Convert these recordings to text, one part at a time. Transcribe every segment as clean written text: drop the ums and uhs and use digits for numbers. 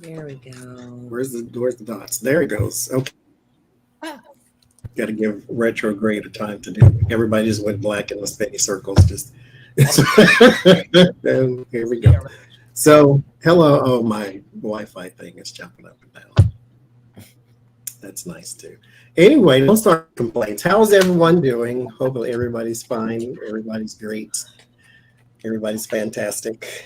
There we go. Where's the dots? There it goes. Okay. Got to give retrograde a time to do. Everybody just went black in the spinny circles. Just and here we go. So hello. Oh, my Wi-Fi thing is jumping up and down. That's nice too. Anyway, don't start complaints. How's everyone doing? Hopefully everybody's fine. Everybody's great. Everybody's fantastic.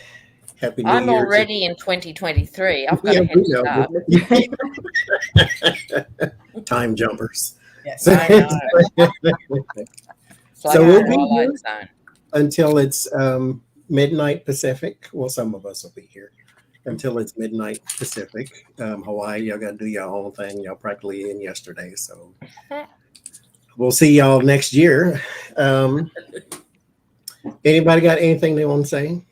Happy New I'm Year. already in 2023. I've got a head start. Time jumpers. Yes. I know. It's like So a we'll be twilight here zone. until it's midnight Pacific. Well, some of us will be here until it's midnight Pacific. Hawaii, y'all got to do your own thing. Y'all practically in yesterday, so we'll see y'all next year. Anybody got anything they want to say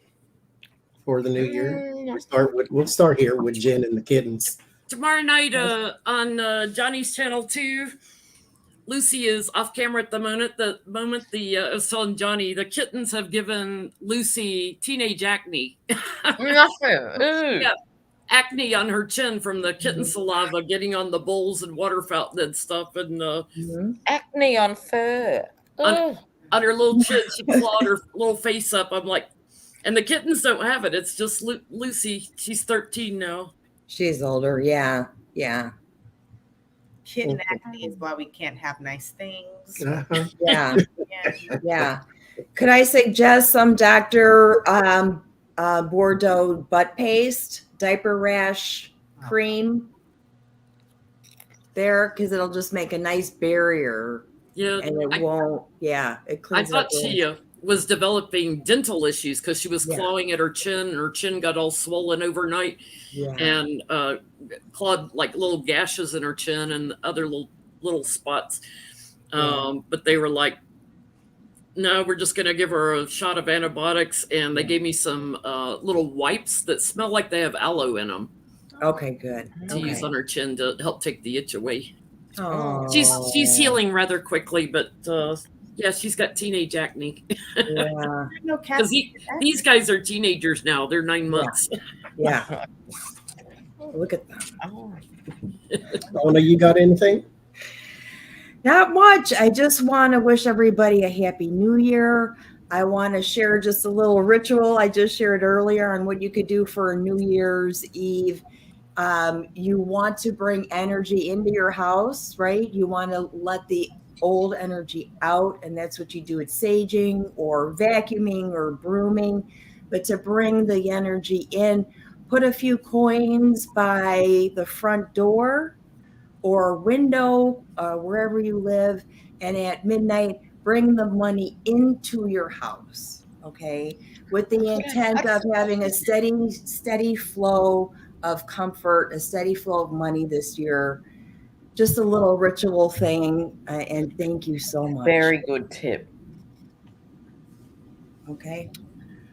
for the new year? We'll start here with Jen and the kittens. Tomorrow night on Johnny's channel 2, Lucy is off camera at the moment. I was telling Johnny, the kittens have given Lucy teenage acne. Yeah, acne on her chin from the kitten saliva getting on the bowls and water fountain and stuff, and Acne on fur. on her little chin, she clawed her little face up. I'm like, and the kittens don't have it. It's just Lucy. She's 13 now. She's older. Yeah. Kitten acne is why we can't have nice things. Yeah. Yeah. Could I suggest some Dr. Bordeaux butt paste, diaper rash cream there? Because it'll just make a nice barrier. Yeah, And it won't, it cleans I thought up. she was developing dental issues because she was clawing at her chin, and her chin got all swollen overnight, and clawed like little gashes in her chin and other little spots. But they were like, no, we're just going to give her a shot of antibiotics, and they gave me some little wipes that smell like they have aloe in them. Okay, good. To use on her chin to help take the itch away. Oh. She's healing rather quickly, but she's got teenage acne. Yeah. Because these guys are teenagers now. They're 9 months. Yeah. Look at them. Donna, you got anything? Not much. I just want to wish everybody a happy new year. I want to share just a little ritual I just shared earlier on what you could do for New Year's Eve. You want to bring energy into your house, right? You want to let the old energy out, and that's what you do at saging or vacuuming or brooming. But to bring the energy in, put a few coins by the front door or window, wherever you live, and at midnight, bring the money into your house, okay? With the intent of having a steady flow of comfort, a steady flow of money this year. Just a little ritual thing, and thank you so much. Very good tip. Okay.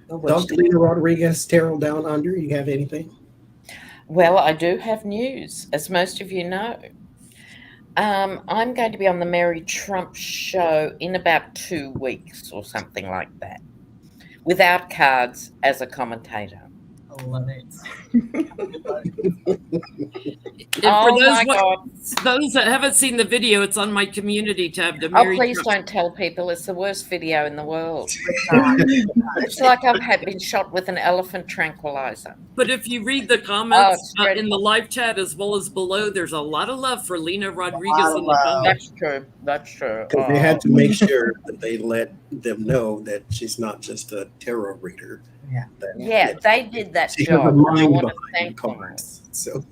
Dr. Lena Rodriguez, Tarot Down Under, you have anything? Well, I do have news, as most of you know. I'm going to be on the Mary Trump show in about 2 weeks or something like that, without cards as a commentator. I love it. Those that haven't seen the video, it's on my community tab. Please don't tell people. It's the worst video in the world. It's like I've been shot with an elephant tranquilizer. But if you read the comments in the live chat as well as below, there's a lot of love for Lena Rodriguez in the comments. That's true. Because they had to make sure that they let them know that she's not just a tarot reader. Yeah, they did that she job. Has a mind I want to behind thank cards. So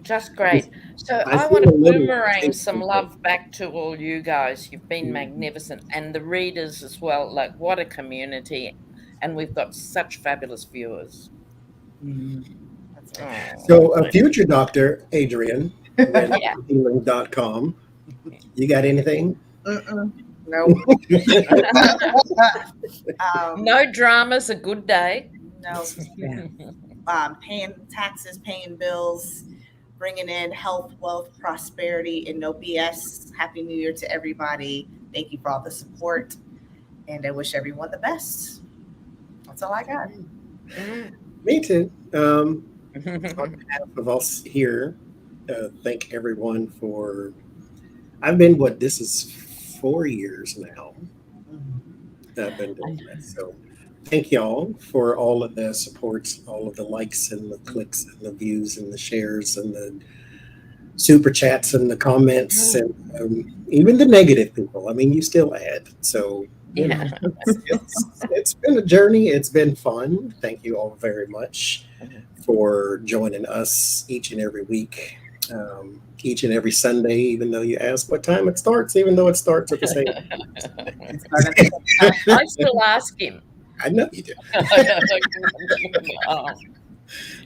just great. So I feel want to a little boomerang some love back to all you guys. You've been magnificent, and the readers as well. Like, what a community, and we've got such fabulous viewers. So a future doctor, Adrian, healing.com. You got anything? No. No dramas, a good day. No. Paying taxes, paying bills, bringing in health, wealth, prosperity, and no BS. Happy New Year to everybody. Thank you for all the support, and I wish everyone the best. That's all I got. Me too. On behalf of us here, thank everyone for. I've been this is 4 years now that I've been doing this. So thank y'all for all of the supports, all of the likes and the clicks and the views and the shares and the super chats and the comments and even the negative people. I mean, you still add. So it's been a journey. It's been fun. Thank you all very much for joining us each and every week, each and every Sunday, even though you ask what time it starts, even though it starts at the same time. I still ask him. I know you do.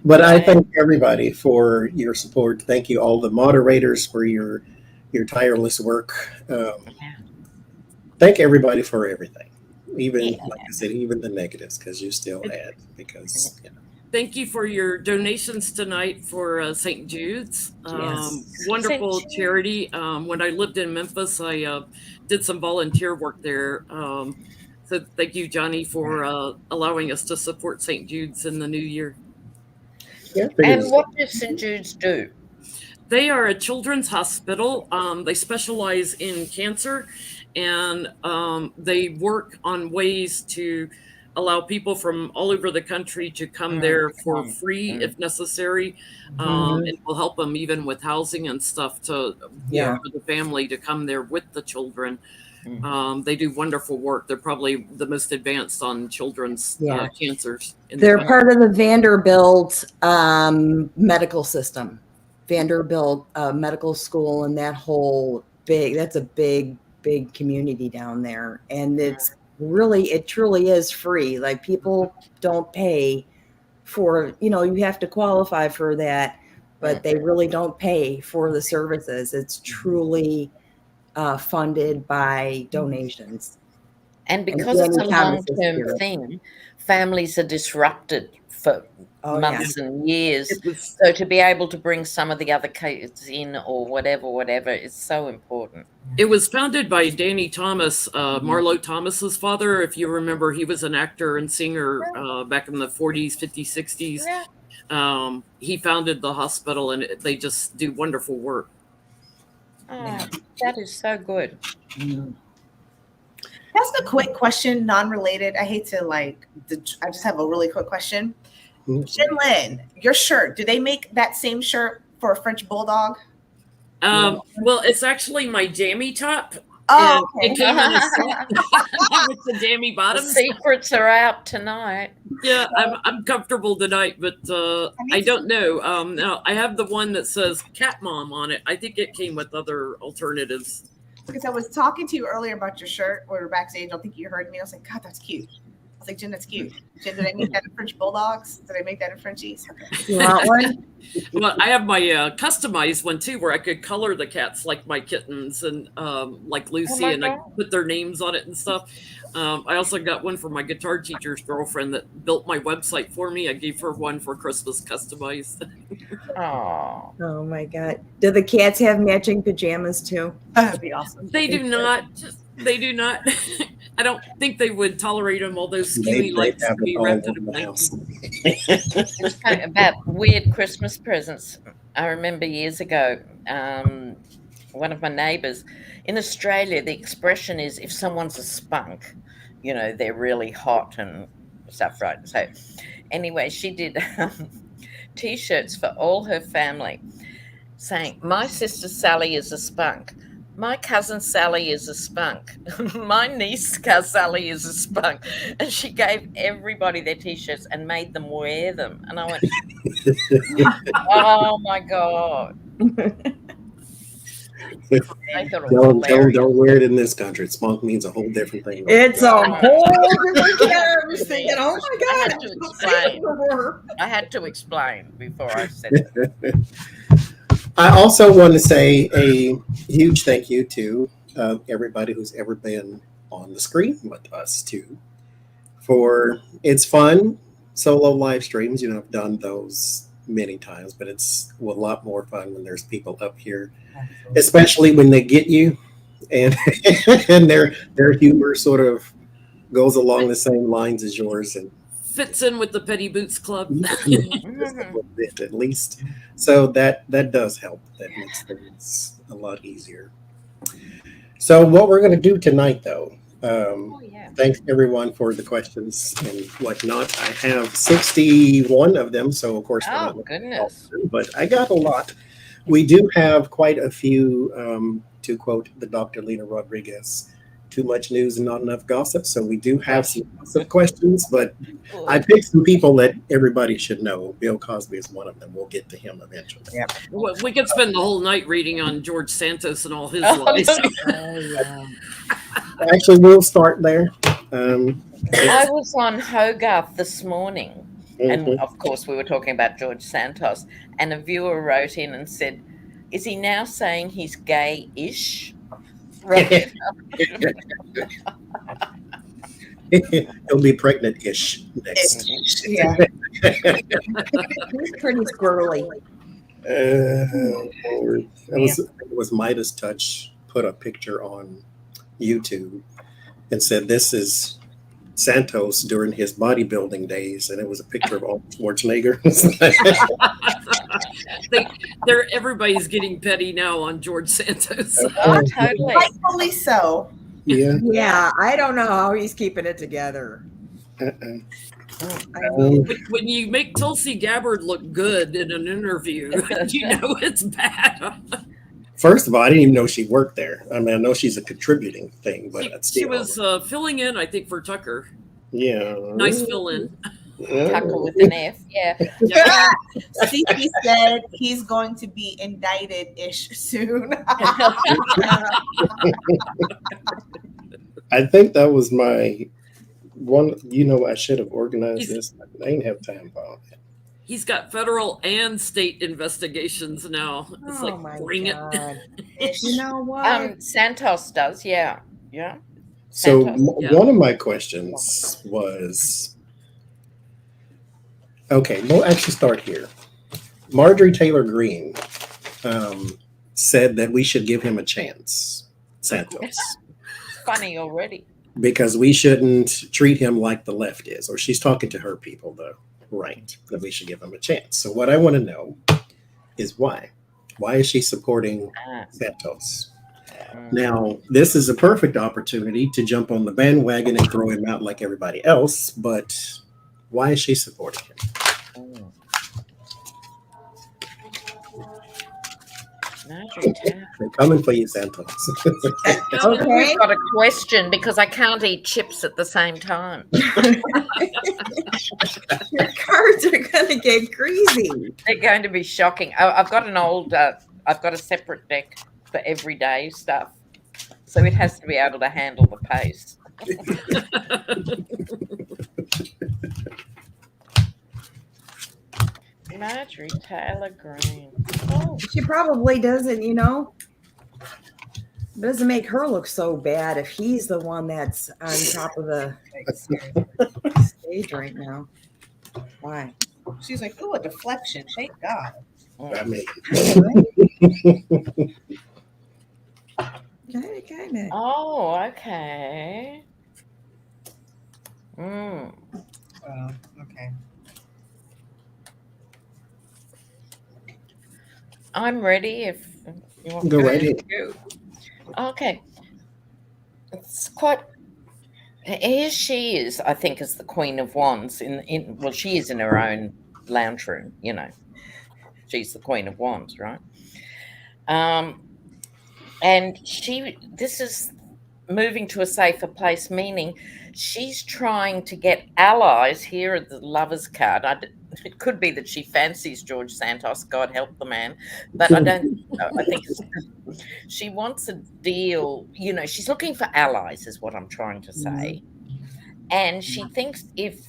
But I thank everybody for your support. Thank you, all the moderators, for your tireless work. Thank everybody for everything, even like I said, even the negatives, because you still add. Because thank you for your donations tonight for St. Jude's. Wonderful charity. When I lived in Memphis, I did some volunteer work there. So thank you, Johnny, for allowing us to support St. Jude's in the new year. And what does St. Jude's do? They are a children's hospital. They specialize in cancer, and they work on ways to allow people from all over the country to come there for free if necessary. It will help them even with housing and stuff for the family to come there with the children. They do wonderful work. They're probably the most advanced on children's cancers. They're part of the Vanderbilt medical system, Vanderbilt Medical School, and that whole that's a big community down there. And it truly is free. Like, people don't pay for, you have to qualify for that, but they really don't pay for the services. It's truly funded by donations. And because it's a long-term thing, families are disrupted for months and years. So to be able to bring some of the other kids in or whatever is so important. It was founded by Danny Thomas, Marlo Thomas's father. If you remember, he was an actor and singer back in the 40s, 50s, 60s. He founded the hospital, and they just do wonderful work. Oh, that is so good. That's a quick question, non-related. I hate to I just have a really quick question. Jinlin, your shirt, do they make that same shirt for a French Bulldog? Well, it's actually my jammy top. Oh, okay. It came in a set with the jammy bottoms. The secrets are out tonight. Yeah, I'm comfortable tonight, but I don't know. Now I have the one that says Cat Mom on it. I think it came with other alternatives. Because I was talking to you earlier about your shirt. We were backstage. I don't think you heard me. I was like, God, that's cute. I was like, Jen, that's cute. Jen, did I make that in French Bulldogs? Did I make that in Frenchies? Okay. You want one? Well, I have my customized one too, where I could color the cats like my kittens and like Lucy, and I put their names on it and stuff. I also got one for my guitar teacher's girlfriend that built my website for me. I gave her one for Christmas customized. Oh my God. Do the cats have matching pajamas too? That'd be awesome. They do not. They do not. I don't think they would tolerate them, all those skinny lights to be wrapped in a blanket. It's kind of about weird Christmas presents. I remember years ago, one of my neighbours in Australia, the expression is if someone's a spunk, they're really hot and stuff, right? So anyway, she did T-shirts for all her family saying, my sister Sally is a spunk. My cousin Sally is a spunk. My niece Sally is a spunk. And she gave everybody their T-shirts and made them wear them. And I went, oh my God. I thought it was hilarious. Don't wear it in this country. Spunk means a whole different thing. It's a whole different thing. I was thinking, oh my God. I had to explain before I said it. I also want to say a huge thank you to everybody who's ever been on the screen with us too. It's fun, solo live streams. I've done those many times, but it's a lot more fun when there's people up here, especially when they get you and and their humor sort of goes along the same lines as yours. And fits in with the Petty Boots Club. Just a little bit, at least. So that does help. That makes things a lot easier. So what we're going to do tonight, though, thanks everyone for the questions and whatnot. I have 61 of them, so of course, goodness! But I got a lot. We do have quite a few, to quote the Dr. Lena Rodriguez, too much news and not enough gossip. So we do have some gossip questions, but I picked some people that everybody should know. Bill Cosby is one of them. We'll get to him eventually. Yeah. We could spend the whole night reading on George Santos and all his lies. Actually, we'll start there. I was on Hogarth this morning, and of course we were talking about George Santos, and a viewer wrote in and said, is he now saying he's gay-ish? Right. He'll be pregnant-ish next. Yeah. He's pretty squirrely. It was Midas Touch put a picture on YouTube and said, this is Santos during his bodybuilding days, and it was a picture of Arnold Schwarzenegger. Everybody's getting petty now on George Santos. Oh, totally. Rightfully so. Yeah. I don't know how he's keeping it together. When you make Tulsi Gabbard look good in an interview, you know it's bad. First of all, I didn't even know she worked there. I mean, I know she's a contributing thing, but she was filling in, I think, for Tucker. Yeah. Nice fill in. Tucker with an F, yeah. Cece said he's going to be indicted-ish soon. I think that was my one. I should have organized this. I didn't have time for it. He's got federal and state investigations now. It's bring it. You know what? Santos does, yeah. So Santos, one of my questions was, okay, we'll actually start here. Marjorie Taylor Greene said that we should give him a chance, Santos. Funny already. Because we shouldn't treat him like the left is, or she's talking to her people, though. Right, that we should give him a chance. So what I want to know is why. Why is she supporting Santos? Now, this is a perfect opportunity to jump on the bandwagon and throw him out like everybody else, but why is she supporting him? They're coming for you, Santos. Okay. We've got a question because I can't eat chips at the same time. Your cards are going to get greasy. They're going to be shocking. I've got I've got a separate deck for everyday stuff. So it has to be able to handle the pace. Marjorie Taylor Greene. Oh. She probably doesn't, doesn't make her look so bad if he's the one that's on top of the stage right now. Why? She's like, oh, a deflection. Thank God. I mean, kind of. Oh, okay. Oh, okay. I'm ready if you want go right ahead. Okay. It's quite. Here she is, I think, as the Queen of Wands. Well, she is in her own lounge room, She's the Queen of Wands, right? And this is moving to a safer place, meaning she's trying to get allies. Here at the Lover's card. It could be that she fancies George Santos, God help the man, but I don't. I think she wants a deal. She's looking for allies, is what I'm trying to say, and she thinks if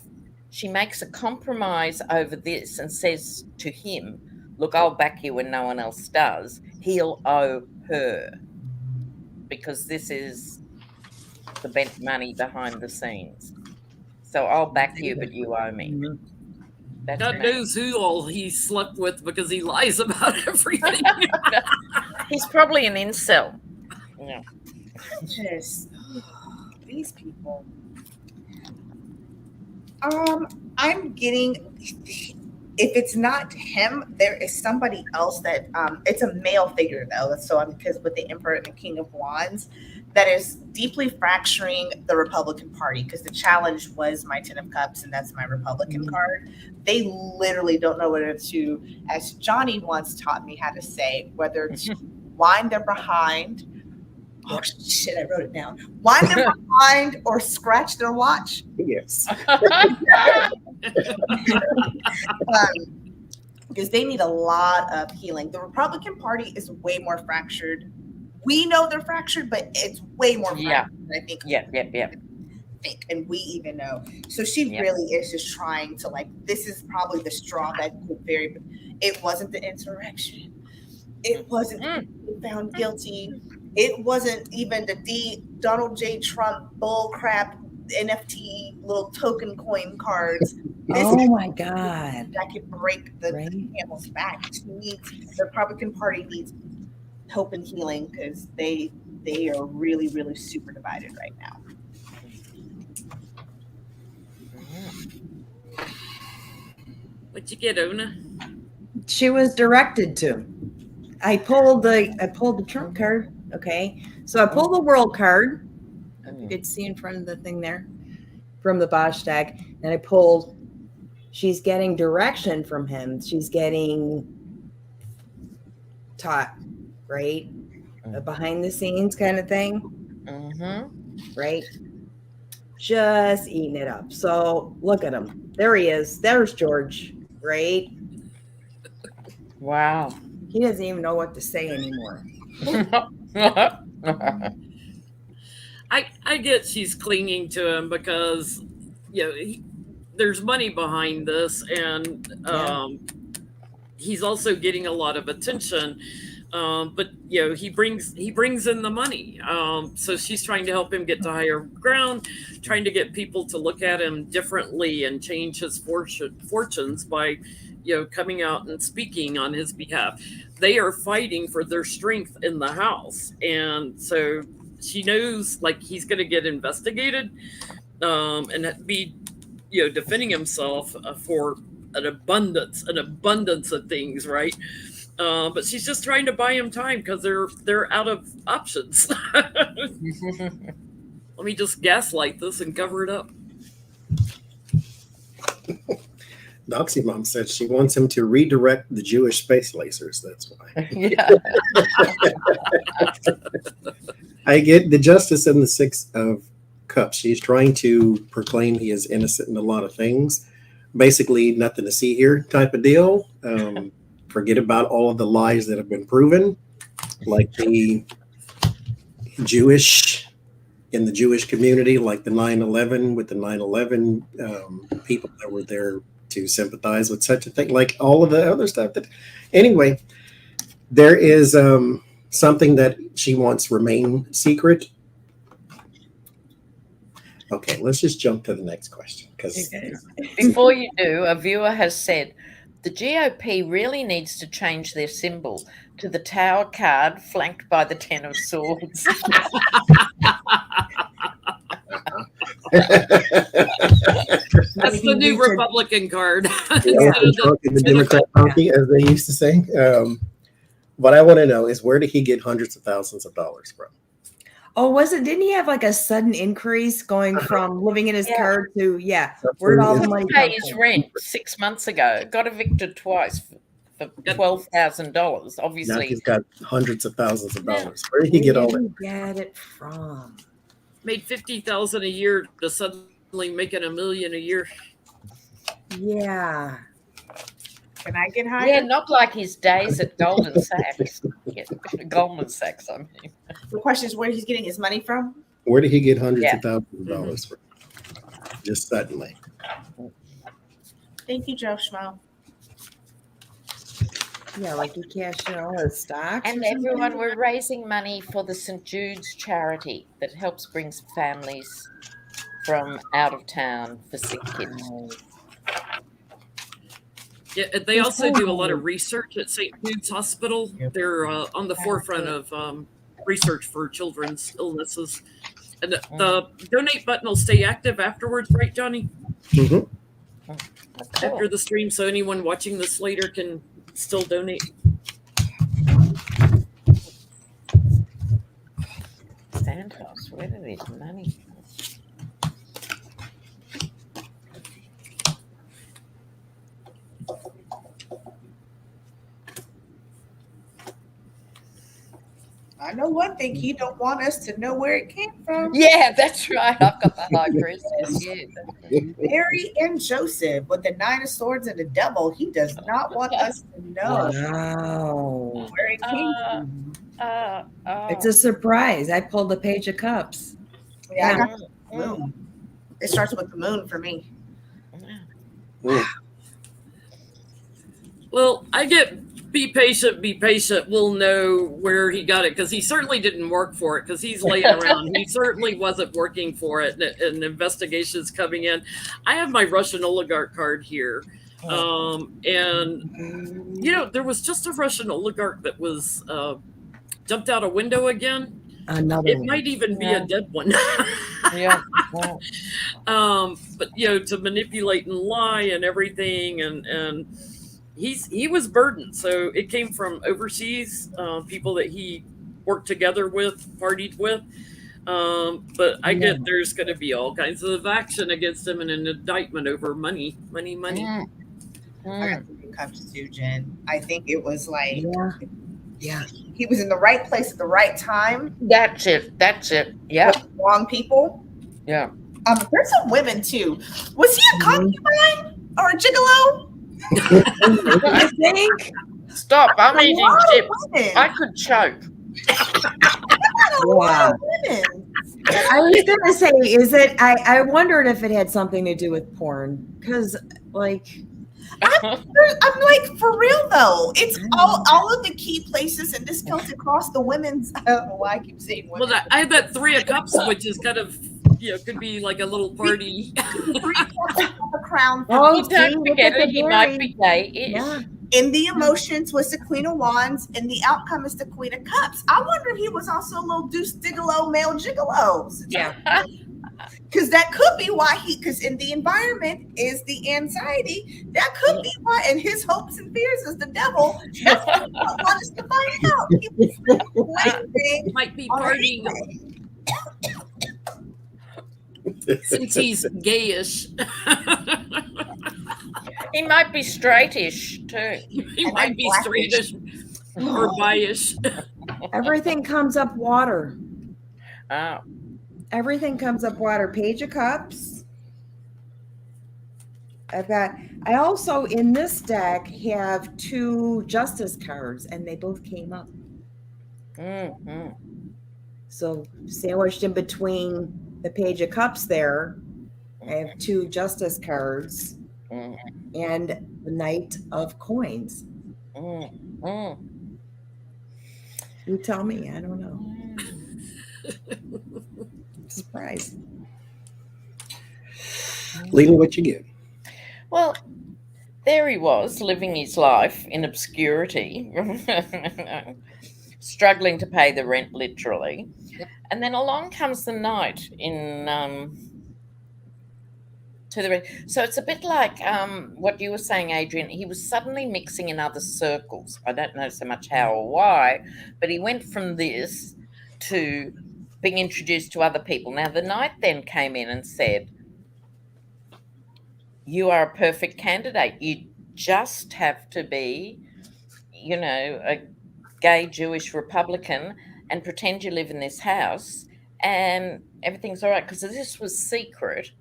she makes a compromise over this and says to him, "Look, I'll back you when no one else does," he'll owe her because this is the bent money behind the scenes. So I'll back you, but you owe me. God knows who all he slept with because he lies about everything. He's probably an incel. Yeah. Just these people. I'm getting, if it's not him, there is somebody else that it's a male figure though. So I'm because with the Emperor and the King of Wands, that is deeply fracturing the Republican Party because the challenge was my Ten of Cups and that's my Republican card. They literally don't know whether to, as Johnny once taught me how to say, whether to wind their behind. Oh shit! I wrote it down. Wind their behind or scratch their watch. Yes. Because they need a lot of healing. The Republican Party is way more fractured. We know they're fractured, but it's way more fractured than I think. Think, and we even know. So she really is just trying to this is probably the straw that it wasn't the insurrection. It wasn't found guilty. It wasn't even the Donald J. Trump bullcrap NFT little token coin cards. My God. That could break the camel's back. The Republican Party needs hope and healing because they are really, really super divided right now. What'd you get, Una? She was directed to. I pulled the Trump card. Okay. So I pulled the world card. You could see in front of the thing there from the Bosch deck. And I pulled, she's getting direction from him. She's getting taught, right? A behind the scenes kind of thing. Right? Just eating it up. So look at him. There he is. There's George, right? Wow. He doesn't even know what to say anymore. I get she's clinging to him because there's money behind this, and he's also getting a lot of attention. But he brings in the money. So she's trying to help him get to higher ground, trying to get people to look at him differently and change his fortunes by coming out and speaking on his behalf. They are fighting for their strength in the house, and so she knows he's going to get investigated and be defending himself for an abundance of things, right? But she's just trying to buy him time because they're out of options. Let me just gaslight this and cover it up. Doxy Mom said she wants him to redirect the Jewish space lasers. That's why. I get the Justice in the Six of Cups. She's trying to proclaim he is innocent in a lot of things. Basically, nothing to see here type of deal. Forget about all of the lies that have been proven, like the Jewish in the Jewish community, like the 9/11 with the 9/11 people that were there to sympathize with such a thing, like all of the other stuff. Anyway, there is something that she wants remain secret. Okay, let's just jump to the next question. Because before you do, a viewer has said, the GOP really needs to change their symbol to the Tower card flanked by the Ten of Swords. That's the new Republican card. The Democrat donkey, as they used to say. What I want to know is, where did he get hundreds of thousands of dollars from? Oh, didn't he have a sudden increase going from living in his car to, where'd all the money come pay his rent 6 months ago, got evicted twice for $12,000, obviously. Now he's got hundreds of thousands of dollars. Where did he get all that? Get it from? Made $50,000 a year to suddenly making $1 million a year. Yeah. Can I get higher? Yeah, not like his days at Goldman Sachs. Goldman Sachs, I mean. The question is where he's getting his money from? Where did he get hundreds of thousands of dollars from? Just suddenly. Thank you, Joe Schmo. Yeah, he cashed in all his stocks. And everyone, we're raising money for the St. Jude's charity that helps bring families from out of town for sick kids. Yeah, they also do a lot of research at St. Jude's Hospital. They're on the forefront of research for children's illnesses. And the donate button will stay active afterwards, right, Johnny? Mhm. After the stream, so anyone watching this later can still donate. Santos, where did his money come? I know one thing, he don't want us to know where it came from. Yeah, that's right. I've got the high priestess. Yeah. Mary and Joseph with the 9 of Swords and the devil. He does not want us to know Wow. where it came from. It's a surprise. I pulled a Page of Cups. Yeah, I got the moon. It starts with the moon for me. Well, I get be patient, we'll know where he got it, because he certainly didn't work for it, because he's laying around. He certainly wasn't working for it, and investigations coming in. I have my Russian oligarch card here. And, you know, there was just a Russian oligarch that was jumped out a window again. Another It one. might even be a dead one. Yeah. But, you know, to manipulate and lie and everything, and he was burdened. So it came from overseas, people that he worked together with, partied with. But I get there's going to be all kinds of action against him and an indictment over money. I got the cups too, Jen. I think it was like, Yeah. he was in the right place at the right time. That's it. Yeah. With the wrong people. Yeah. There's some women too. Was he a concubine or a gigolo? I think. Stop. I'm A eating lot of chips. women. I could choke. A lot of women. I was gonna say, is it? I wondered if it had something to do with porn, because like. I'm like, for real though. It's all of the key places, and this comes across the women's. I don't know why I keep saying women. Well, I have that 3 of Cups, which is kind of, you know, could be like a little party. 3 cups of the crown. Oh, Don't forget it. He might be gay-ish. Yeah. In the emotions was the Queen of Wands, and the outcome is the Queen of Cups. I wonder if he was also a little deuce gigolo, male gigolo. Yeah. Because that could be why because in the environment is the anxiety. That could be why, and his hopes and fears is the devil. That's what I want us to find out. He was waiting Might be on partying since he's gayish. He might be straightish too. He might be straightish or bi-ish. Everything comes up water. Oh. Everything comes up water. Page of Cups. I also in this deck have 2 Justice cards, and they both came up. Mm-hmm. So sandwiched in between the Page of Cups there, I have 2 Justice cards and the Knight of Coins. You tell me. I don't know. Surprise. Lena, what you get? Well, there he was, living his life in obscurity, struggling to pay the rent, literally. And then along comes the knight to the rent. So it's a bit like what you were saying, Adrian. He was suddenly mixing in other circles. I don't know so much how or why, but he went from this to being introduced to other people. Now, the knight then came in and said, you are a perfect candidate. You just have to be, you know, a gay Jewish Republican and pretend you live in this house and everything's all right. Because this was secret.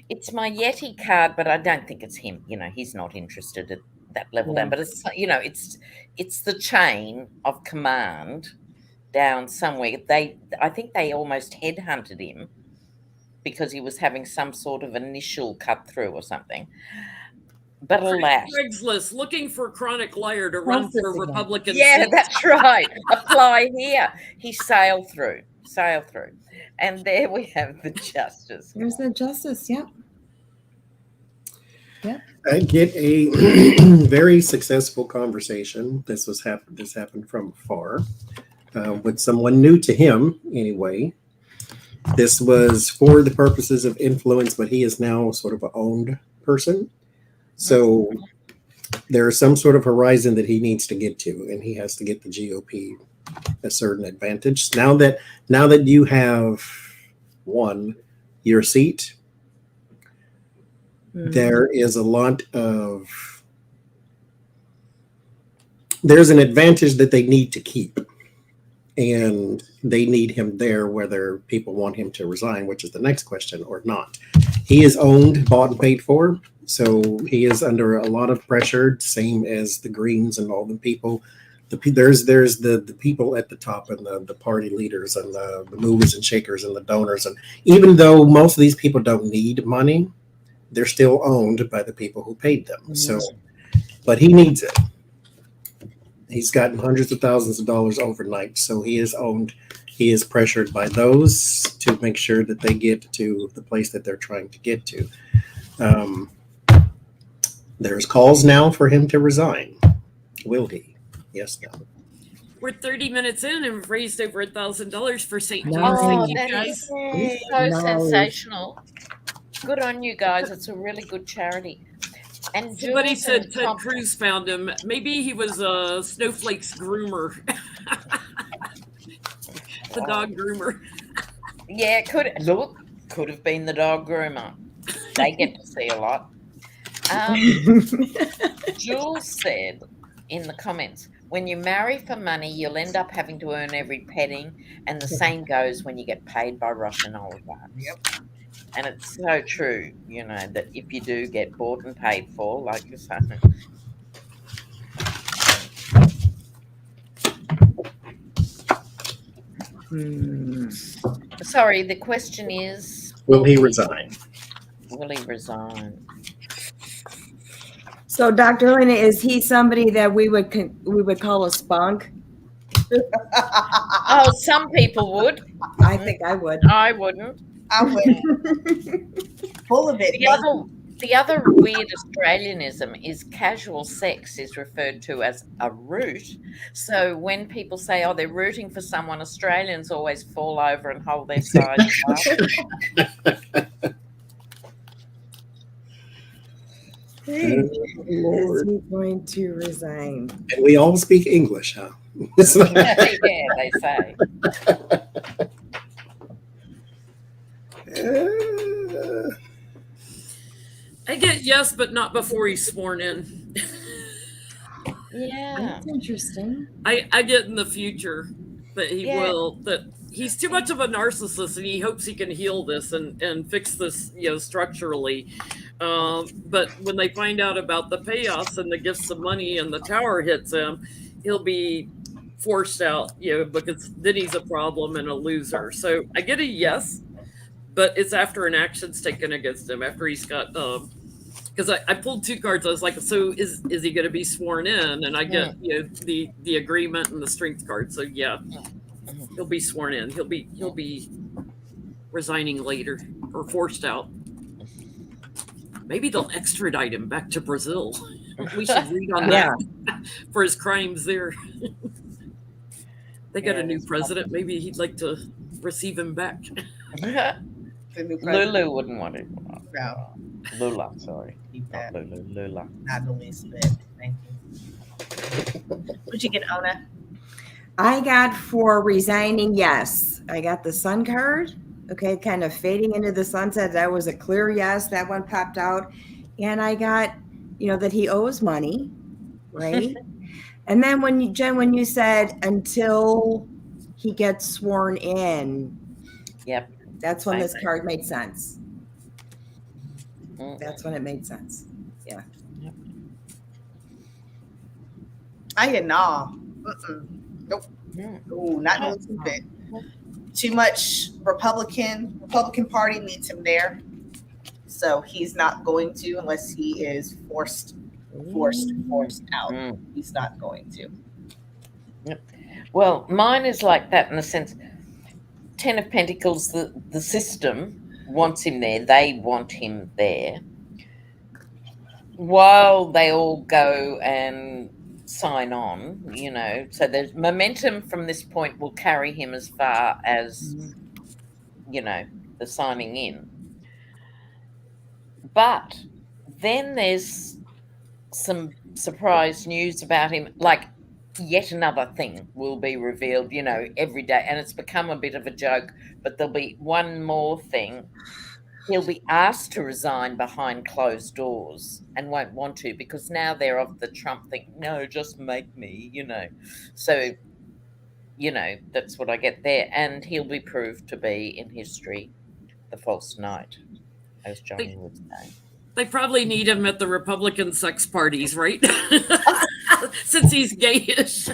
It's my Yeti card, but I don't think it's him. You know, he's not interested at that level down. But it's, you know, it's the chain of command down somewhere. I think they almost headhunted him because he was having some sort of initial cut through or something. But alas, Craigslist looking for a chronic liar to run for Republican. Yeah, that's right. Apply here. He sailed through, and there we have the justice. There's the Justice. Yep. I get a very successful conversation. This happened from afar with someone new to him, anyway. This was for the purposes of influence, but he is now sort of an owned person. So there's some sort of horizon that he needs to get to, and he has to get the GOP a certain advantage. Now that you have won your seat, there is a lot of there's an advantage that they need to keep, and they need him there whether people want him to resign, which is the next question, or not. He is owned, bought, and paid for, so he is under a lot of pressure, same as the Greens and all the people. There's the people at the top, and the party leaders, and the movers and shakers, and the donors. And even though most of these people don't need money, they're still owned by the people who paid them. So, but he needs it. He's gotten hundreds of thousands of dollars overnight, so he is owned. He is pressured by those to make sure that they get to the place that they're trying to get to. There's calls now for him to resign. Will he? Yes, no. We're 30 minutes in and we've raised over $1,000 for St. Nice. John's. Oh, Thank you, that guys. is so Nice. sensational. Good on you guys. It's a really good charity. And Somebody Jules said and Ted Tom- Cruz found him. Maybe he was Snowflake's groomer. The dog groomer. Yeah, could have been the dog groomer. They get to see a lot. Jules said in the comments, when you marry for money, you'll end up having to earn every penny, and the same goes when you get paid by Russian oligarchs. Yep. And it's so true, that if you do get bought and paid for, like you're saying. Sorry, the question is, Will he resign? will he resign? So, Dr. Lena, is he somebody that we would call a spunk? Oh, some people would. I think I would. I wouldn't. I would. Full of it. The other weird Australianism is casual sex is referred to as a root. So when people say, oh, they're rooting for someone, Australians always fall over and hold their sides up. Is Lord. he going to resign? And we all speak English, huh? Yeah, they say. I get yes, but not before he's sworn in. Yeah. That's interesting. I get in the future that he Yeah. will, that he's too much of a narcissist and he hopes he can heal this and fix this, structurally. But when they find out about the payoffs and the gifts of money and the tower hits him, he'll be forced out, because then he's a problem and a loser. So I get a yes, but it's after an action's taken against him, after he's got, because I pulled two cards. I was like, so is he going to be sworn in? And I get the agreement and the strength card. So yeah, he'll be sworn in. He'll be resigning later or forced out. Maybe they'll extradite him back to Brazil. We should read on that for his crimes there. They got a new president. Maybe he'd like to receive him back. The new president. Lulu wouldn't want it. No, Lula, sorry. keep that. Not Lulu, Lula. Not the least bit. Thank you. What'd you get, Ona? I got for resigning, yes. I got the sun card. Okay, kind of fading into the sunset. That was a clear yes. That one popped out. And I got, that he owes money, right? And then when you said until he gets sworn in, Yep. that's when Same this thing. card made sense. Mm. That's when it made sense. I get nah. Nope. Mm. Ooh, not no too bit. Too much Republican Party needs him there. So he's not going to unless he is forced out. Mm. He's not going to. Well, mine is like that in the sense, 10 of Pentacles, the system wants him there. They want him there. While they all go and sign on, so there's momentum from this point will carry him as far as the signing in. But then there's some surprise news about him, like yet another thing will be revealed, every day. And it's become a bit of a joke, but there'll be one more thing. He'll be asked to resign behind closed doors and won't want to, because now they're of the Trump thing. No, just make me, So, that's what I get there. And he'll be proved to be in history the false knight, as Johnny would say. They probably need him at the Republican sex parties, right? Since he's gayish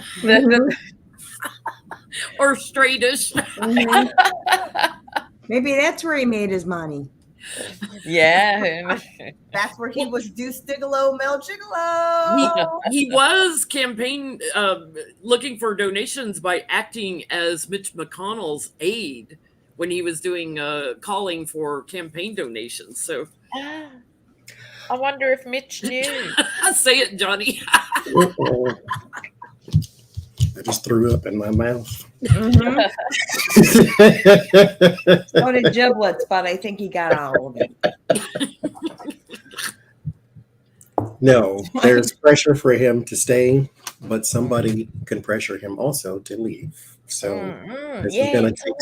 or straightish. Mhm. Maybe that's where he made his money. Yeah. That's where he was Deuce Gigolo, Mel Gigolo. He was campaign looking for donations by acting as Mitch McConnell's aide when he was doing calling for campaign donations. So I wonder if Mitch knew. say it, Johnny. Uh-oh. I just threw up in my mouth. Mm-hmm. So did Giblets, but I think he got all of it. No, there's pressure for him to stay, but somebody can pressure him also to leave. So this is going to take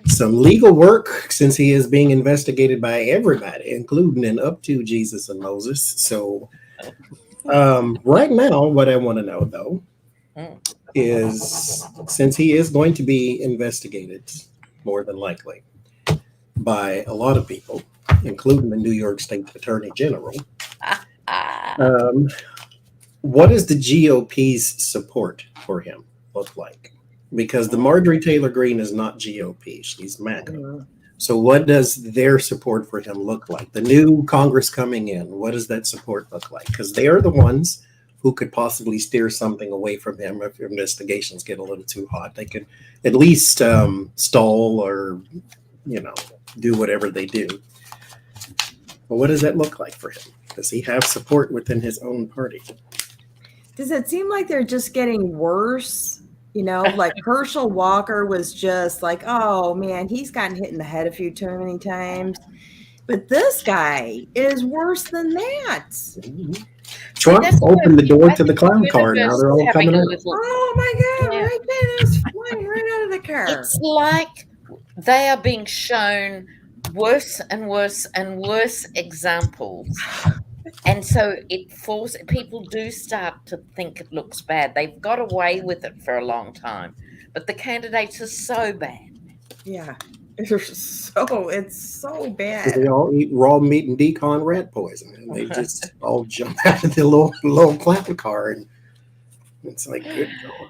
some legal work, since he is being investigated by everybody, including and up to Jesus and Moses. So right now, what I want to know, though, is since he is going to be investigated, more than likely, by a lot of people, including the New York State Attorney General, what does the GOP's support for him look like? Because the Marjorie Taylor Greene is not GOP, she's MAGA. So what does their support for him look like? The new Congress coming in, what does that support look like? Because they are the ones who could possibly steer something away from him if investigations get a little too hot. They could at least stall or, do whatever they do. But what does that look like for him? Does he have support within his own party? Does it seem like they're just getting worse? Like Herschel Walker was just like, oh man, he's gotten hit in the head a few too many times. But this guy is worse than that. Mm-hmm. Trump opened the door to the clown car. Now they're all coming out. Oh my God, right there, it's flying right out of the car. It's like they are being shown worse and worse and worse examples. And so people do start to think it looks bad. They've got away with it for a long time, but the candidates are so bad. Yeah, it's so bad. They all eat raw meat and decon rat poison, and they just all jump out of the little clown car, and it's like, good God.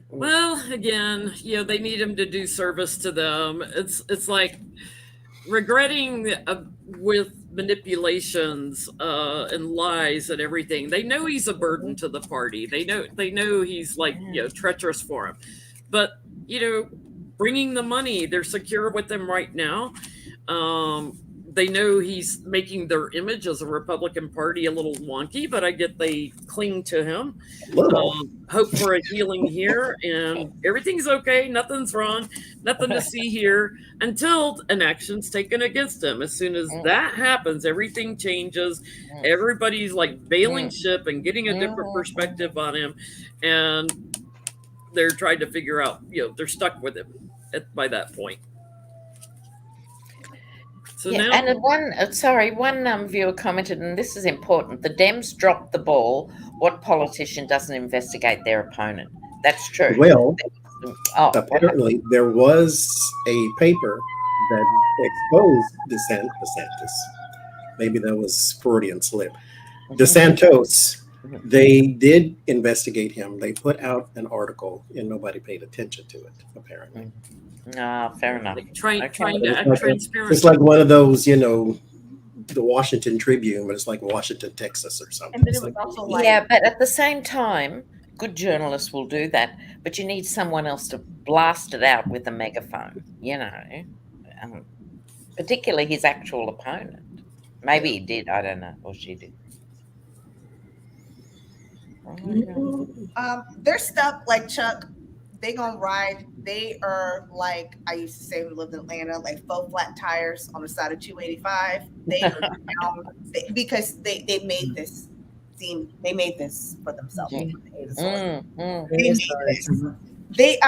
Well, again, they need him to do service to them. It's like regretting with manipulations and lies and everything. They know he's a burden to the party. They know he's like treacherous for him. But bringing the money, they're secure with him right now. They know he's making their image as a Republican Party a little wonky, but I get they cling to him. Hope for a healing here, and everything's okay. Nothing's wrong. Nothing to see here until an action's taken against him. As soon as that happens, everything changes. Everybody's like bailing ship and getting a different perspective on him, and they're trying to figure out, they're stuck with him by that point. So now, and one viewer commented, and this is important: the Dems dropped the ball. What politician doesn't investigate their opponent? That's true. Well, apparently there was a paper that exposed DeSantis. Maybe that was Freudian slip. DeSantis, they did investigate him. They put out an article, and nobody paid attention to it, apparently. Fair enough. Trying to act transparent. It's like one of those, the Washington Tribune, but it's like Washington, Texas or something. And then it was also like, but at the same time, good journalists will do that, but you need someone else to blast it out with a megaphone, particularly his actual opponent. Maybe he did, I don't know, or she did. they're stuck like Chuck. they gonna ride. They are like I used to say when I lived in Atlanta, like faux flat tires on the side of 285. They are down because they made this seem they made this for themselves. Mm, mm. They made this. They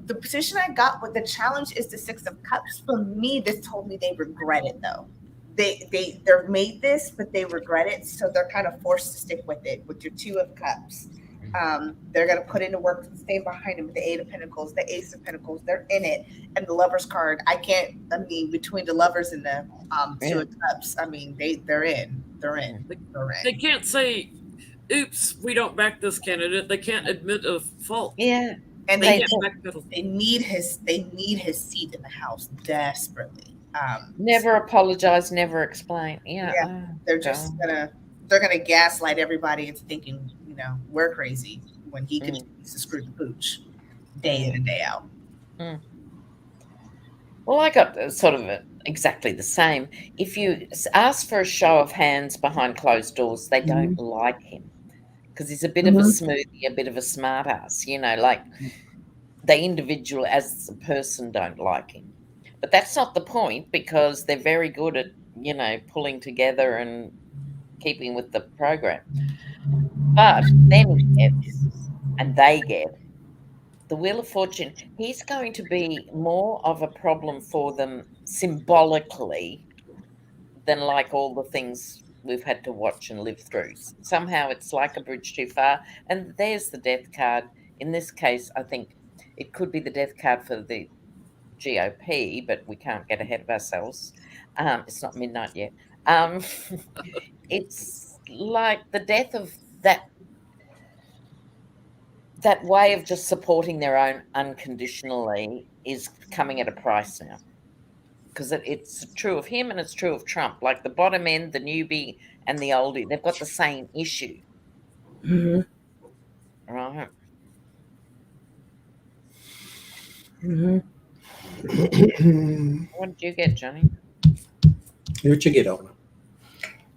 the position I got with the challenge is the 6 of Cups. For me, this told me they regret it though. They're made this, but they regret it, so they're kind of forced to stick with it. With your 2 of Cups, they're gonna put in the work to stay behind them. With the 8 of Pentacles, the Ace of Pentacles, they're in it, and the Lovers card. Between the Lovers and the 2 of Cups, they're in. They can't say, "Oops, we don't back this candidate." They can't admit a fault. Yeah. And They they can't backpedal. need his seat in the House desperately. Never apologize, never explain. Yeah. Yeah, they're just gonna gaslight everybody into thinking, we're crazy when he continues to screw the pooch day in and day out. Well, I got sort of exactly the same. If you ask for a show of hands behind closed doors, they don't like him because he's a bit of a smoothie, a bit of a smart ass, like the individual as a person don't like him. But that's not the point because they're very good at, pulling together and keeping with the program. But then they get the Wheel of Fortune. He's going to be more of a problem for them symbolically than like all the things we've had to watch and live through. Somehow it's like a bridge too far. And there's the death card. In this case, I think it could be the death card for the GOP, but we can't get ahead of ourselves. It's not midnight yet. It's like the death of that way of just supporting their own unconditionally is coming at a price now. Because it's true of him and it's true of Trump. Like the bottom end, the newbie and the oldie, they've got the same issue. Mm-hmm. Right. Mm-hmm. What did you get, Johnny? What'd you get on?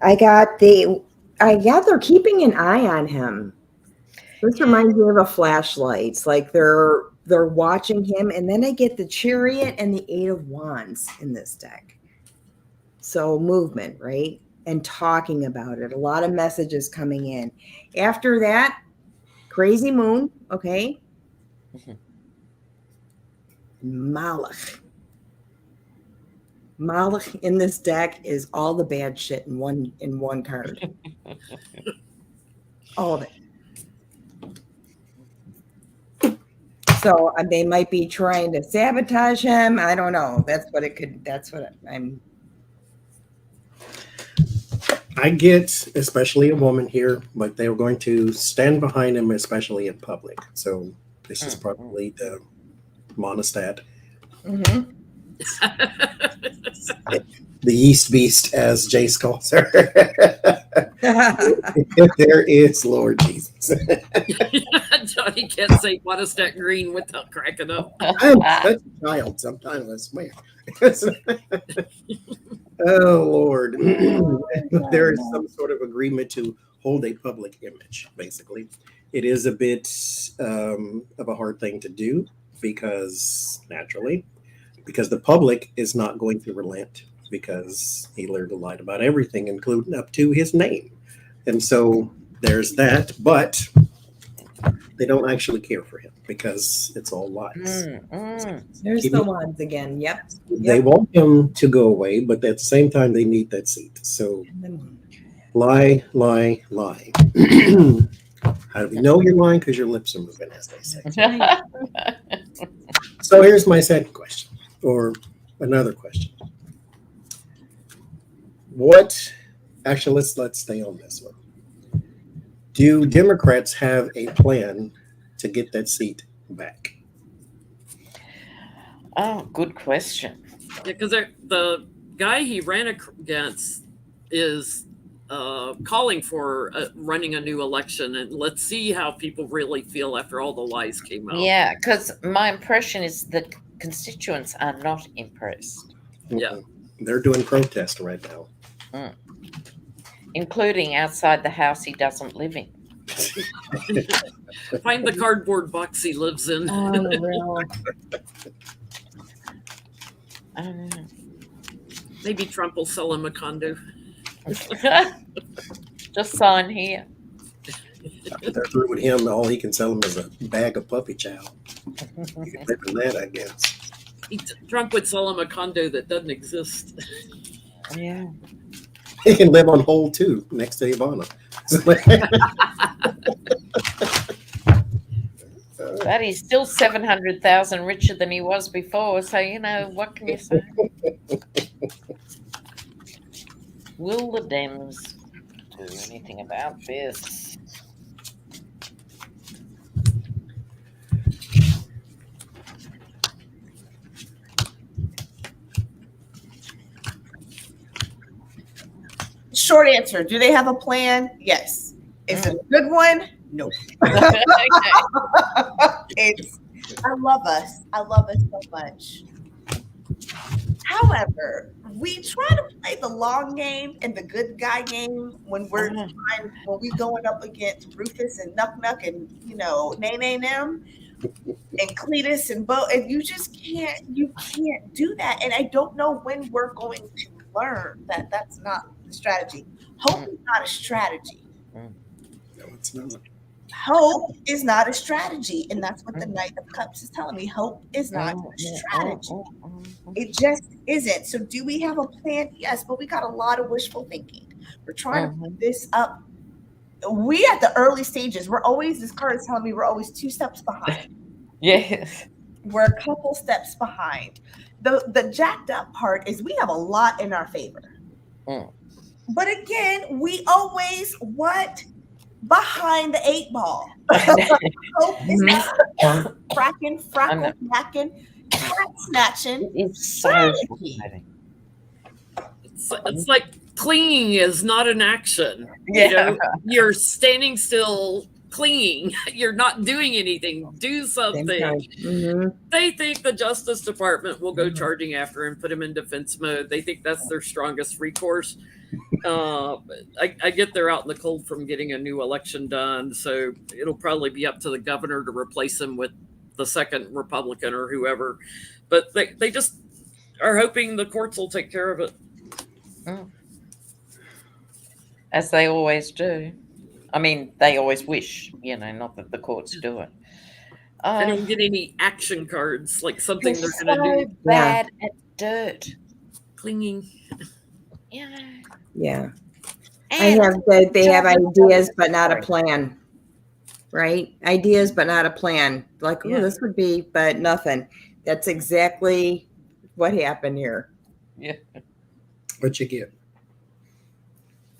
I got they're keeping an eye on him. This reminds me of a flashlight. It's like they're watching him, and then I get the Chariot and the 8 of Wands in this deck. So movement, right? And talking about it. A lot of messages coming in. After that, crazy moon, okay? Malach. Malach in this deck is all the bad shit in one card. All of it. So they might be trying to sabotage him. I don't know. I get especially a woman here, but they're going to stand behind him, especially in public. So this is probably the monostat. Mm-hmm. The yeast beast, as Jace calls her. There is Lord Jesus. Johnny can't say monostat green without cracking up. I'm such a child sometimes, I swear. Oh, Lord. There is some sort of agreement to hold a public image, basically. It is a bit of a hard thing to do because the public is not going to relent because he learned to lie about everything, including up to his name. And so there's that, but they don't actually care for him because it's all lies. There's the ones again. Yep. They want him to go away, but at the same time, they need that seat. So lie, lie, lie. How do we know you're lying? Because your lips are moving, as they say. So here's my second question, or another question. Let's stay on this one. Do Democrats have a plan to get that seat back? Oh, good question. Yeah, because the guy he ran against is calling for running a new election, and let's see how people really feel after all the lies came out. Yeah, because my impression is that constituents are not impressed. Yeah. They're doing protest right now. Including outside the house he doesn't live in. Find the cardboard box he lives in. Unreal. I don't know. Maybe Trump will sell him a condo. Just sign here. After they're through with him, all he can sell them is a bag of puppy chow. You can live in that, I guess. Trump would sell him a condo that doesn't exist. Yeah. He can live on Hole 2 next to Ivana. But he's still 700,000 richer than he was before. So, what can you say? Will the Dems do anything about this? Short answer: do they have a plan? Yes. Is it a good one? No. It's. I love us. I love us so much. However, we try to play the long game and the good guy game when we're when we going up against Rufus and Nuck Nuck and Nay Nay Nim and Cletus and Bo, and you just can't do that. And I don't know when we're going to learn that that's not the strategy. Hope is not a strategy. No, it's not. Hope is not a strategy, and that's what the Knight of Cups is telling me. Hope is not a strategy. It just isn't. So do we have a plan? Yes, but we got a lot of wishful thinking. We're trying to put this up. We at the early stages, this card is telling me we're always 2 steps behind. Yes. We're a couple steps behind. The jacked up part is we have a lot in our favor. But again, we always behind the 8 ball. Hope is not fracking, fracking, cat snatching. It's so strategy. It's like clinging is not an action. Yeah. You're standing still, clinging. You're not doing anything. Do something. They think the Justice Department will go charging after him, put him in defense mode. They think that's their strongest recourse. I get they're out in the cold from getting a new election done, so it'll probably be up to the governor to replace him with the second Republican or whoever. But they just are hoping the courts will take care of it. As they always do. I mean, they always wish, not that the courts do it. I don't get any action cards, like something they're going to do. Bad at dirt. Clinging. Yeah. Yeah. They have ideas, but not a plan. Right? Ideas, but not a plan. Like, this would be, but nothing. That's exactly what happened here. Yeah. What you get?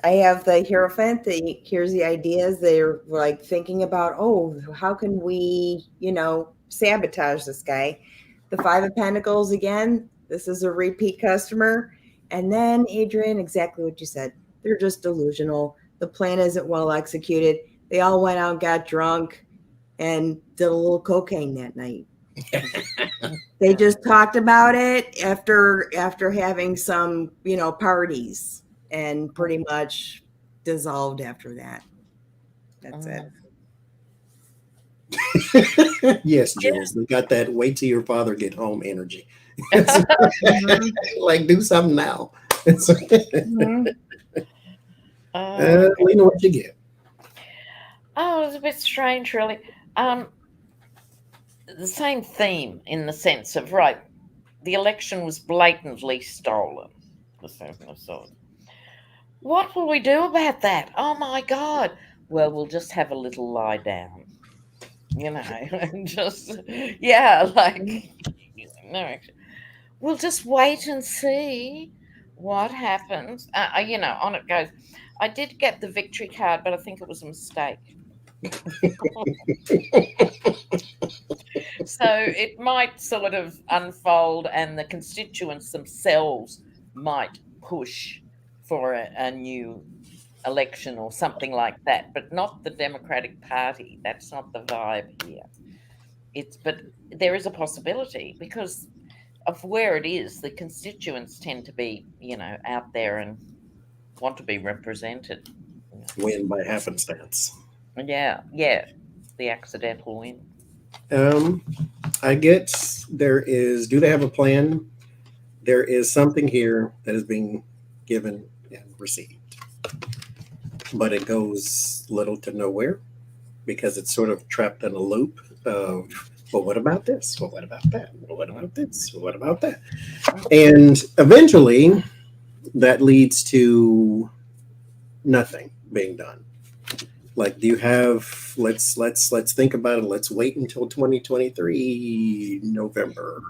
I have the Hierophant. Here's the ideas. They're like thinking about, how can we, sabotage this guy? The 5 of Pentacles again. This is a repeat customer. And then, Adrian, exactly what you said. They're just delusional. The plan isn't well executed. They all went out, got drunk, and did a little cocaine that night. They just talked about it after having some, parties, and pretty much dissolved after that. That's it. Yes, Jules. We got that wait till your father get home energy. Like, do something now. Lena, what you get? It was a bit strange, really. The same theme in the sense of, the election was blatantly stolen. The Seven of Swords. What will we do about that? Oh, my God. Well, we'll just have a little lie down. Just, we'll just wait and see what happens. On it goes. I did get the victory card, but I think it was a mistake. So it might sort of unfold, and the constituents themselves might push for a new election or something like that, but not the Democratic Party. That's not the vibe here. But there is a possibility because of where it is. The constituents tend to be, out there and want to be represented. Win by happenstance. Yeah, the accidental win. I get do they have a plan? There is something here that is being given and received, but it goes little to nowhere because it's sort of trapped in a loop of, well, what about this? Well, what about that? Well, what about this? Well, what about that? And eventually that leads to nothing being done. Like, do you have, let's think about it. Let's wait until 2023 November.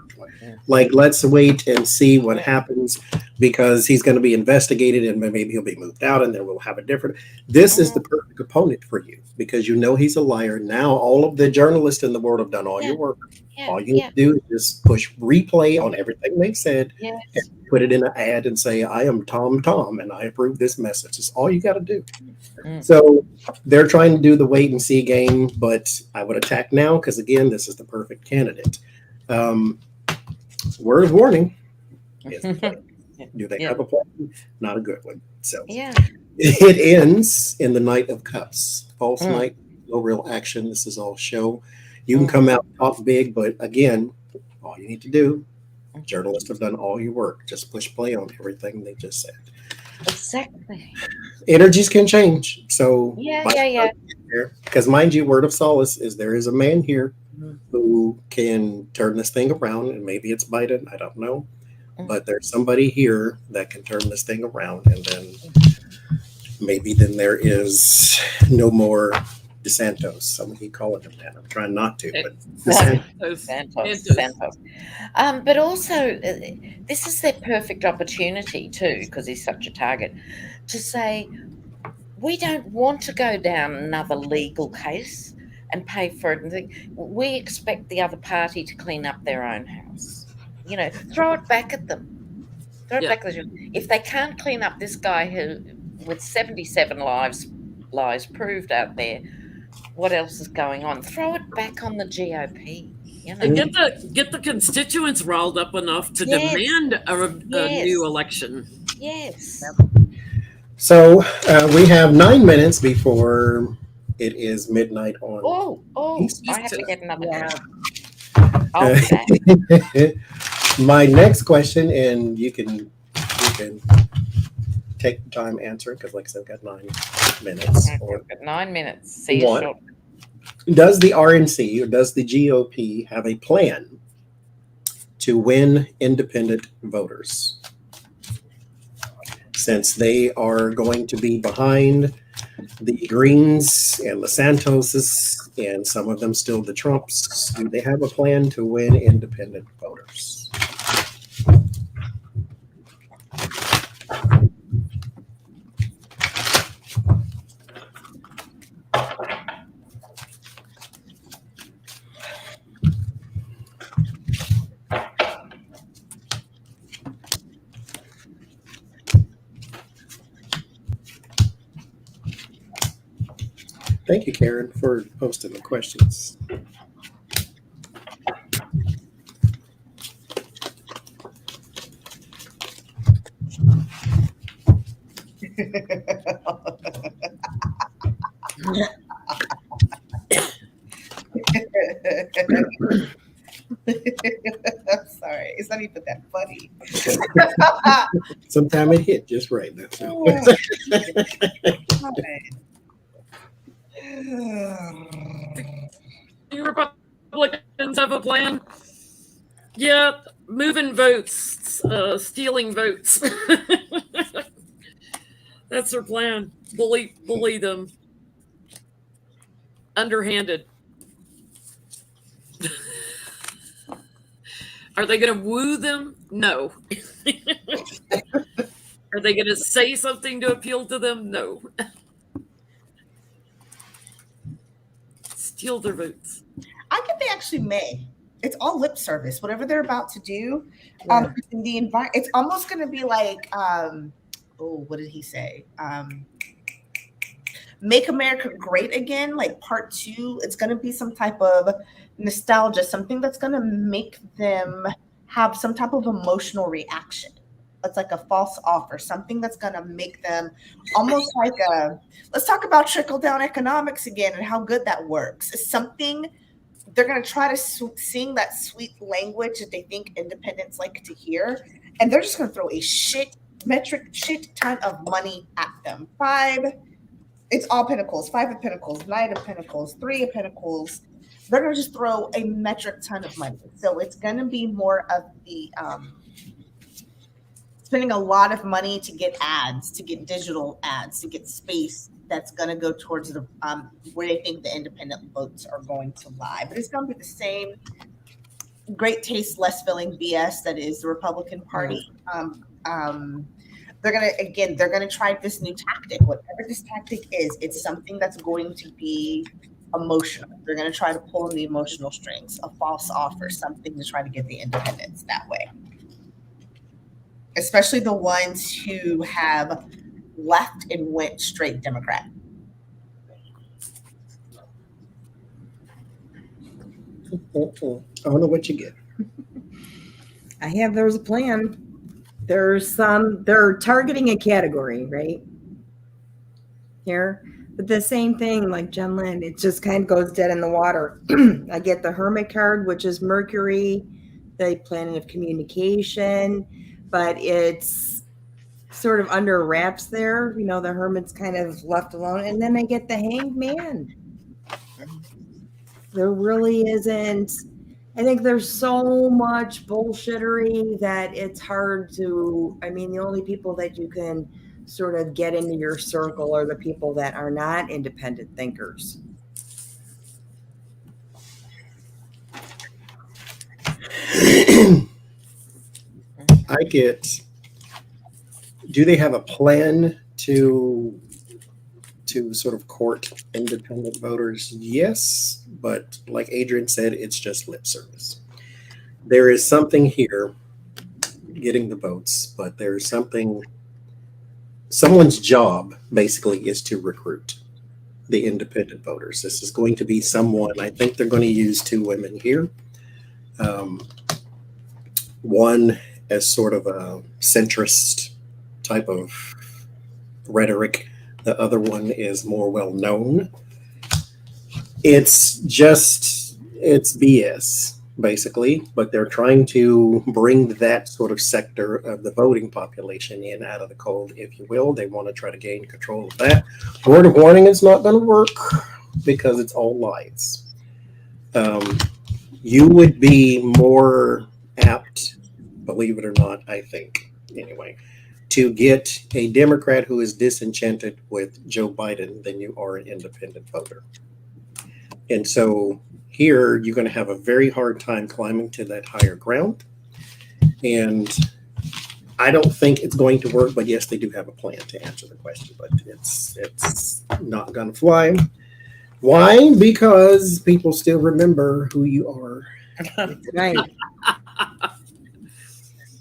Like, let's wait and see what happens, because he's going to be investigated and maybe he'll be moved out and then we'll have a different. This is the perfect opponent for you because you know he's a liar. Now all of the journalists in the world have done all your work. All you need to do is just push replay on everything they said, and put it in an ad and say, I am Tom and I approve this message. It's all you got to do. So they're trying to do the wait and see game, but I would attack now because, again, this is the perfect candidate. Word of warning. Do they have a plan? Not a good one. So it ends in the Knight of Cups. False Knight, no real action. This is all show. You can come out and talk big, but again, all you need to do, journalists have done all your work. Just push play on everything they just said. Exactly. Energies can change. So yeah. Because mind you, word of solace is there is a man here who can turn this thing around, and maybe it's Biden. I don't know. But there's somebody here that can turn this thing around, and then maybe then there is no more DeSantos. Someone keep calling him that. I'm trying not to, but Santos. But also, this is their perfect opportunity too, because he's such a target, to say, we don't want to go down another legal case and pay for it. We expect the other party to clean up their own house. You know, throw it back at them. If they can't clean up this guy who, with 77 lies proved out there, what else is going on? Throw it back on the GOP. You know? And get the constituents riled up enough to demand a new election. Yes. So we have 9 minutes before it is midnight on. I have to get another My next question, and you can take the time answering, because like I said, I've got 9 minutes. Or 9 minutes. See you shortly. Does the RNC or does the GOP have a plan to win independent voters? Since they are going to be behind the Greens and the Santoses, and some of them still the Trumps, do they have a plan to win independent voters? Thank you, Karen, for posting the questions. I'm sorry. It's not even that funny. Sometime it hit just right. That's Do Republicans have a plan? Yeah, moving votes, stealing votes. That's their plan. Bully them. Underhanded. Are they going to woo them? No. Are they going to say something to appeal to them? No. Steal their votes. I think they actually may. It's all lip service. Whatever they're about to do, in the environment, it's almost going to be like, what did he say? Make America Great Again, like part 2. It's going to be some type of nostalgia, something that's going to make them have some type of emotional reaction a false offer, something that's going to make them almost like let's talk about trickle down economics again and how good that works. It's something they're going to try to sing that sweet language that they think independents like to hear. And they're just going to throw a shit ton of money at them. It's all pentacles, 5 of pentacles, 9 of pentacles, 3 of pentacles. They're going to just throw a metric ton of money. So it's going to be more of the spending a lot of money to get ads, to get digital ads, to get space that's going to go towards the where they think the independent votes are going to lie. But it's going to be the same great taste, less filling BS that is the Republican Party. They're gonna try this new tactic. Whatever this tactic is, it's something that's going to be emotional. They're gonna try to pull in the emotional strings, a false offer, something to try to get the independents that way. Especially the ones who have left and went straight Democrat. I don't know what you get. There's a plan. They're targeting a category, right? Here. But the same thing, like Jen Lynn, it just kind of goes dead in the water. I get the Hermit card, which is Mercury, the planet of communication, but it's sort of under wraps there. You know, the Hermit's kind of left alone. And then I get the Hanged Man. There really isn't. I think there's so much bullshittery that it's hard to, the only people that you can sort of get into your circle are the people that are not independent thinkers. I get, do they have a plan to sort of court independent voters? Yes, but like Adrian said, it's just lip service. There is something here getting the votes, but there's someone's job basically is to recruit the independent voters. This is going to be someone, I think they're going to use 2 women here. One as sort of a centrist type of rhetoric. The other one is more well-known. It's BS, basically, but they're trying to bring that sort of sector of the voting population in out of the cold, if you will. They want to try to gain control of that. Word of warning, it's not going to work because it's all lies. You would be more apt, believe it or not, I think, anyway, to get a Democrat who is disenchanted with Joe Biden than you are an independent voter. And so here you're going to have a very hard time climbing to that higher ground. And I don't think it's going to work, but yes, they do have a plan to answer the question, but it's not going to fly. Why? Because people still remember who you are. Right.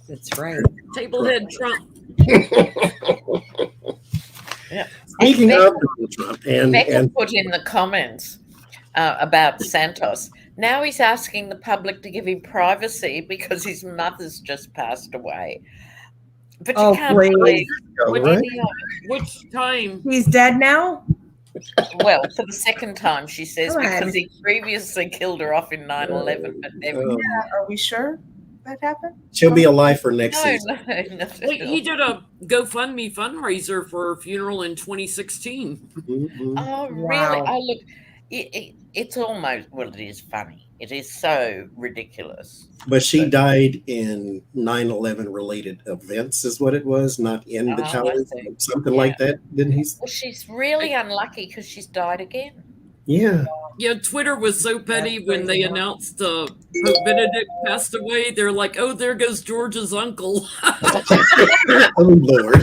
That's right. Tablehead Trump. Yeah. Speaking of Donald Trump, Becca put in the comments about Santos. Now he's asking the public to give him privacy because his mother's just passed away. But you can't believe Which time? He's dead now? Well, for the second time, she says, because he previously killed her off in 9/11. But never. Are we sure that happened? she'll be alive for next season. No. He did a GoFundMe fundraiser for her funeral in 2016. Mm-hmm. Oh, really? Wow. Oh, look, it's almost, well, it is funny. It is so ridiculous. But she died in 9/11 related events, is what it was, not in the tower, something like that. Didn't he? Well, she's really unlucky because she's died again. Yeah. Yeah, Twitter was so petty when they announced Pope Benedict passed away. They're like, "Oh, there goes George's uncle." Oh Lord.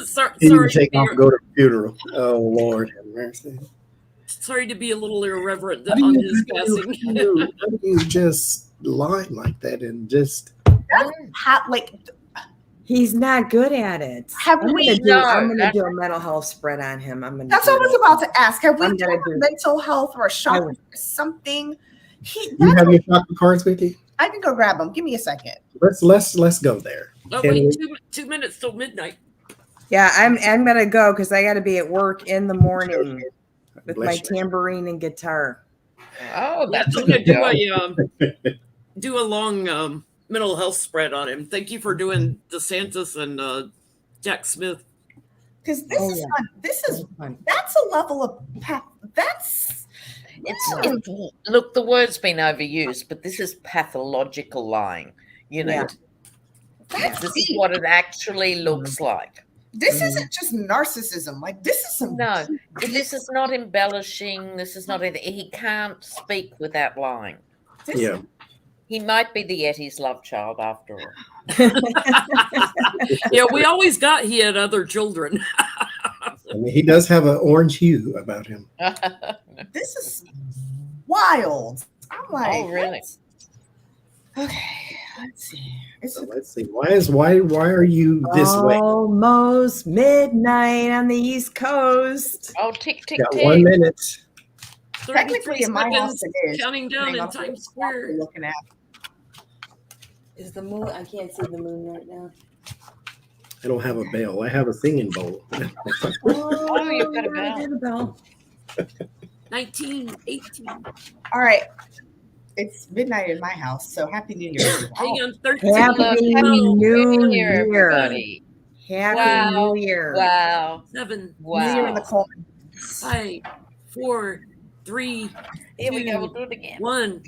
sorry, He didn't take off and go to the funeral. Oh Lord have mercy. Sorry to be a little irreverent on his passing. How do you just lie like that and just He's not good at it. I'm going to do a mental health spread on him. That's what I was about to ask. Have we done mental health or a shock or something? You have your shopping cards with you? I can go grab them. Give me a second. let's go there. Oh, Can wait, we? 2 minutes till midnight. Yeah, I'm gonna go because I got to be at work in the morning with my Bless you. tambourine and guitar. Oh, That's that's a I'm gonna good job. do a long mental health spread on him. Thank you for doing DeSantis and Jack Smith. Because this Oh, is yeah. fun. This is Fun. that's a level of that's Look, the word's been overused, but this is pathological lying. You know, Yeah. that's this is deep. what it actually looks like. This Mhm. isn't just narcissism. Like this is some No, this is not embellishing. This is not anything. He can't speak without lying. this, Yeah. He might be the Yeti's love child after all. Yeah, we always got he had other children. I mean, he does have an orange hue about him. this is wild. I'm like, Oh, really? okay, let's see. It's So let's see. Why are you this way? Almost midnight on the East Coast. Oh, tick, tick, Got tick. 1 minute. 33 technically in my house seconds, it is. counting down Depending in on what Times you're Square. looking at. Is the moon? I can't see the moon right now. I don't have a bell. I have a singing bowl. Oh, you've got a yeah, I bell. did a bell. 19, 18. All right. It's midnight in my house, so happy New Year. Hang on, 13. Happy New New Year, Year. everybody. Happy Wow. New Year. Wow. 7, New Year in the Wow. Coleman. 5, 4, 3, Here we go. We'll do it again. 1.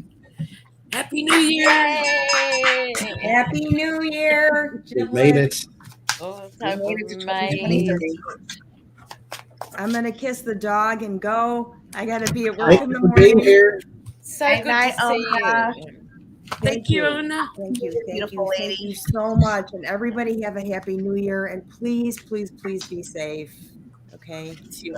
Happy New Year. Yay! Happy New Year. We made it. Oh, it's We time made it for to May. 2023. I'm gonna kiss the dog and go. I gotta be at work Thank in you the for being morning. here. So Good good night, to see Ola. you. Thank you, Ona. Thank you. Thank Beautiful you. lady. Thank you so much. And everybody have a happy new year. And please, please, please be safe. Okay. To, Yeah.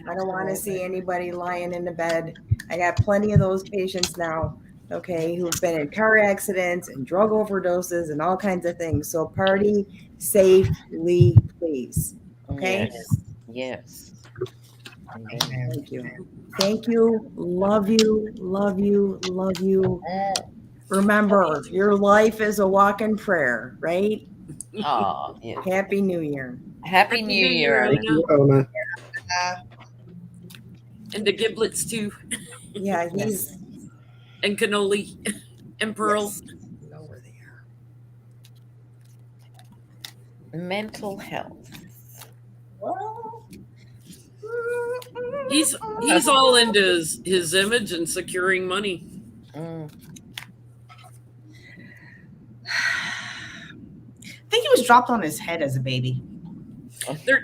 I don't want to see anybody lying in the bed. I got plenty of those patients now, okay, who've been in car accidents and drug overdoses and all kinds of things. So party safely, please. Okay. Yes. Yes. Thank you. Thank you. Love you. Love you. Love you. Remember, your life is a walk-in prayer, right? Oh, yeah. Happy New Year. Happy New Year. Ona. Thank you, Ona. And the giblets too. Yeah, he's And cannoli. And Pearl. yes. You know where they are. Mental health. well, He's all into his image and securing money. Mm. I think he was dropped on his head as a baby.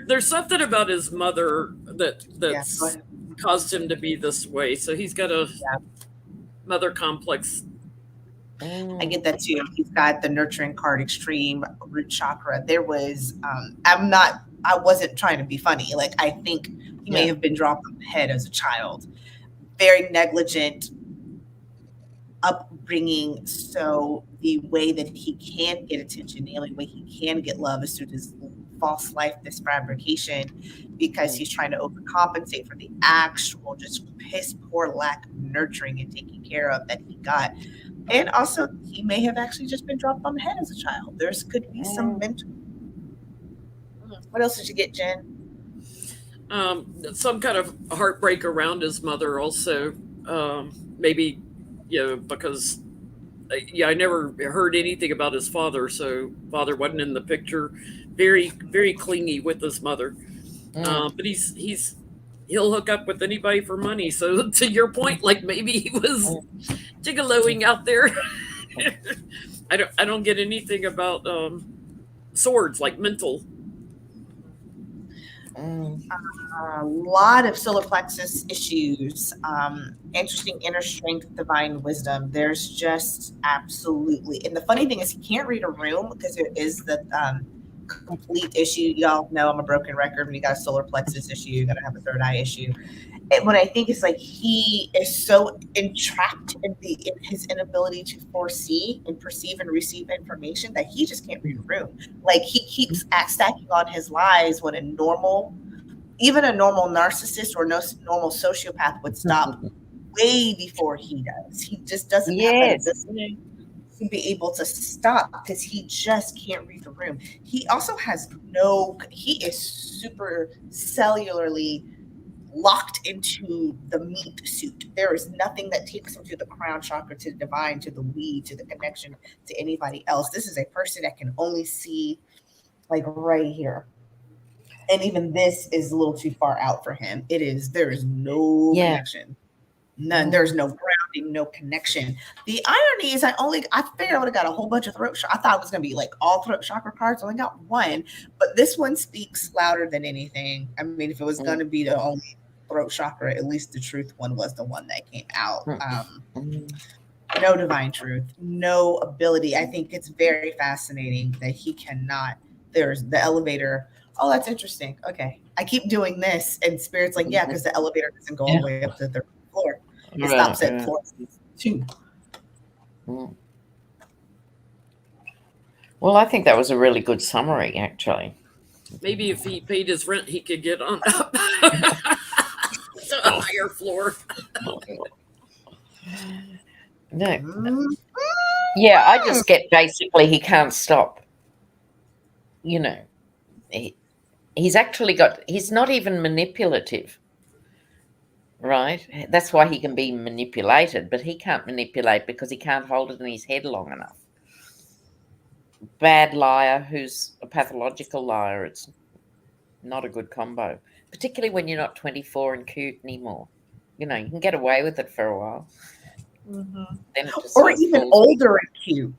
There's something about his mother that's go ahead. caused him to be this way. So he's got a mother complex. I get that too. He's got the nurturing card, extreme root chakra. There was, I wasn't trying to be funny. Like, I think he may have been dropped on the head as a child. Very negligent upbringing. So the way that he can get attention, the only way he can get love is through this false life, this fabrication, because he's trying to overcompensate for the actual just piss poor lack of nurturing and taking care of that he got. And also, he may have actually just been dropped on the head as a child. There's could be some mental. What else did you get, Jen? Some kind of heartbreak around his mother also. Maybe, because I never heard anything about his father, so father wasn't in the picture. Very, very clingy with his mother. But he'll hook up with anybody for money. So to your point, like maybe he was gigoloing out there. I don't get anything about swords, like mental. A lot of solar plexus issues, interesting inner strength, divine wisdom. There's just absolutely, and the funny thing is he can't read a room because there is the complete issue. Y'all know I'm a broken record. When you got a solar plexus issue, you're gonna have a third eye issue. And what I think is like he is so entrapped in his inability to foresee and perceive and receive information that he just can't read a room. Like he keeps stacking on his lies when even a normal narcissist or normal sociopath would stop way before he does. He just doesn't have that ability. to be able to stop because he just can't read the room. He also has he is super cellularly locked into the meat suit. There is nothing that takes him to the crown chakra, to the divine, to the we, to the connection to anybody else. This is a person that can only see like right here. And even this is a little too far out for him. There is no connection. None. There's no grounding, no connection. The irony is I figured I would have got a whole bunch of throat chakra. I thought it was going to be like all throat chakra cards. I only got one, but this one speaks louder than anything. I mean, if it was going to be the only throat chakra, at least the truth one was the one that came out. No divine truth, no ability. I think it's very fascinating that he cannot. There's the elevator. Oh, that's interesting. Okay. I keep doing this and Spirit's like, yeah, because the elevator doesn't go all the way up to the third floor. It stops at floor 2. Well, I think that was a really good summary, actually. Maybe if he paid his rent, he could get on up to a higher floor. No. Yeah, I just get basically he can't stop. You know, he's not even manipulative, right? That's why he can be manipulated, but he can't manipulate because he can't hold it in his head long enough. Bad liar who's a pathological liar, it's not a good combo, particularly when you're not 24 and cute anymore. You know, you can get away with it for a while. Mm-hmm. Then it just or even older and cute.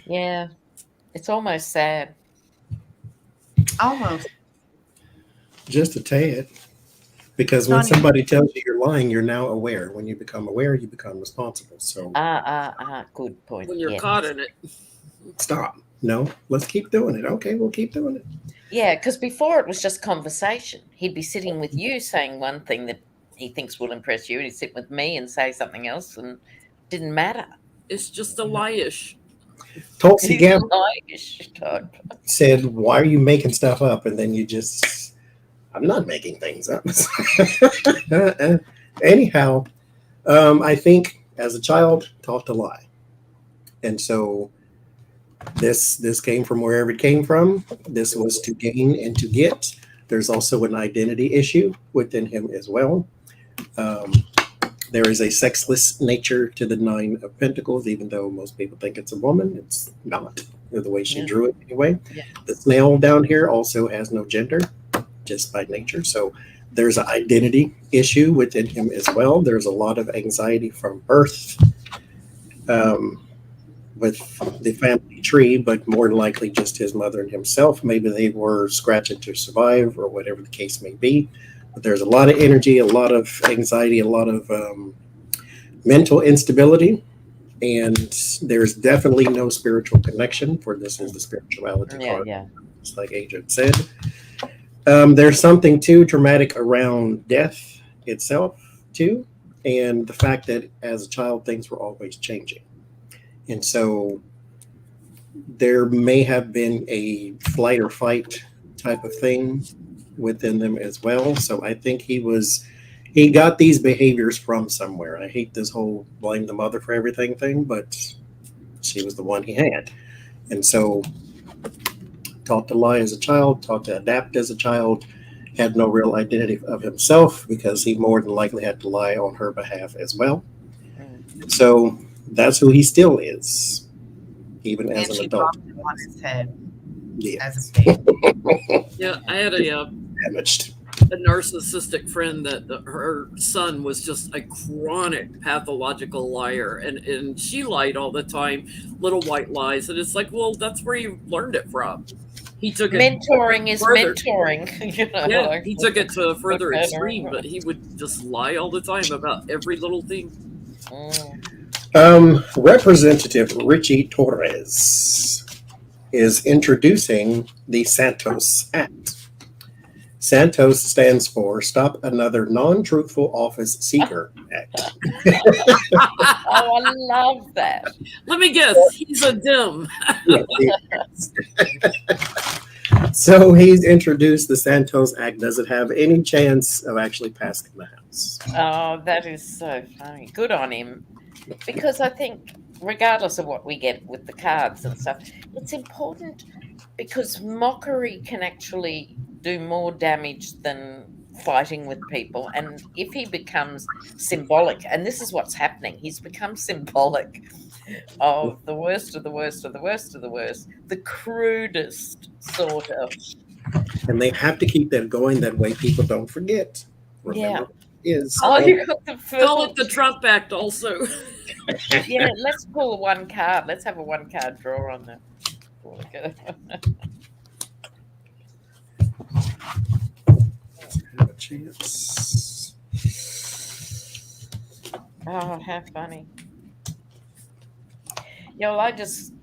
Yeah, it's almost sad. Almost. Just a tad. Because when somebody tells you you're lying, you're now aware. When you become aware, you become responsible. So good point. When you're caught in it. Stop. No, let's keep doing it. Okay, we'll keep doing it. Yeah, because before it was just conversation. He'd be sitting with you saying one thing that he thinks will impress you, and he'd sit with me and say something else, and it didn't matter. It's just a lie-ish. Tulsi Gabbard said, why are you making stuff up? And then you just, I'm not making things up. Anyhow, I think as a child, taught to lie. And so this came from wherever it came from. This was to gain and to get. There's also an identity issue within him as well. There is a sexless nature to the 9 of Pentacles, even though most people think it's a woman. It's not, the way she drew it anyway. Yeah. The snail down here also has no gender, just by nature. So there's an identity issue within him as well. There's a lot of anxiety from birth with the family tree, but more than likely just his mother and himself. Maybe they were scratching to survive or whatever the case may be. But there's a lot of energy, a lot of anxiety, a lot of mental instability, and there's definitely no spiritual connection, for this is the spirituality card, just like Agent said. There's something too dramatic around death itself too, and the fact that as a child things were always changing, and so there may have been a flight or fight type of thing within them as well. So I think he got these behaviors from somewhere. I hate this whole blame the mother for everything thing, but she was the one he had. And so taught to lie as a child, taught to adapt as a child, had no real identity of himself because he more than likely had to lie on her behalf as well. So that's who he still is, even as an adult. And she dropped him on his head. Yeah. As a baby. Yeah, I had a damaged. A narcissistic friend that her son was just a chronic pathological liar, and she lied all the time, little white lies, and it's like, well, that's where you learned it from. He took it mentoring is further. Mentoring. You know, yeah, he took it to a further extreme, but he would just lie all the time about every little thing. Representative Richie Torres is introducing the Santos Act. Santos stands for Stop Another Non-Truthful Office Seeker Act. Oh, I love that. Let me guess, he's a dim. So he's introduced the Santos Act. Does it have any chance of actually passing the House? Oh, that is so funny. Good on him. because I think regardless of what we get with the cards and stuff, it's important because mockery can actually do more damage than fighting with people. And if he becomes symbolic, and this is what's happening, he's become symbolic of the worst of the worst of the worst of the worst, the crudest sort of. And they have to keep that going. That way people don't forget. Remember, is Oh, you got the Call it the first. Trump Act also. Yeah, let's pull one card. Let's have a one card draw on that. have a chance. Oh, how funny. Yeah, well, I just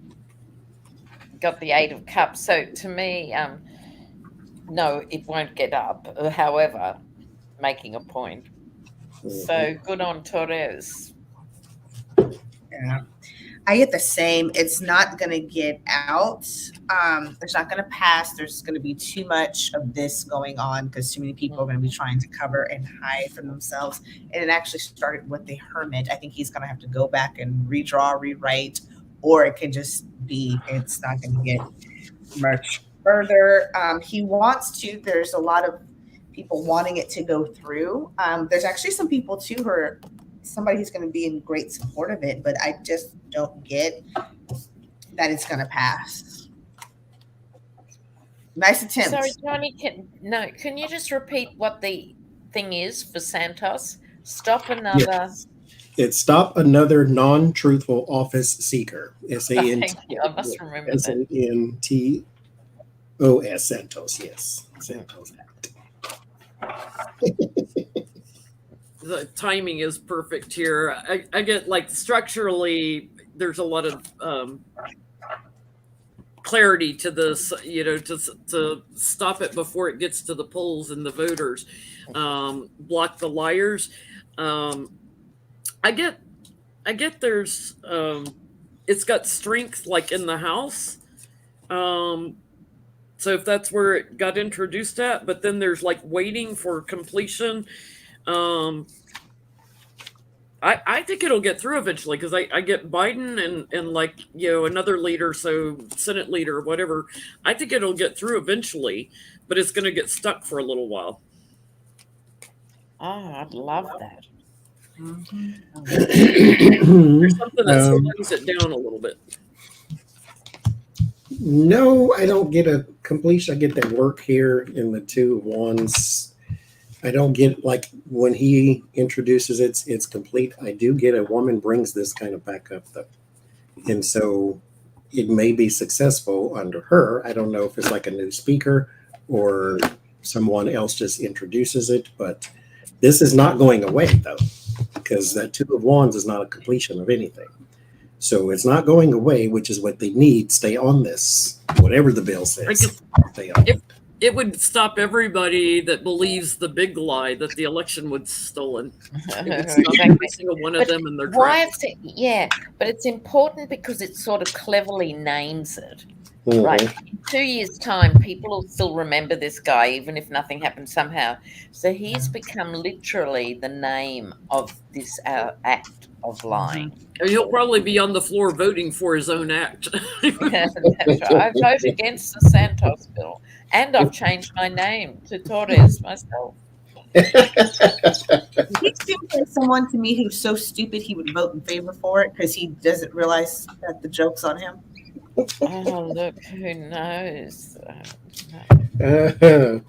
got the 8 of Cups. So to me, no, it won't get up. However, making a point. So good on Torres. Yeah. I get the same. It's not going to get out. It's not going to pass. There's going to be too much of this going on because too many people are going to be trying to cover and hide from themselves. And it actually started with the Hermit. I think he's going to have to go back and redraw, rewrite, or it can just be, it's not going to get much further. He wants to. There's a lot of people wanting it to go through. There's actually some people too who are somebody who's going to be in great support of it, but I just don't get that it's going to pass. Nice attempt. Sorry, Johnny, can you just repeat what the thing is for Santos? Stop another. Yes. It's stop another non-truthful office seeker. Thank you. I must remember that. Santos. Santos, yes. Santos Act. The timing is perfect here. I get like structurally, there's a lot of clarity to this, to stop it before it gets to the polls and the voters, block the liars. I get there's, it's got strength like in the House. So if that's where it got introduced at, but then there's like waiting for completion. I think it'll get through eventually because I get Biden and like, another leader, so Senate leader, whatever. I think it'll get through eventually, but it's going to get stuck for a little while. Oh, I'd love that. There's something that slows it down a little bit. No, I don't get a completion. I get that work here in the 2 of Wands. I don't get like when he introduces it's complete. I do get a woman brings this kind of back up though. And so it may be successful under her. I don't know if it's like a new speaker or someone else just introduces it, but this is not going away though, because that 2 of Wands is not a completion of anything. So it's not going away, which is what they need. Stay on this, whatever the bill says. Stay on it. It would stop everybody that believes the big lie that the election was stolen. It would stop every single one of them in their tracks. But it's important because it sort of cleverly names it. Mm-hmm. Right. In 2 years' time, people will still remember this guy, even if nothing happened somehow. So he's become literally the name of this act of lying. And he'll probably be on the floor voting for his own act. That's right. I vote against the Santos bill. And I've changed my name to Torres myself. He seems like someone to me who's so stupid he would vote in favor for it because he doesn't realize that the joke's on him. Oh, look, who knows? A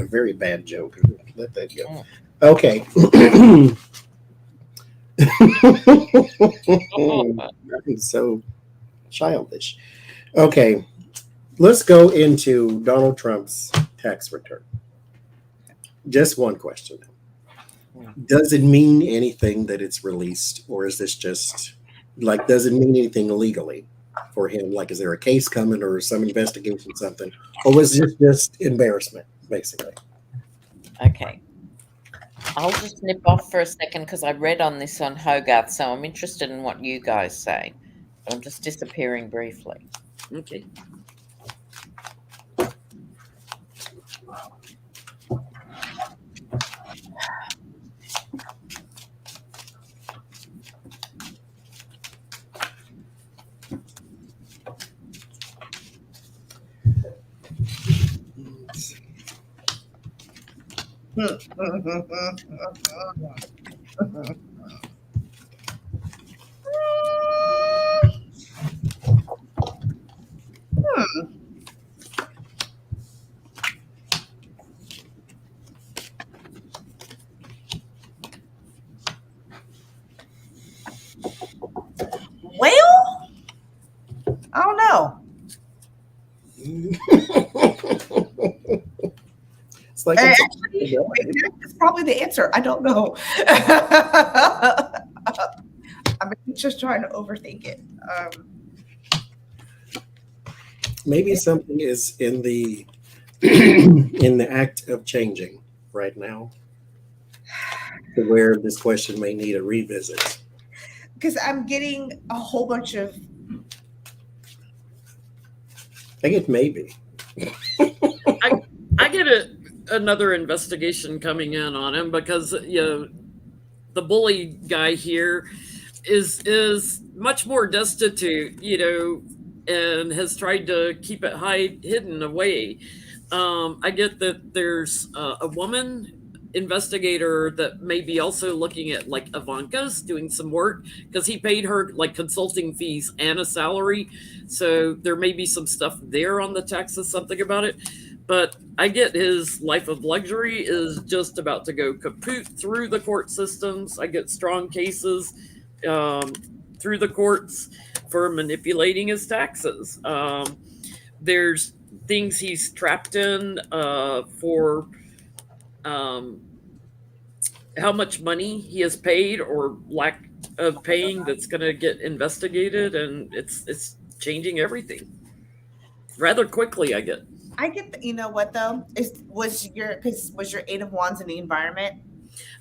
very bad joke. Let that go. Okay. So childish. Okay. Let's go into Donald Trump's tax return. Just one question. Does it mean anything that it's released, or is this just like, does it mean anything legally for him? Like, is there a case coming or some investigation, something? Or was this just embarrassment, basically? Okay. I'll just nip off for a second because I read on this on Hogarth, so I'm interested in what you guys say. But I'm just disappearing briefly. Okay. Well, I don't know. It's like Actually, it's probably the answer. I don't know. I'm just trying to overthink it. maybe something is in the in the act of changing right now, to where this question may need a revisit. Because I'm getting a whole bunch of. I get maybe. I get another investigation coming in on him because the bully guy here is much more destitute, and has tried to keep it hidden away. I get that there's a woman investigator that may be also looking at like Ivanka's doing some work because he paid her like consulting fees and a salary. So there may be some stuff there on the taxes, something about it. But I get his life of luxury is just about to go kaput through the court systems. I get strong cases through the courts for manipulating his taxes. There's things he's trapped in for how much money he has paid or lack of paying that's going to get investigated, and it's changing everything rather quickly. I get. You know what though? Was your Eight of Wands in the environment?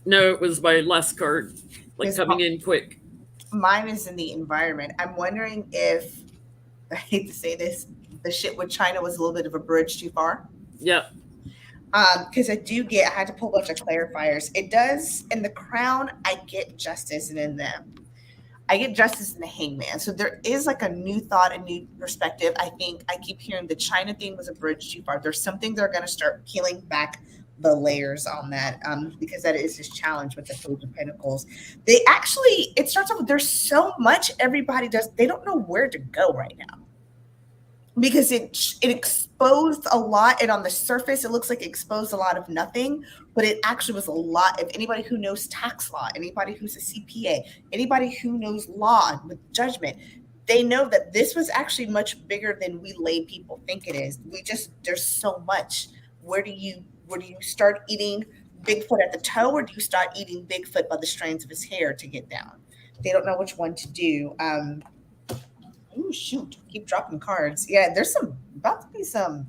No, it was my last card, like coming in quick. Mine is in the environment. I'm wondering if, I hate to say this, the shit with China was a little bit of a bridge too far. Yeah. Because I had to pull a bunch of clarifiers. It does in the Crown, I get justice, and in them, I get justice in the Hangman. So there is like a new thought, a new perspective. I think I keep hearing the China thing was a bridge too far. There's something they're going to start peeling back the layers on that, because that is his challenge with the Page of Pentacles. It starts off with there's so much everybody does. They don't know where to go right now. Because it exposed a lot, and on the surface it looks like it exposed a lot of nothing, but it actually was a lot. If anybody who knows tax law, anybody who's a CPA, anybody who knows law with judgment, they know that this was actually much bigger than we lay people think it is. There's so much. Where do you start eating Bigfoot at the toe, or do you start eating Bigfoot by the strands of his hair to get down? They don't know which one to do. Oh shoot! Keep dropping cards. Yeah, there's about to be some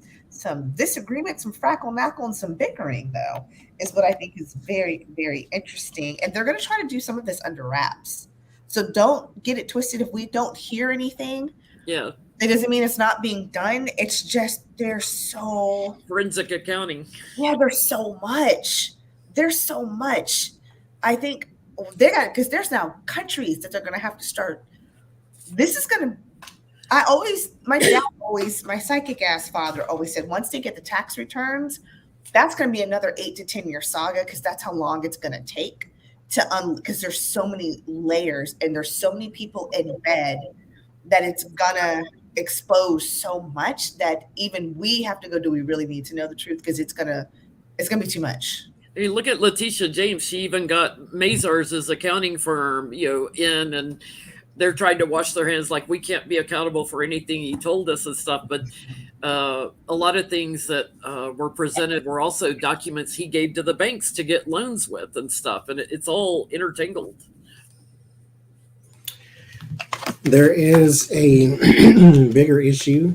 disagreement, some frackle-knackle, and some bickering. Though is what I think is very, very interesting. And they're going to try to do some of this under wraps. So don't get it twisted. If we don't hear anything, yeah, it doesn't mean it's not being done. It's just there's so forensic accounting. Yeah, there's so much. There's so much. I think because there's now countries that they're going to have to start. This is going to. My psychic ass father always said, once they get the tax returns, that's going to be another 8 to 10 year saga, because that's how long it's going to take because there's so many layers and there's so many people in bed that it's going to expose so much that even we have to go, do we really need to know the truth? Because it's going to be too much. I mean, look at Letitia James. She even got Mazars' accounting firm, in, and they're trying to wash their hands like we can't be accountable for anything he told us and stuff. But a lot of things that were presented were also documents he gave to the banks to get loans with and stuff. And it's all intertangled. There is a bigger issue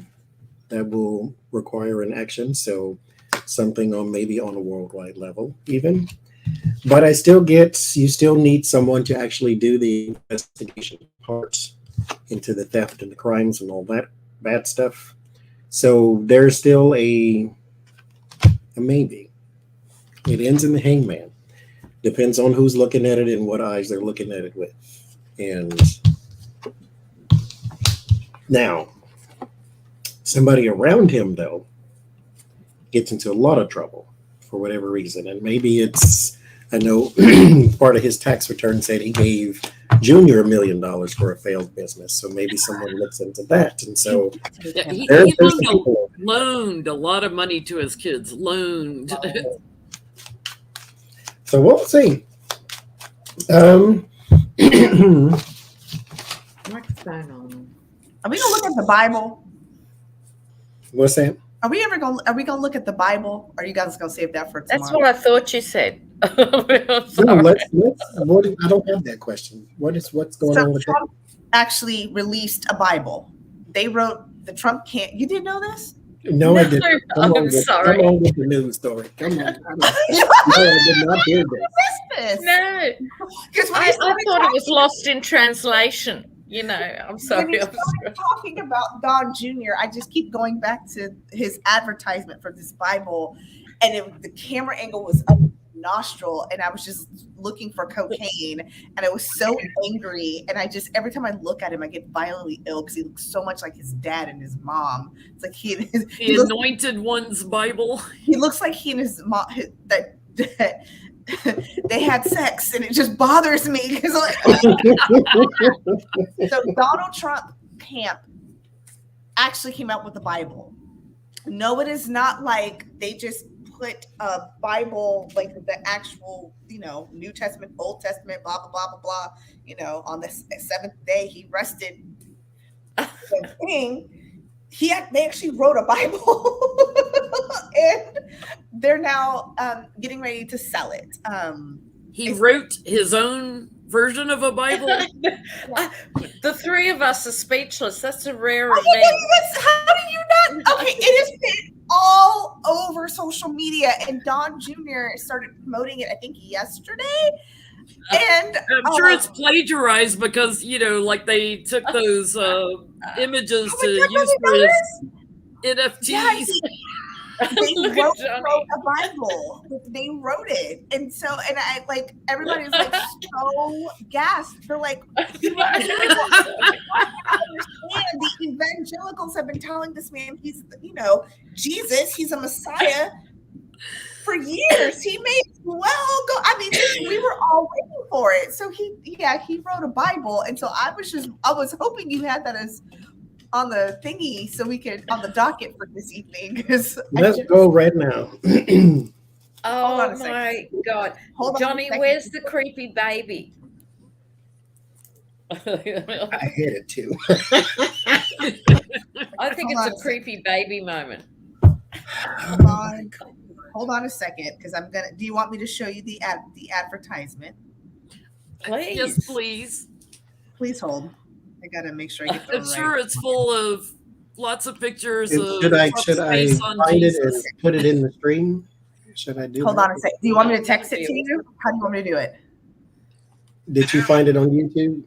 that will require an action. So something maybe on a worldwide level even. But I still you still need someone to actually do the investigation parts into the theft and the crimes and all that bad stuff. So there's still a maybe. It ends in the Hangman. Depends on who's looking at it and what eyes they're looking at it with. And now, somebody around him, though, gets into a lot of trouble for whatever reason. And maybe it's, I know part of his tax return said he gave Junior $1 million for a failed business. So maybe someone looks into that. And so Yeah, he there's people. loaned a lot of money to his kids. Loaned. So we'll see. What's going on? Are we gonna look at the Bible? What's that? Are we gonna look at the Bible? Or are you guys gonna save that for tomorrow? That's what I thought you said. I'm No, sorry. let's I don't have that question. What's going on with Trump actually released a Bible. They wrote the Trump can't. You didn't know this? that? No, I didn't. I'm sorry. Come on with the news story. Come on. No, I did not hear this. This. No, Because I thought it was lost in translation. You know, I'm when sorry. you started talking about Don Jr., I just keep going back to his advertisement for this Bible, and the camera angle was up nostril, and I was just looking for cocaine, and I was so angry, and I just every time I look at him I get violently ill because he looks so much like his dad and his mom. It's like The he looks, anointed one's Bible. he looks like he and his mom that they had sex, and it just bothers me because so Donald Trump camp actually came out with the Bible. No, it is not like they just put a Bible, like the actual, New Testament, Old Testament, blah, blah, blah, blah, blah, on the seventh day he rested. The thing, they actually wrote a Bible and they're now getting ready to sell it. He wrote his own version of a Bible. The three of us are speechless. That's a rare How event. do you not? Okay, it has been all over social media, and Don Jr. started promoting it, I think, yesterday. And I'm sure it's plagiarized because, like they took those images to use for his NFTs. Yeah, they Look wrote at a Bible. They wrote it, and so I like everybody's like so gassed. They're like, I understand. The evangelicals have been telling this man he's Jesus, he's a Messiah for years. He may as well go. I mean, we were all waiting for it. So he wrote a Bible, and so I was hoping you had that as on the thingy so we could on the docket for this evening because Let's go right now. Oh my God. Johnny, where's the creepy baby? I had it too. I think it's a creepy baby moment. Hold on a second, because I'm gonna. Do you want me to show you the advertisement? Please. Yes, please. Please hold. I gotta make sure I get the I'm sure it's full of lots of pictures of Should I Trump's face on find it Jesus. and put it in the stream? Should I do Hold that? on a second. Do you want me to text it to you? How do you want me to do it? Did you find it on YouTube?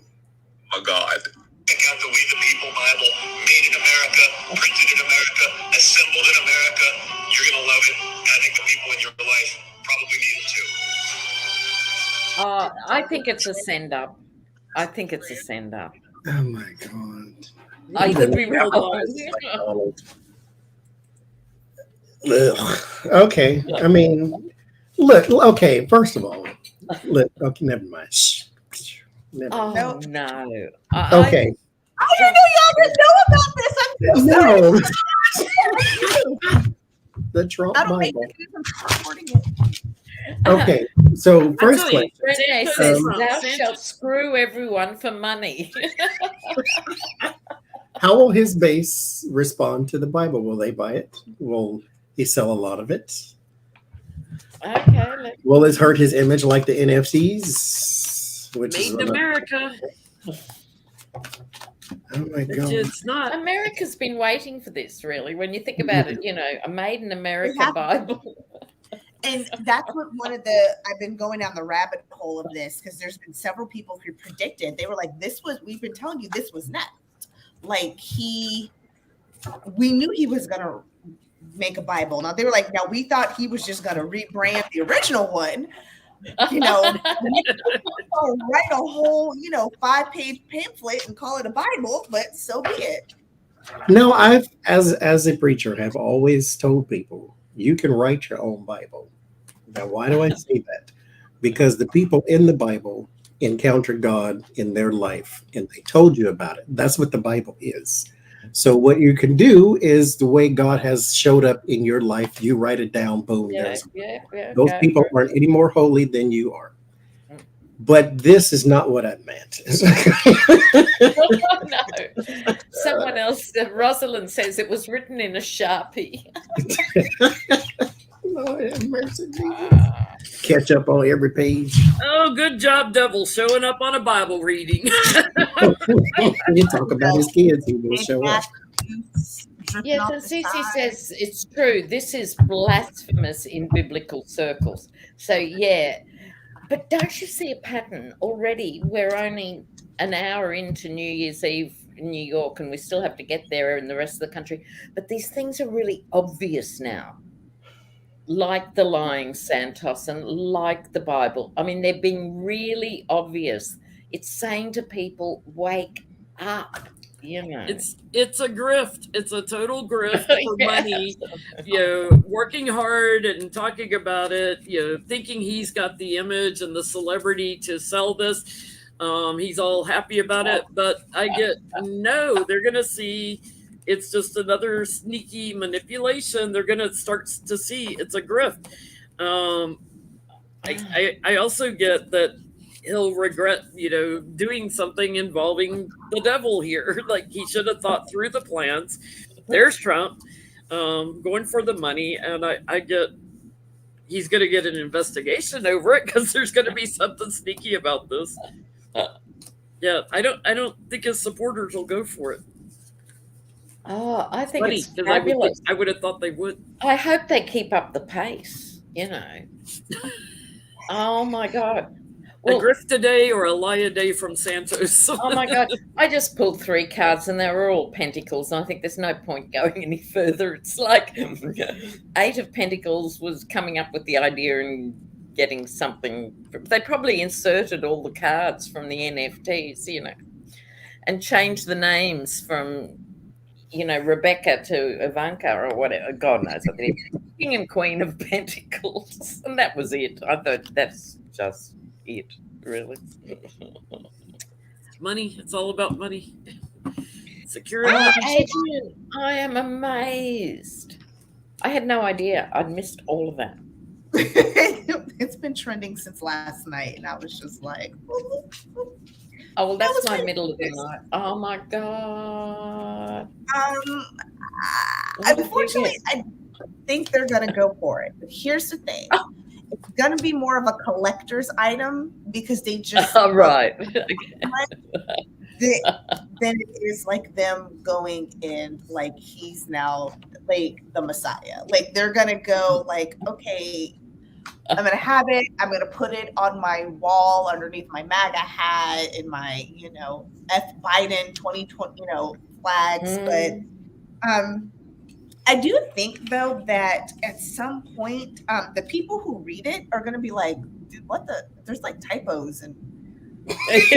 Oh God. Check out the We the People Bible, made in America, printed in America, assembled in America. You're gonna love it. And I think the people in your life probably need it too. I think it's a send up. Oh my God. I could be wrong. Ugh. Okay. I mean, look. Okay. First of all, look. Okay. Never mind. Shh. Never mind. Oh no. Okay. I didn't know y'all didn't know about this. I'm so No. The Trump That'll make Bible. me recording it. Okay. So first question. Renee says, "Thou shalt screw everyone for money." How will his base respond to the Bible? Will they buy it? Will he sell a lot of it? Okay. Will it hurt his image like the NFTs? Which Made is in America. Oh my God. It's not. America's been waiting for this, really. When you think about it, a made in America Bible. And that's what I've been going down the rabbit hole of this because there's been several people who predicted. They were like, we've been telling you this was next. Like we knew he was going to make a Bible. Now they were like, now we thought he was just going to rebrand the original one, write a whole, 5-page pamphlet and call it a Bible, but so be it. No, I've as a preacher have always told people you can write your own Bible. Now, why do I say that? Because the people in the Bible encountered God in their life and they told you about it. That's what the Bible is. So what you can do is the way God has showed up in your life, you write it down, boom, Yeah, there's those people aren't any more holy than you are. But this is not what I meant. No. Someone else, Rosalind says it was written in a Sharpie. Lord have mercy, Jesus. Catch up on every page. Oh, good job, Devil, showing up on a Bible reading. You talk about his kids, he will show up. Yes, and Cece says it's true. This is blasphemous in biblical circles. So, yeah. But don't you see a pattern already? We're only an hour into New Year's Eve in New York and we still have to get there in the rest of the country. But these things are really obvious now, like the lying Santos and like the Bible. I mean, they're being really obvious. It's saying to people, wake up. You know. It's a grift. It's a total grift for money. You know, working hard and talking about it. You know, thinking he's got the image and the celebrity to sell this. He's all happy about it, but I get no. They're gonna see it's just another sneaky manipulation. They're gonna start to see it's a grift. I also get that he'll regret, you know, doing something involving the devil here. Like he should have thought through the plans. There's Trump going for the money, and I get he's going to get an investigation over it because there's going to be something sneaky about this. Yeah, I don't think his supporters will go for it. Oh, I think Funny, it's 'cause fabulous. I would have thought they would. I hope they keep up the pace, you know. Oh, my God. A grift a day or a lie a day from Santos. Oh my God. I just pulled 3 cards and they were all pentacles. And I think there's no point going any further. It's like 8 of Pentacles was coming up with the idea and getting something. They probably inserted all the cards from the NFTs, you know, and changed the names from, you know, Rebecca to Ivanka or whatever. God knows what they did. King and Queen of Pentacles. And that was it. I thought that's just it, really. Money. It's all about money. Security. Adrian, I am amazed. I had no idea. I'd missed all of that. It's been trending since last night, and I was just like, oh, well, that's my middle of the night. Oh my God. Unfortunately, I think they're going to go for it. But here's the thing. It's going to be more of a collector's item because they just right. Then it is like them going in like he's now like the Messiah. Like they're going to go like, okay, I'm going to have it. I'm going to put it on my wall underneath my MAGA hat and my, you know, F Biden 2020, you know, flags. But I do think, though, that at some point, the people who read it are going to be like, dude, what the? There's like typos and it's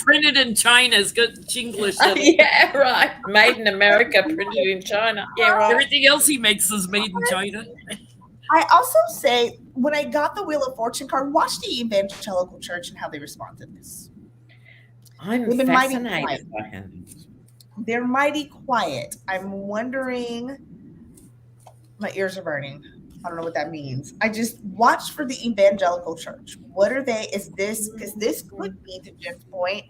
printed in China. It's good Chinglish. Yeah, right. Made in America, printed in China. Yeah, right. Everything else he makes is made in China. I also say, when I got the Wheel of Fortune card, watch the Evangelical Church and how they respond to this. I'm fascinated by him. They're mighty quiet. I'm wondering. My ears are burning. I don't know what that means. I just watched for the Evangelical Church. What are they? Is this because this could be, to Jen's point,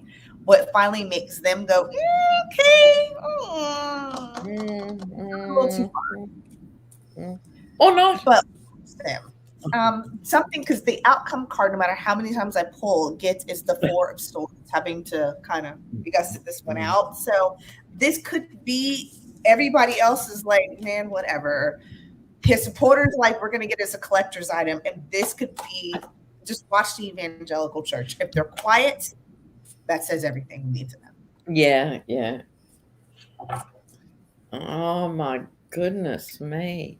what finally makes them go, okay, a little too far. Or not. But them. Something, because the outcome card, no matter how many times I pull, is the 4 of Swords, having to kind of, you guys sit this one out. So this could be, everybody else is like, man, whatever. His supporters like, we're going to get as a collector's item. And this could be, just watch the Evangelical Church. If they're quiet, that says everything we need to know. Yeah, yeah. Oh, my goodness me.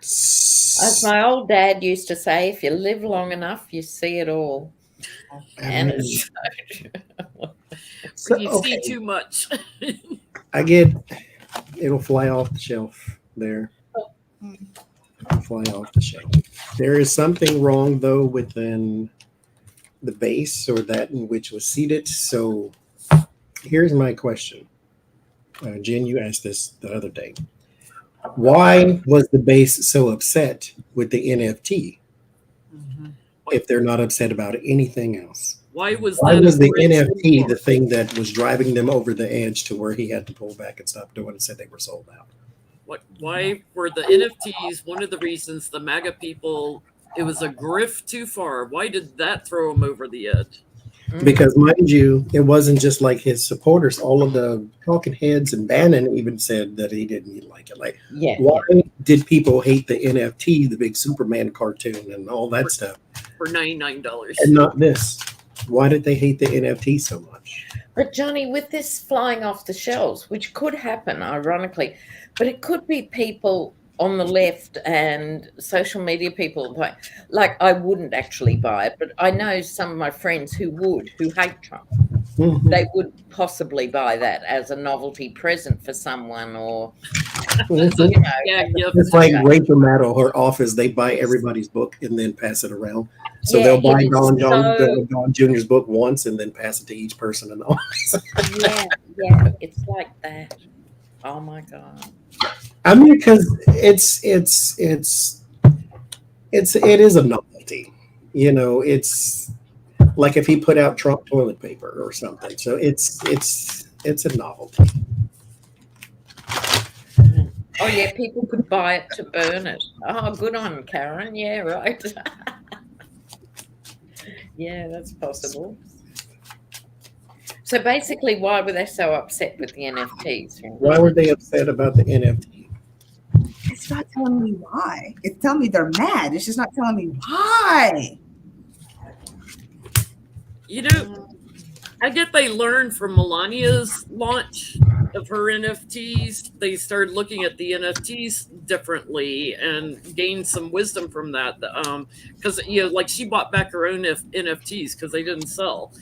As my old dad used to say, if you live long enough, you see it all. And you see too much. I get it'll fly off the shelf there. fly off the shelf. There is something wrong, though, within the base or that in which was seated. So here's my question. Jen, you asked this the other day. Why was the base so upset with the NFT if they're not upset about anything else? Why was the bridge- NFT the thing that was driving them over the edge to where he had to pull back and stop doing and said they were sold out? Why were the NFTs one of the reasons the MAGA people, it was a grift too far? Why did that throw them over the edge? Because, mind you, it wasn't just like his supporters. All of the talking heads and Bannon even said that he didn't like it. Like, why did people hate the NFT, the big Superman cartoon and all that stuff? For $99. And not this. Why did they hate the NFT so much? But Johnny, with this flying off the shelves, which could happen, ironically, but it could be people on the left and social media people like I wouldn't actually buy it, but I know some of my friends who hate Trump. Mm-hmm. They would possibly buy that as a novelty present for someone, or It's like Rachel Maddow, her office, they buy everybody's book and then pass it around. So they'll buy Don Jr.'s book once and then pass it to each person in the office. yeah, it's like that. Oh my God. I mean, because it is a novelty. You know, it's like if he put out Trump toilet paper or something. So it's a novelty. Oh yeah, people could buy it to burn it. Oh, good on Karen. Yeah, right. Yeah, that's possible. So basically, why were they so upset with the NFTs? Why were they upset about the NFT? It's not telling me why. It's telling me they're mad. It's just not telling me why. You know, I get they learned from Melania's launch of her NFTs. They started looking at the NFTs differently and gained some wisdom from that. Because, you know, like she bought back her own NFTs because they didn't sell.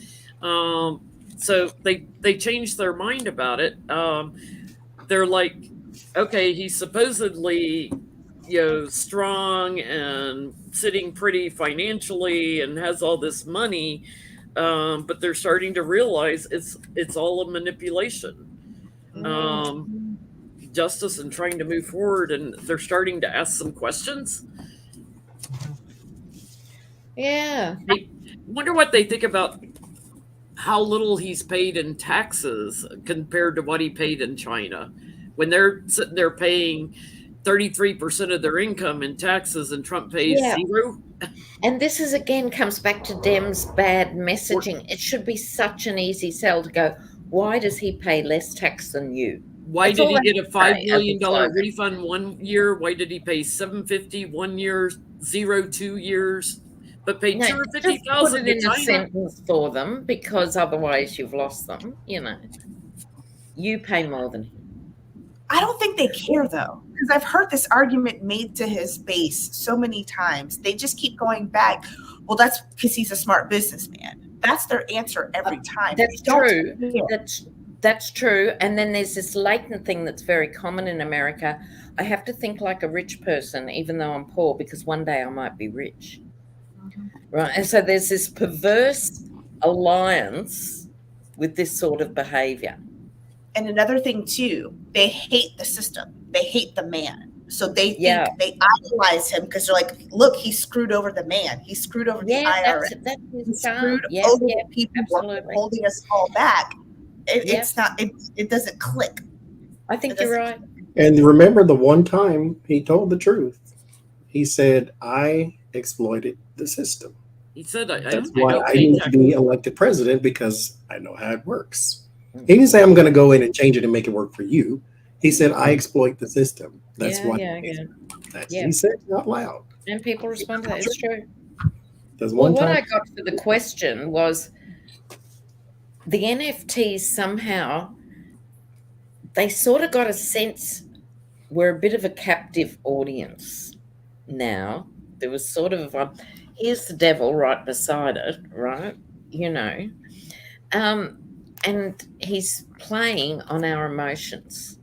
So they changed their mind about it. They're like, okay, he's supposedly, you know, strong and sitting pretty financially and has all this money, but they're starting to realize it's all a manipulation. Justice and trying to move forward, and they're starting to ask some questions. Yeah. I wonder what they think about how little he's paid in taxes compared to what he paid in China. When they're sitting there paying 33% of their income in taxes and Trump pays zero. And this is again comes back to Dem's bad messaging. It should be such an easy sell to go, why does he pay less tax than you? Why did he get a $5 million refund 1 year? Why did he pay $750 1 year, 0 2 years, but pay $250,000 in a sentence for them, because otherwise you've lost them. You know, you pay more than him. I don't think they care though, because I've heard this argument made to his base so many times. They just keep going back. Well, that's because he's a smart businessman. That's their answer every time. That's true. That's true. And then there's this latent thing that's very common in America. I have to think like a rich person, even though I'm poor, because one day I might be rich. Right. And so there's this perverse alliance with this sort of behavior. And another thing too, they hate the system. They hate the man. So they think they idolize him because they're like, look, he screwed over the man. He screwed over the IRS. He screwed over the people who are holding us all back. It's not. It doesn't click. I think you're right. And remember, the one time he told the truth, he said, "I exploited the system." He said, "That's why I need to be elected president, because I know how it works." He didn't say, "I'm going to go in and change it and make it work for you." He said, "I exploit the system." That's what he said out loud. And people respond to that. It's true. What I got for the question was the NFTs somehow, they sort of got a sense we're a bit of a captive audience now. There was sort of here's the devil right beside it, right? You know. And he's playing on our emotions.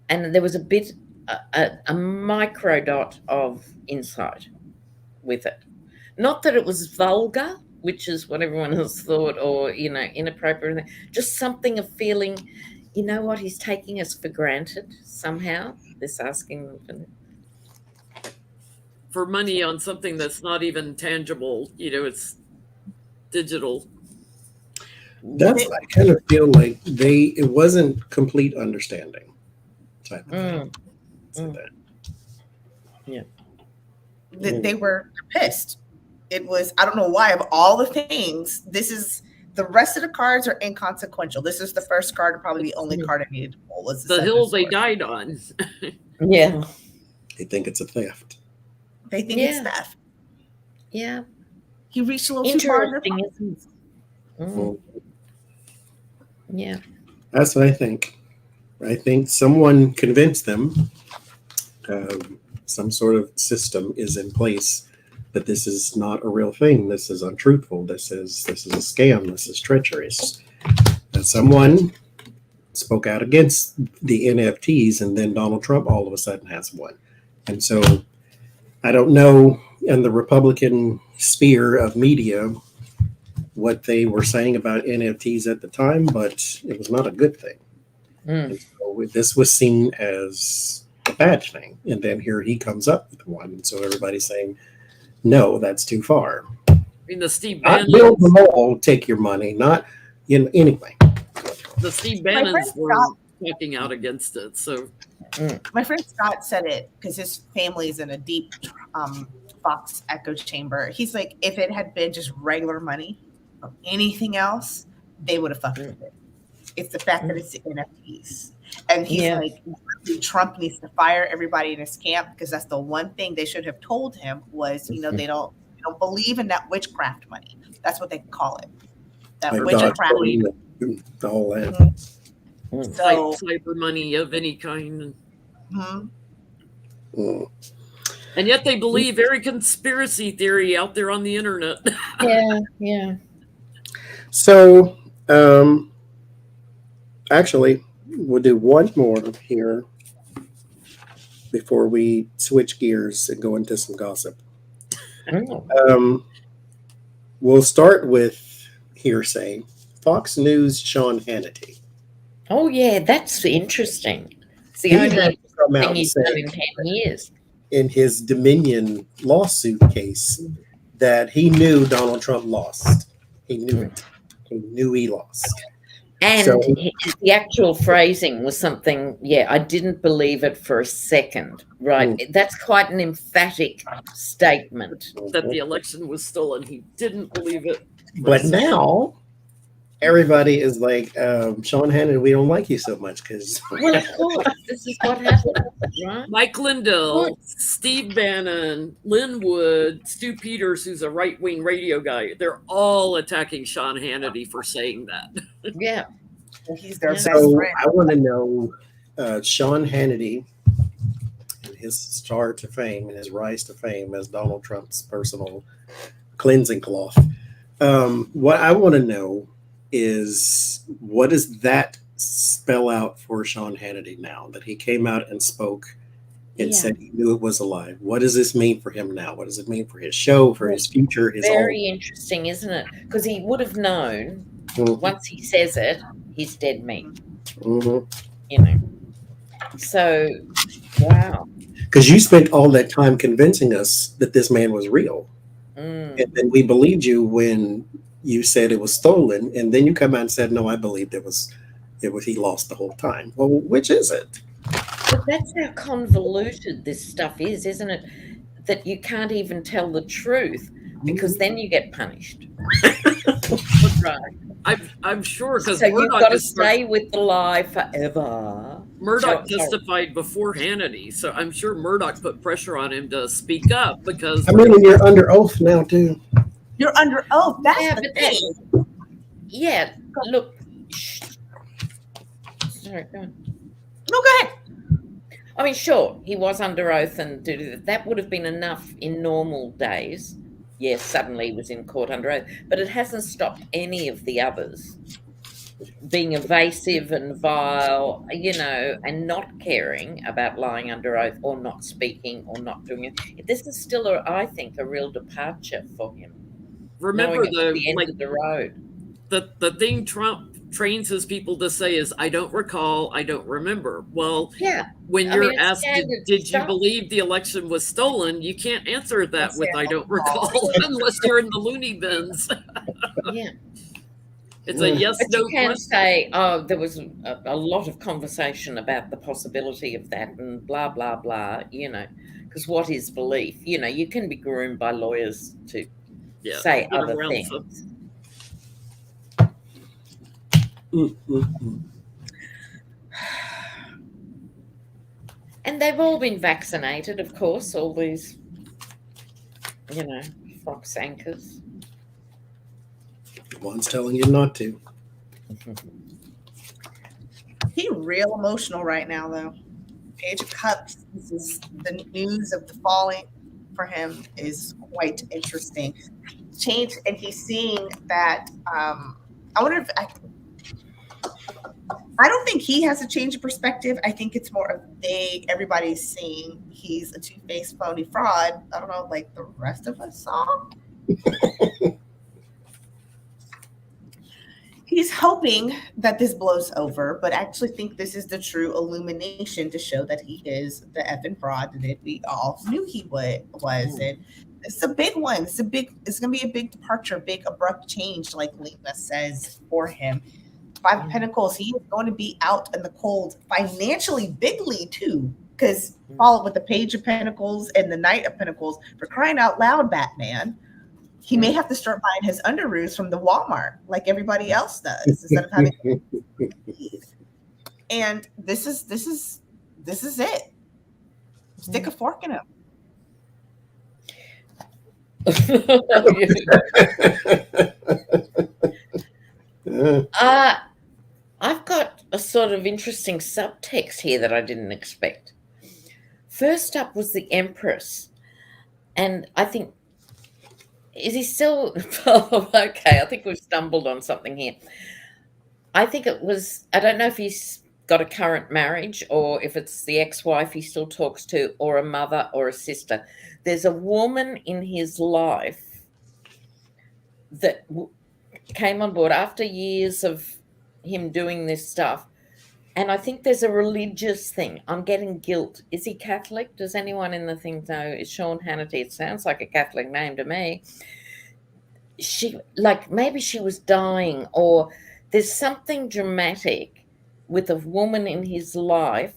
And there was a bit a microdot of insight with it. Not that it was vulgar, which is what everyone else thought, or, inappropriate. Just something of feeling, you know what, he's taking us for granted somehow, this asking them For money on something that's not even tangible, it's digital. That's, I kind of feel like it wasn't complete understanding type of thing. That. Yeah. They were pissed. It was, I don't know why, of all the things, the rest of the cards are inconsequential. This is the first card, and probably the only card I needed to pull. Was the hill they died on. Yeah. They think it's a theft. They think it's theft. Yeah. He reached a little too far. Interesting, isn't it? Yeah. That's what I think. I think someone convinced them some sort of system is in place that this is not a real thing. This is untruthful. This is a scam. This is treacherous. And someone spoke out against the NFTs, and then Donald Trump all of a sudden has one. And so I don't know in the Republican sphere of media what they were saying about NFTs at the time, but it was not a good thing. And so this was seen as a bad thing. And then here he comes up with one. And so everybody's saying, no, that's too far. I mean, the Steve Not Bannon. build the mall, take your money. Not, anyway. The Steve Bannons were talking out against it. So my friend Scott said it because his family's in a deep Fox echo chamber. He's like, if it had been just regular money or anything else, they would have fucked with it. It's the fact that it's the NFTs. And he's like, Trump needs to fire everybody in his camp, because that's the one thing they should have told him was, they don't believe in that witchcraft money. That's what they call it. That Like witchcraft. the whole that. So, cyber money of any kind. Mm. And yet they believe every conspiracy theory out there on the internet. Yeah. So, actually, we'll do one more here before we switch gears and go into some gossip. We'll start with hearsay. Fox News, Sean Hannity. Oh, yeah, that's interesting. It's the He only had to come out thing and he's say done in 10 years. in his Dominion lawsuit case that he knew Donald Trump lost. He knew it. He knew he lost. And So- the actual phrasing was something, I didn't believe it for a second, right? That's quite an emphatic statement. That the election was stolen. He didn't believe it. But now everybody is like, Sean Hannity, we don't like you so much because Well, of course, this is what happened, right? Mike Lindell, Steve Bannon, Lynn Wood, Stu Peters, who's a right-wing radio guy, they're all attacking Sean Hannity for saying that. Yeah. he's their best so friend. I want to know Sean Hannity and his star to fame and his rise to fame as Donald Trump's personal cleansing cloth. What I want to know is, what does that spell out for Sean Hannity now that he came out and spoke and said he knew it was a lie? What does this mean for him now? What does it mean for his show, for his future, his Very interesting, isn't it? Because he would have known once he says it, he's dead meat. So, wow. Because you spent all that time convincing us that this man was real. And then we believed you when you said it was stolen, and then you come out and said, no, I believed it was he lost the whole time. Well, which is it? But that's how convoluted this stuff is, isn't it? That you can't even tell the truth, because then you get punished. Right. I'm sure, because So you've got to stay with the lie forever. Murdoch testified before Hannity, so I'm sure Murdoch put pressure on him to speak up, because I mean, and you're under oath now too. You're under oath. That's the thing. Look. Sorry, go on. No, go ahead. I mean, sure, he was under oath, and that would have been enough in normal days. Yes, suddenly he was in court under oath, but it hasn't stopped any of the others being evasive and vile, and not caring about lying under oath or not speaking or not doing it. This is still, I think, a real departure for him. Remember, Knowing it's though, the end of the road. the thing Trump trains his people to say is, I don't recall, I don't remember. Well, Yeah. when you're asked, standard did you stuff. believe the election was stolen? You can't answer that Yes, with yeah. I don't recall unless you're in the loony bins. Yeah. It's a yes, But no you can question. say, oh, there was a lot of conversation about the possibility of that and blah, blah, blah, because what is belief? You can be groomed by lawyers to Yeah, say get other around things. some- And they've all been vaccinated, of course, all these, fox anchors. The one's telling you not to. He real emotional right now, though. Page of Cups. This is the news of the falling for him is quite interesting. Change, and he's seeing that. I wonder if I don't think he has a change of perspective. I think it's more of everybody's seeing he's a two-faced phony fraud. I don't know, like the rest of us saw. He's hoping that this blows over, but I actually think this is the true illumination to show that he is the effing fraud that we all knew he was. And it's a big one. It's going to be a big departure, big abrupt change, like Lena says, for him. Five of Pentacles, he is going to be out in the cold financially, bigly too, because followed with the Page of Pentacles and the Knight of Pentacles. For crying out loud, Batman. He may have to start buying his underoos from the Walmart like everybody else does instead of having. And this is it. Stick a fork in him. I've got a sort of interesting subtext here that I didn't expect. First up was the Empress, and I think. Is he still? Oh, okay. I think we've stumbled on something here. I think it was, I don't know if he's got a current marriage or if it's the ex-wife he still talks to or a mother or a sister. There's a woman in his life that came on board after years of him doing this stuff. And I think there's a religious thing. I'm getting guilt. Is he Catholic? Does anyone in the thing know? Is Sean Hannity? It sounds like a Catholic name to me. Maybe she was dying, or there's something dramatic with a woman in his life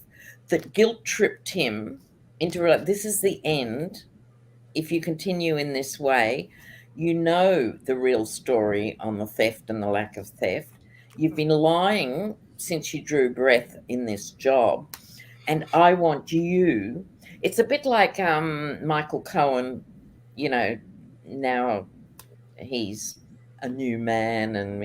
that guilt tripped him into this is the end. If you continue in this way, the real story on the theft and the lack of theft. You've been lying since you drew breath in this job, and I want you. It's a bit like Michael Cohen, now he's a new man, and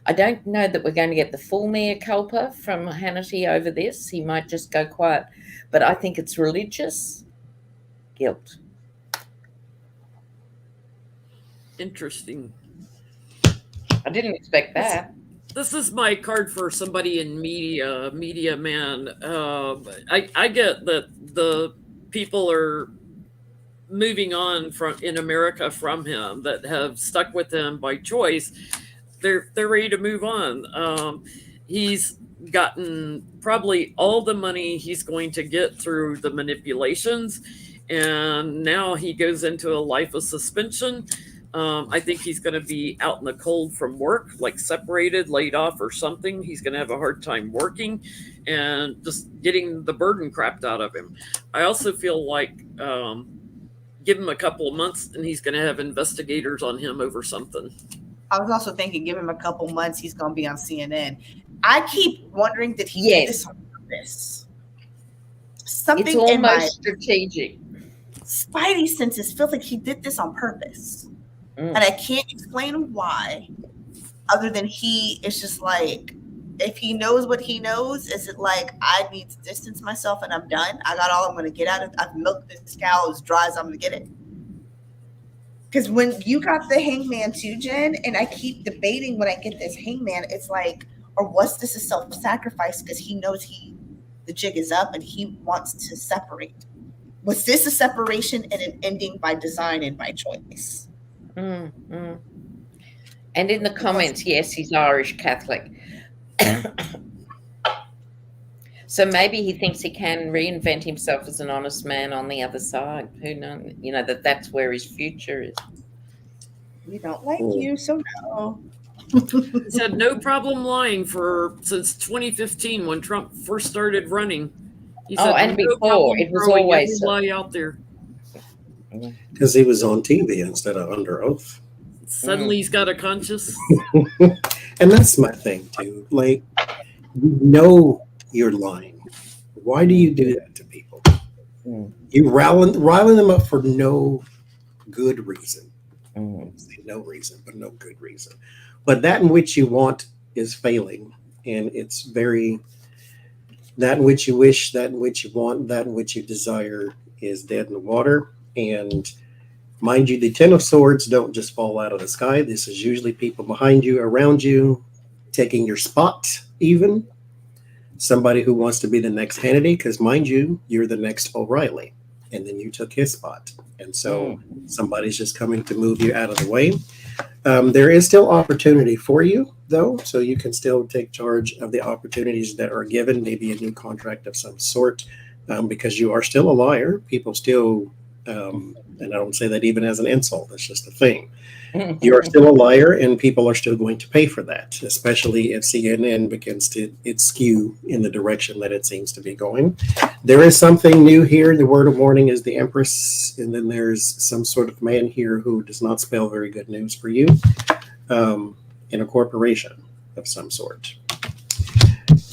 I don't know that we're going to get the full mea culpa from Hannity over this. He might just go quiet, but I think it's religious guilt. Interesting. I didn't expect that. This is my card for somebody in media man. I get that the people are moving on in America from him that have stuck with him by choice. They're ready to move on. He's gotten probably all the money he's going to get through the manipulations, and now he goes into a life of suspension. I think he's going to be out in the cold from work, like separated, laid off or something. He's going to have a hard time working and just getting the burden crapped out of him. I also feel like give him a couple of months and he's going to have investigators on him over something. I was also thinking, give him a couple months, he's going to be on CNN. I keep wondering, did he do this on purpose? Something it's almost in my strategic. Spidey senses feel like he did this on purpose. And I can't explain why, other than he is just like, if he knows what he knows, is it like, I need to distance myself and I'm done? I got all I'm going to get out of it. I've milked this cow as dry as I'm going to get it. Because when you got the hangman too, Jen, and I keep debating when I get this hangman, it's like, or was this a self-sacrifice because he knows the jig is up and he wants to separate? Was this a separation and an ending by design and by choice? And in the comments, yes, he's Irish Catholic. So maybe he thinks he can reinvent himself as an honest man on the other side. Who knows? You know, that's where his future is. We don't like you, so no. He's had no problem lying since 2015 when Trump first started running. He said, and before, it was always lie out there. Because he was on TV instead of under oath. Suddenly he's got a conscience. And that's my thing too. Like, you know you're lying. Why do you do that to people? You riling them up for no good reason. No reason, but no good reason. But that in which you want is failing. And it's that in which you wish, that in which you want, that in which you desire is dead in the water. And mind you, the Ten of Swords don't just fall out of the sky. This is usually people behind you, around you, taking your spot even. Somebody who wants to be the next Hannity, because mind you, you're the next O'Reilly. And then you took his spot. And so somebody's just coming to move you out of the way. There is still opportunity for you, though, so you can still take charge of the opportunities that are given, maybe a new contract of some sort, because you are still a liar. People still, and I don't say that even as an insult, that's just a thing. You are still a liar, and people are still going to pay for that, especially if CNN begins to skew in the direction that it seems to be going. There is something new here. The word of warning is the Empress, and then there's some sort of man here who does not spell very good news for you in a corporation of some sort.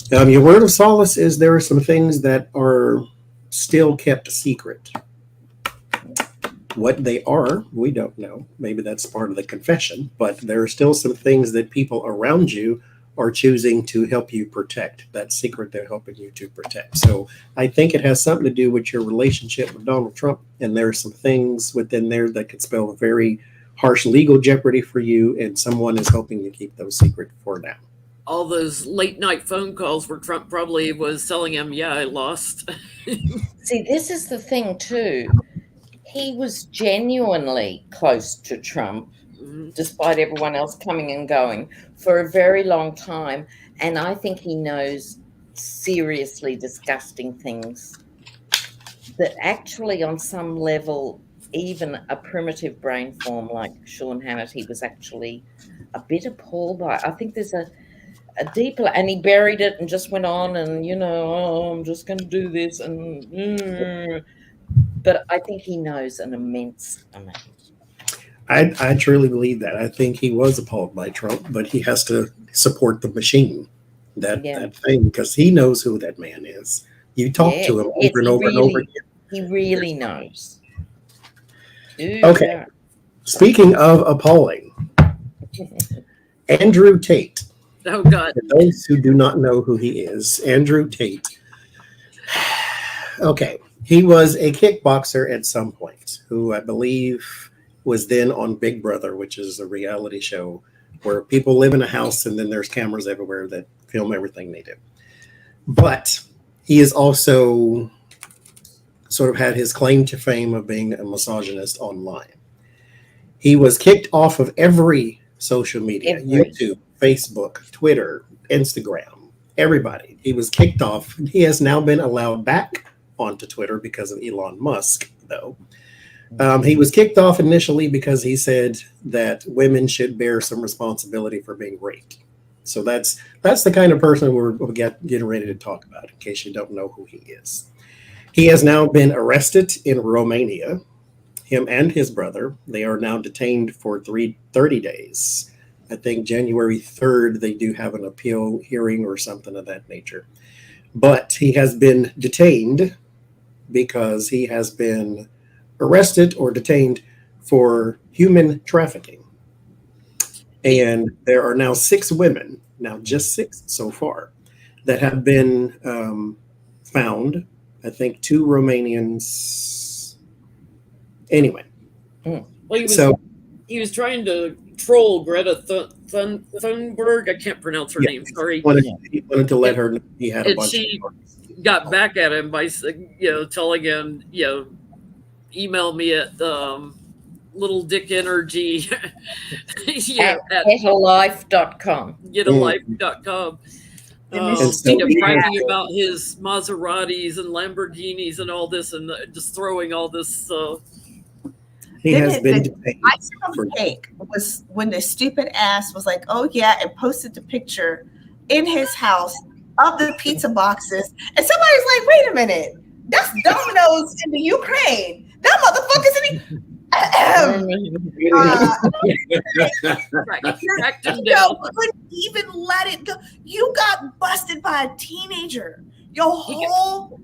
Your word of solace is there are some things that are still kept secret. What they are, we don't know. Maybe that's part of the confession, but there are still some things that people around you are choosing to help you protect. That secret they're helping you to protect. So I think it has something to do with your relationship with Donald Trump, and there are some things within there that could spell a very harsh legal jeopardy for you, and someone is helping you keep those secret for now. All those late night phone calls where Trump probably was telling him, yeah, I lost. See, this is the thing too. He was genuinely close to Trump, despite everyone else coming and going, for a very long time. And I think he knows seriously disgusting things that actually on some level, even a primitive brain form like Sean Hannity was actually a bit appalled by. I think there's a deeper, and he buried it and just went on and, I'm just going to do this. But I think he knows an immense amount. I truly believe that. I think he was appalled by Trump, but he has to support the machine, that thing, because he knows who that man is. You talk to him over and over and over again. He really knows. Okay. Yeah. Speaking of appalling, Andrew Tate. Oh, God. For those who do not know who he is, Andrew Tate. Okay. He was a kickboxer at some point who I believe was then on Big Brother, which is a reality show where people live in a house and then there's cameras everywhere that film everything they do. But he is also sort of had his claim to fame of being a misogynist online. He was kicked off of every social media, YouTube, Facebook, Twitter, Instagram, everybody. He was kicked off. He has now been allowed back onto Twitter because of Elon Musk, though. He was kicked off initially because he said that women should bear some responsibility for being raped. So that's the kind of person we're getting ready to talk about, in case you don't know who he is. He has now been arrested in Romania, him and his brother. They are now detained for 30 days. I think January 3rd, they do have an appeal hearing or something of that nature. But he has been detained because he has been arrested or detained for human trafficking. And there are now 6 women, now just 6 so far, that have been found. I think 2 Romanians. Anyway, Well, he was trying to troll Greta Thunberg. I can't pronounce her name. Sorry. He wanted to let her know he had a And bunch she of got back at him by, telling him, email me at little dick energy At getalife.com. getalife.com. And Bragging about his Maseratis and Lamborghinis and all this, and just throwing all this. He has been detained. Icing on the cake was when the stupid ass was like, "Oh yeah," and posted the picture in his house of the pizza boxes, and somebody's like, "Wait a minute, that's Domino's in the Ukraine. That motherfucker's in the." Couldn't even let it go. You got busted by a teenager. Your whole.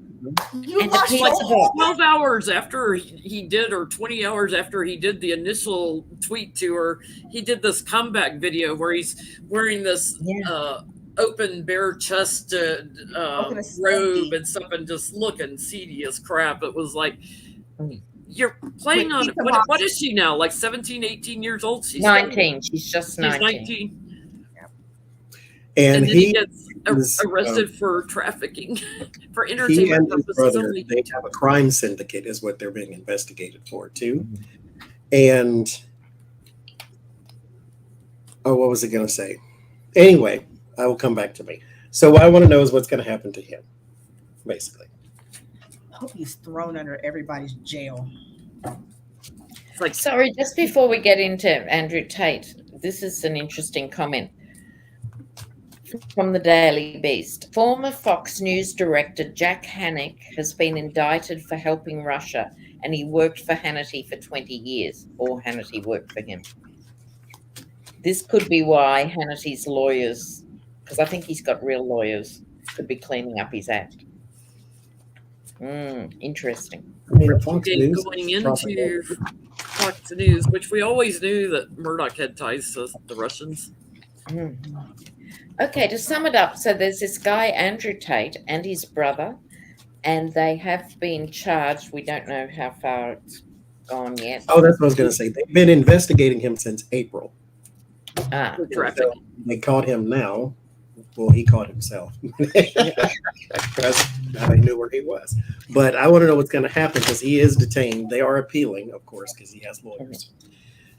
You lost your whole 12 hours after he did, or 20 hours after he did the initial tweet to her, he did this comeback video where he's wearing this open, bare chested robe and stuff and just looking seedy as crap. It was like, you're playing on what is she now? Like 17, 18 years old? She's 19. She's just 19. 19. And then he gets is, arrested for trafficking, for he entertainment and his purposes brother, only. they have a crime syndicate is what they're being investigated for too. And what was I going to say? Anyway, I will come back to me. So what I want to know is what's going to happen to him, basically. I hope he's thrown under everybody's jail. It's like, Sorry, just before we get into Andrew Tate, this is an interesting comment from the Daily Beast. Former Fox News director Jack Hannock has been indicted for helping Russia, and he worked for Hannity for 20 years, or Hannity worked for him. This could be why Hannity's lawyers, because I think he's got real lawyers, could be cleaning up his act. Interesting. I mean, Fox News going into Fox News, which we always knew that Murdoch had ties to the Russians. Okay, to sum it up, so there's this guy, Andrew Tate, and his brother, and they have been charged. We don't know how far it's gone yet. Oh, that's what I was going to say. They've been investigating him since April. Trafficking. So they caught him now. Well, he caught himself because now they knew where he was. But I want to know what's going to happen because he is detained. They are appealing, of course, because he has lawyers.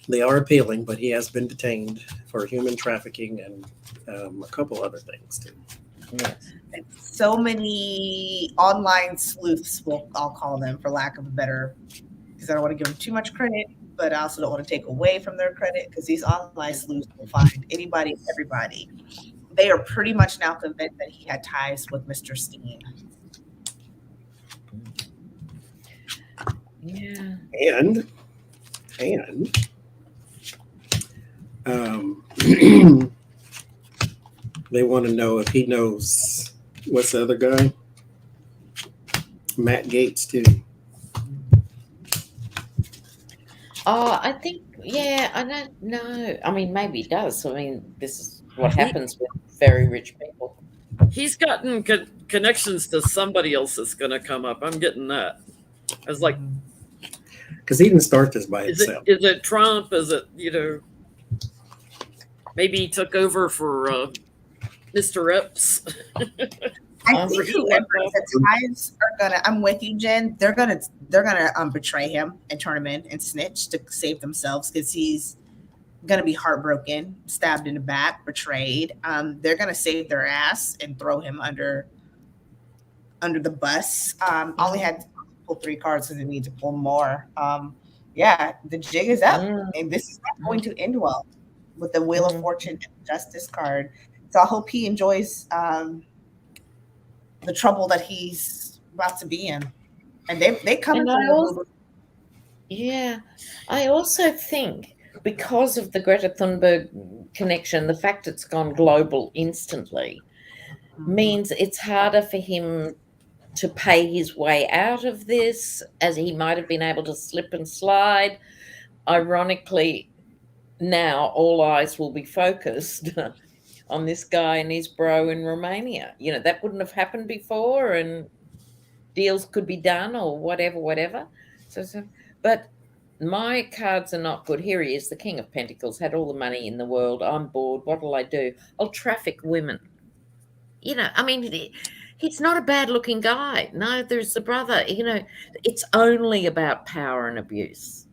They are appealing, but he has been detained for human trafficking and a couple other things too. Yes. So many online sleuths, I'll call them for lack of a better, because I don't want to give them too much credit, but I also don't want to take away from their credit because these online sleuths will find anybody, everybody. They are pretty much now convinced that he had ties with Mr. Steen. Yeah. And they want to know if he knows what's the other guy? Matt Gaetz too. I think, I don't know. I mean, maybe he does. I mean, this is what happens with very rich people. He's gotten connections to somebody else that's going to come up. I'm getting that. I was like, because he didn't start this by himself. Is it Trump? Is it, maybe he took over for Mr. Epps? I think whoever the ties are gonna, I'm with you, Jen. They're gonna betray him and turn him in and snitch to save themselves because he's gonna be heartbroken, stabbed in the back, betrayed. They're gonna save their ass and throw him under the bus. Only had to pull 3 cards because they need to pull more. The jig is up, and this is not going to end well with the Wheel of Fortune and Justice card. So I hope he enjoys the trouble that he's about to be in. And they come in. I also think because of the Greta Thunberg connection, the fact it's gone global instantly means it's harder for him to pay his way out of this, as he might have been able to slip and slide. Ironically, now all eyes will be focused on this guy and his bro in Romania. That wouldn't have happened before, and deals could be done or whatever. But My cards are not good. Here he is, the King of Pentacles, had all the money in the world. I'm bored. What'll I do? I'll traffic women. You know, I mean, he's not a bad-looking guy. No, there's the brother. You know, it's only about power and abuse.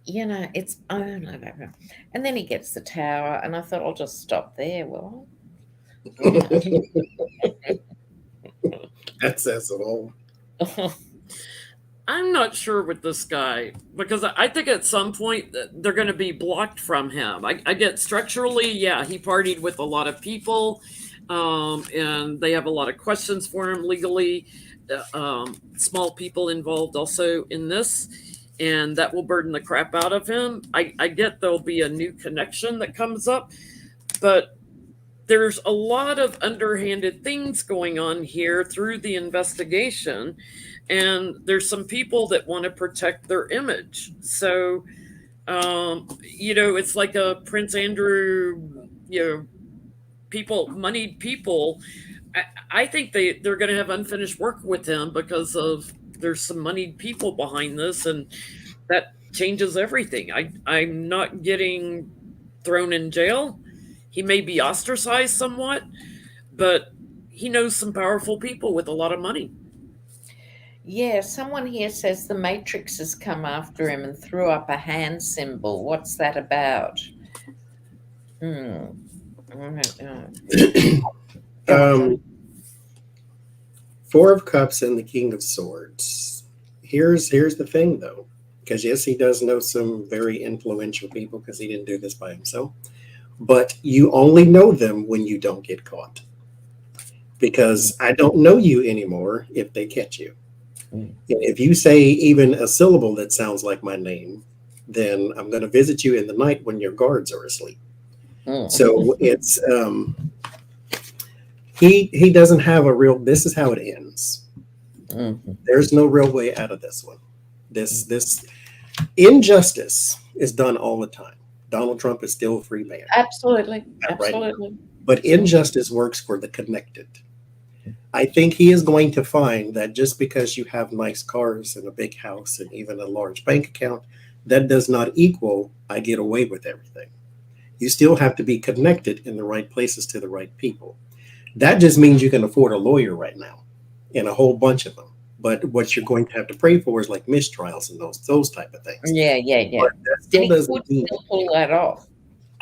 You know, it's only about power. And then he gets the tower, and I thought, I'll just stop there. Well, That says it all. I'm not sure with this guy because I think at some point they're going to be blocked from him. I get structurally, yeah, he partied with a lot of people, and they have a lot of questions for him legally. Small people involved also in this, and that will burden the crap out of him. I get there'll be a new connection that comes up, but there's a lot of underhanded things going on here through the investigation. And there's some people that want to protect their image. So, you know, it's like a Prince Andrew, you know, people, moneyed people. I think they're going to have unfinished work with him because of there's some moneyed people behind this, and that changes everything. I'm not getting thrown in jail. He may be ostracized somewhat, but he knows some powerful people with a lot of money. yeah, someone here says the Matrix has come after him and threw up a hand symbol. What's that about? I don't know. Four of Cups and the King of Swords. Here's the thing, though, because yes, he does know some very influential people because he didn't do this by himself. But you only know them when you don't get caught. Because I don't know you anymore if they catch you. If you say even a syllable that sounds like my name, then I'm going to visit you in the night when your guards are asleep. So it's he doesn't have a real. This is how it ends. There's no real way out of this one. This injustice is done all the time. Donald Trump is still a free man. Absolutely. Right Absolutely. now. But injustice works for the connected. I think he is going to find that just because you have nice cars and a big house and even a large bank account, that does not equal I get away with everything. You still have to be connected in the right places to the right people. That just means you can afford a lawyer right now and a whole bunch of them. But what you're going to have to pray for is like mistrials and those type of things. Yeah. But that still doesn't mean Still pull that off.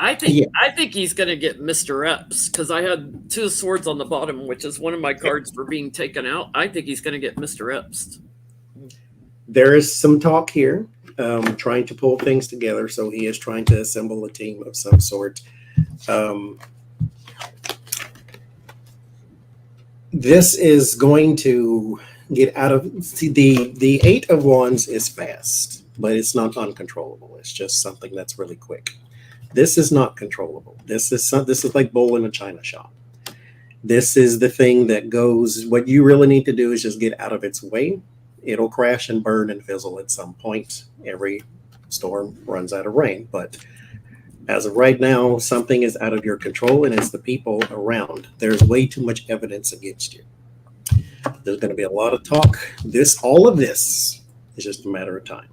I think he's going to get Mr. Epps because I had 2 swords on the bottom, which is one of my cards for being taken out. I think he's going to get Mr. Epps. there is some talk here, trying to pull things together. So he is trying to assemble a team of some sort. This is going to get out of the 8 of Wands is fast, but it's not uncontrollable. It's just something that's really quick. This is not controllable. This is like bull in a china shop. This is the thing that goes. What you really need to do is just get out of its way. It'll crash and burn and fizzle at some point. Every storm runs out of rain, but as of right now, something is out of your control, and it's the people around. There's way too much evidence against you. There's going to be a lot of talk. All of this is just a matter of time.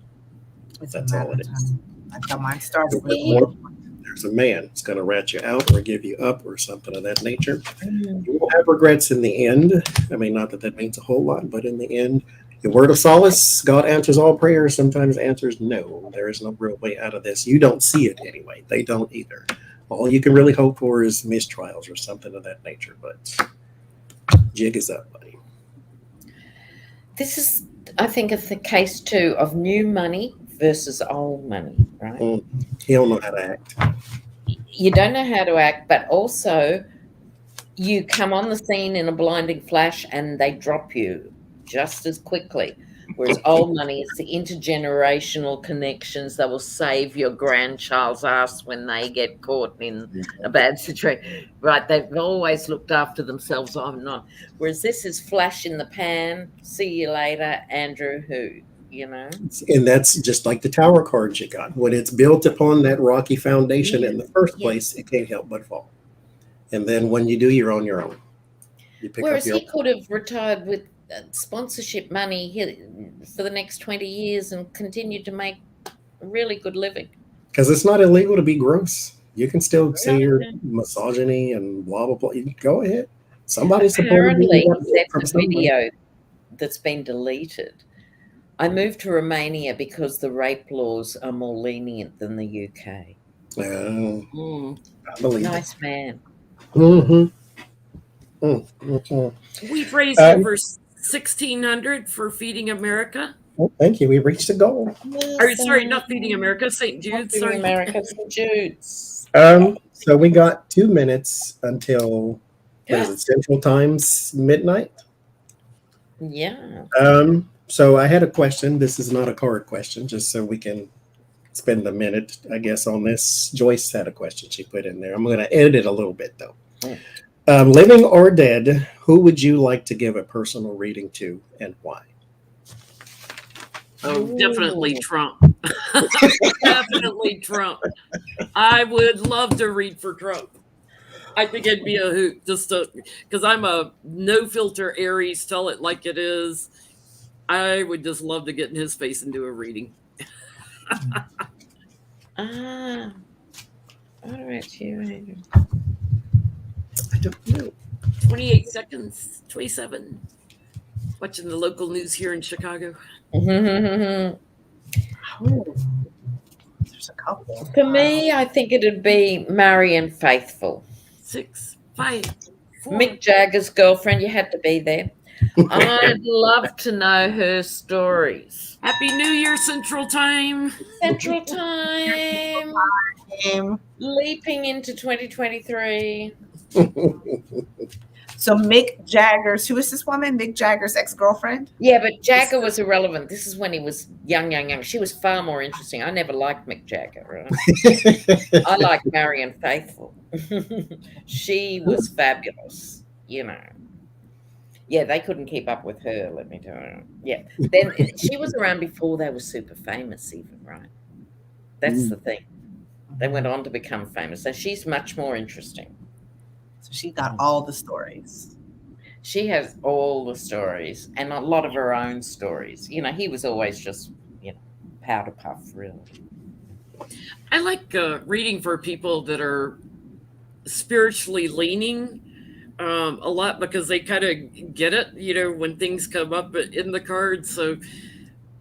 That's all it is. That's how mine starts. There's a man who's going to rat you out or give you up or something of that nature. You will have regrets in the end. I mean, not that that means a whole lot, but in the end, the word of solace, God answers all prayers, sometimes answers no. There is no real way out of this. You don't see it anyway. They don't either. All you can really hope for is mistrials or something of that nature, but jig is up, buddy. This is, I think, of the case too of new money versus old money, right? He don't know how to act. You don't know how to act, but also you come on the scene in a blinding flash and they drop you just as quickly. Whereas old money is the intergenerational connections that will save your grandchild's ass when they get caught in a bad situation. Right? They've always looked after themselves. I'm not. Whereas this is flash in the pan. See you later, Andrew who, you know? And that's just like the tower cards you got. When it's built upon that rocky foundation in the first place, it can't help but fall. And then when you do, you're on your own. You pick Whereas up your he could have retired with sponsorship money for the next 20 years and continued to make really good living. Because it's not illegal to be gross. You can still say your misogyny and blah, blah, blah. You go ahead. Somebody's supporting Apparently, you. he said the video that's been deleted. I moved to Romania because the rape laws are more lenient than the UK. I believe Nice man. Mm-hmm. We've raised over 1,600 for Feeding America. Oh, thank you. We reached a goal. Or, sorry, not Feeding America, St. Jude's. Feeding Sorry. America, St. Jude's. So we got 2 minutes until what is it, Central Time's midnight. Yeah. So I had a question. This is not a card question, just so we can spend a minute, I guess, on this. Joyce had a question she put in there. I'm going to edit it a little bit, though. Living or dead, who would you like to give a personal reading to and why? Oh, definitely Trump. Definitely Trump. I would love to read for Trump. I think it'd be a hoot, just because I'm a no filter Aries, tell it like it is. I would just love to get in his face and do a reading. What about you? I don't know. 28 seconds, 27. Watching the local news here in Chicago. There's a couple. For me, I think it'd be Marianne Faithfull. 6, 5, 4. Mick Jagger's girlfriend. You had to be there. I'd love to know her stories. Happy New Year, Central Time. Central Time. Leaping into 2023. So Mick Jagger's, who is this woman? Mick Jagger's ex-girlfriend? Yeah, but Jagger was irrelevant. This is when he was young. She was far more interesting. I never liked Mick Jagger. Right? I like Marianne Faithfull. She was fabulous, you know. Yeah, they couldn't keep up with her, let me tell you. Yeah. Then she was around before they were super famous even, right? That's the thing. They went on to become famous. So she's much more interesting. So she got all the stories. She has all the stories and a lot of her own stories. You know, he was always just, you know, powder puff, really. I like reading for people that are spiritually leaning a lot because they kind of get it, you know, when things come up in the cards. So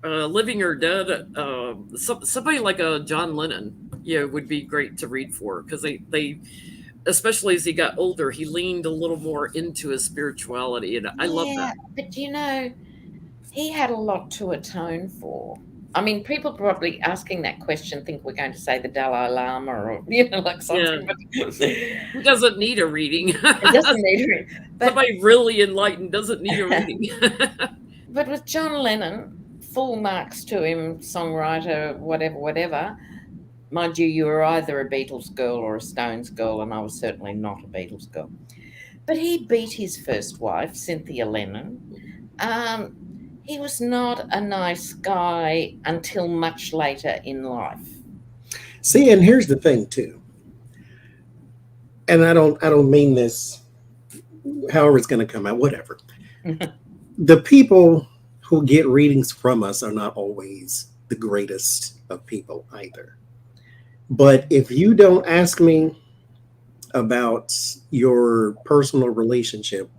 living or dead, somebody like a John Lennon, you know, would be great to read for because they especially as he got older, he leaned a little more into his spirituality, and I love that. But you know, he had a lot to atone for. I mean, people probably asking that question think we're going to say the Dalai Lama or, you know, like something. Yeah. He doesn't need a reading. He doesn't need a reading. But, somebody really enlightened doesn't need a reading. But with John Lennon, full marks to him, songwriter, whatever. Mind you, you were either a Beatles girl or a Stones girl, and I was certainly not a Beatles girl. But he beat his first wife, Cynthia Lennon. He was not a nice guy until much later in life. See, and here's the thing too. And I don't mean this however it's going to come out, whatever. The people who get readings from us are not always the greatest of people either. But if you don't ask me about your personal relationship,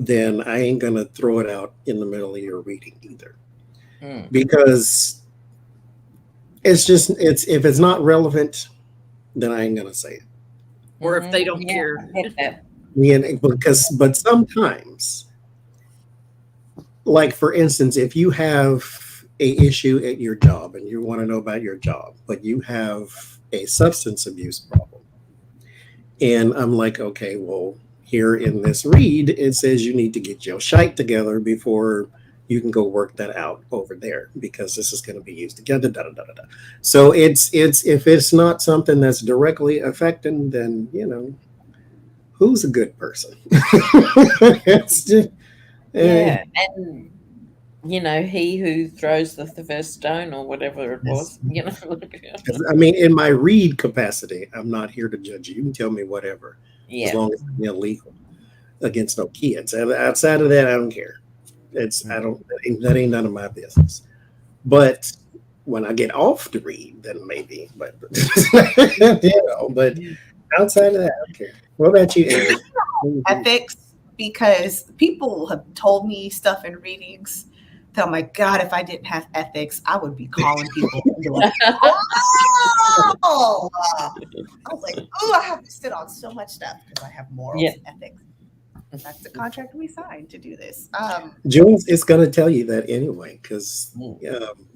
then I ain't going to throw it out in the middle of your reading either. Because it's just, if it's not relevant, then I ain't going to say it. Or if they don't care. But sometimes, like for instance, if you have a issue at your job and you want to know about your job, but you have a substance abuse problem, and I'm like, okay, well, here in this read, it says you need to get your shite together before you can go work that out over there because this is going to be used together. So it's if it's not something that's directly affecting, then you know who's a good person. It's just, yeah, and you know, he who throws the first stone or whatever it was, you know. I mean, in my read capacity, I'm not here to judge you. You can tell me whatever. As long as it's illegal against no kids. And outside of that, I don't care. That ain't none of my business. But when I get off to read, then maybe. But but outside of that, I don't care. What about you, Adrian? Ethics, because people have told me stuff in readings that I'm like, God, if I didn't have ethics, I would be calling people and be like, oh, I was like, oh, I have to sit on so much stuff because I have morals and ethics. That's the contract we signed to do this. Jules is going to tell you that anyway, because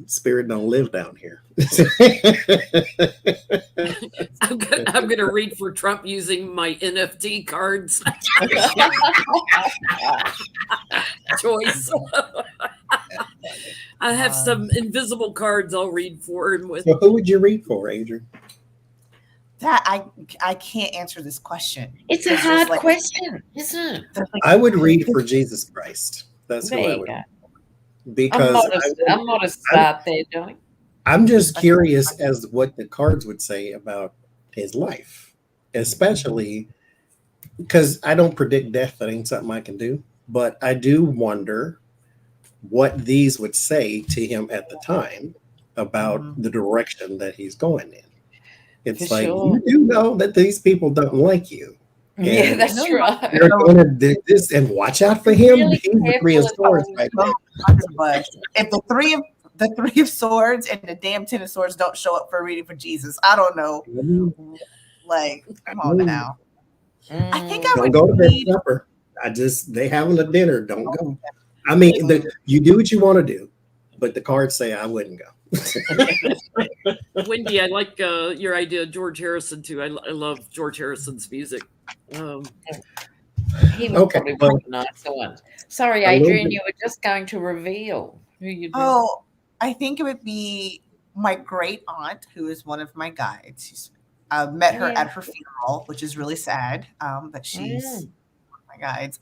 spirit don't live down here. I'm gonna read for Trump using my NFT cards. Choice. I have some invisible cards I'll read for him with. So who would you read for, Adrian? That I can't answer this question. It's a hard question, isn't it? I would read for Jesus Christ. That's who I would. Because I'm not a start there, doing. I'm just curious as what the cards would say about his life, especially because I don't predict death. That ain't something I can do. But I do wonder what these would say to him at the time about the direction that he's going in. It's For like, sure. you do know that these people don't like you. Yeah, And that's right. they're going to do this, and watch out for him. Really He's the Three of Swords right now. If the three of swords and the damn 10 of swords don't show up for a reading for Jesus, I don't know. Like, come on now. I think I Don't would go to their read. supper. They having a dinner. Don't go. I mean, you do what you want to do, but the cards say I wouldn't go. Wendy, I like your idea of George Harrison too. I love George Harrison's music. He was Okay, probably well, one of the nicer ones. Sorry, a little Adrian, bit- you were just going to reveal who you do. Oh, I think it would be my great aunt, who is one of my guides. I met her at her funeral, which is really sad. But she's one of my guides.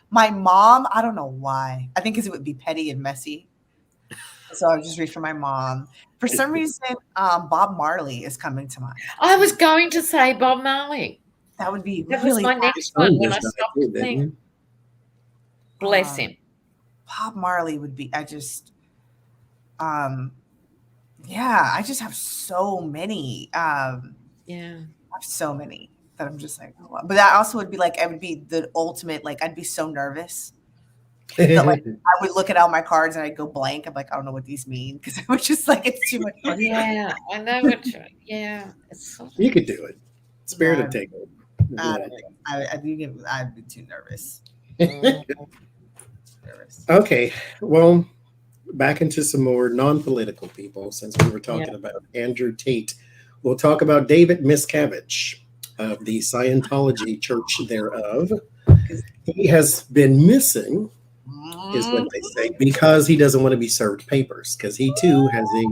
My mom, I don't know why. I think because it would be petty and messy. So I'll just read for my mom. For some reason, Bob Marley is coming to mind. I was going to say Bob Marley. That would be That really was my sad. next one when I Just got stopped to, to didn't think. you? Bless him. Bob Marley would be. I just have so many. I have so many that I'm just like, oh, but that also would be like, I would be the ultimate, like, I'd be so nervous that like I would look at all my cards and I'd go blank. I'm like, I don't know what these mean, because I was just like, it's too much fun. Yeah, I know what you. Yeah, it's sort of, You could do it. Spirit No. would take over. I'd be too nervous. Okay, well, back into some more non-political people, since we were talking about Andrew Tate. We'll talk about David Miscavige of the Scientology Church thereof. He has been missing, is what they say, because he doesn't want to be served papers, because he too has a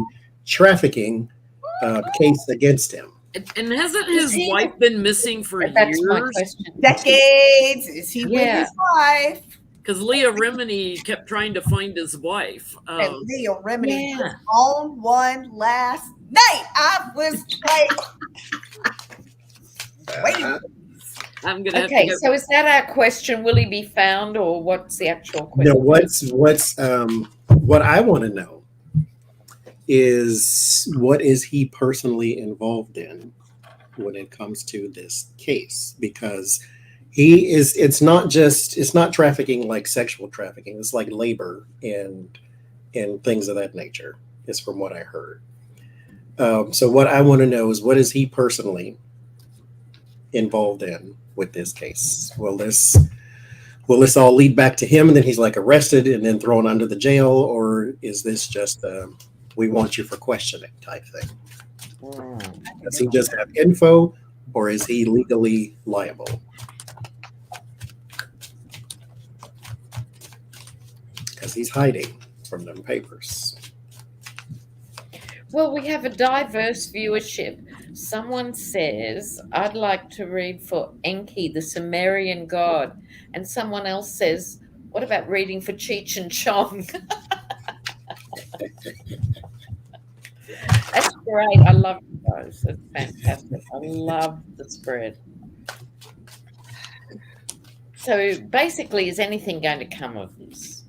trafficking case against him. And hasn't his wife been missing for that's my years? question. Decades. Is he with his wife? Because Leah Remini kept trying to find his wife. And Leah Remini was on one last night. I was like, wait. I'm gonna have Okay, to go. so is that our question? Will he be found, or what's the actual question? No, what I want to know is what is he personally involved in when it comes to this case? Because it's not trafficking like sexual trafficking. It's like labor and things of that nature, is from what I heard. So what I want to know is, what is he personally involved in with this case? Will this all lead back to him and then he's like arrested and then thrown under the jail, or is this just we want you for questioning type thing? Does he just have info, or is he legally liable? Because he's hiding from them papers. Well, we have a diverse viewership. Someone says, I'd like to read for Enki, the Sumerian god. And someone else says, what about reading for Cheech and Chong? That's great. I love those. That's fantastic. I love the spread. So basically, is anything going to come of this?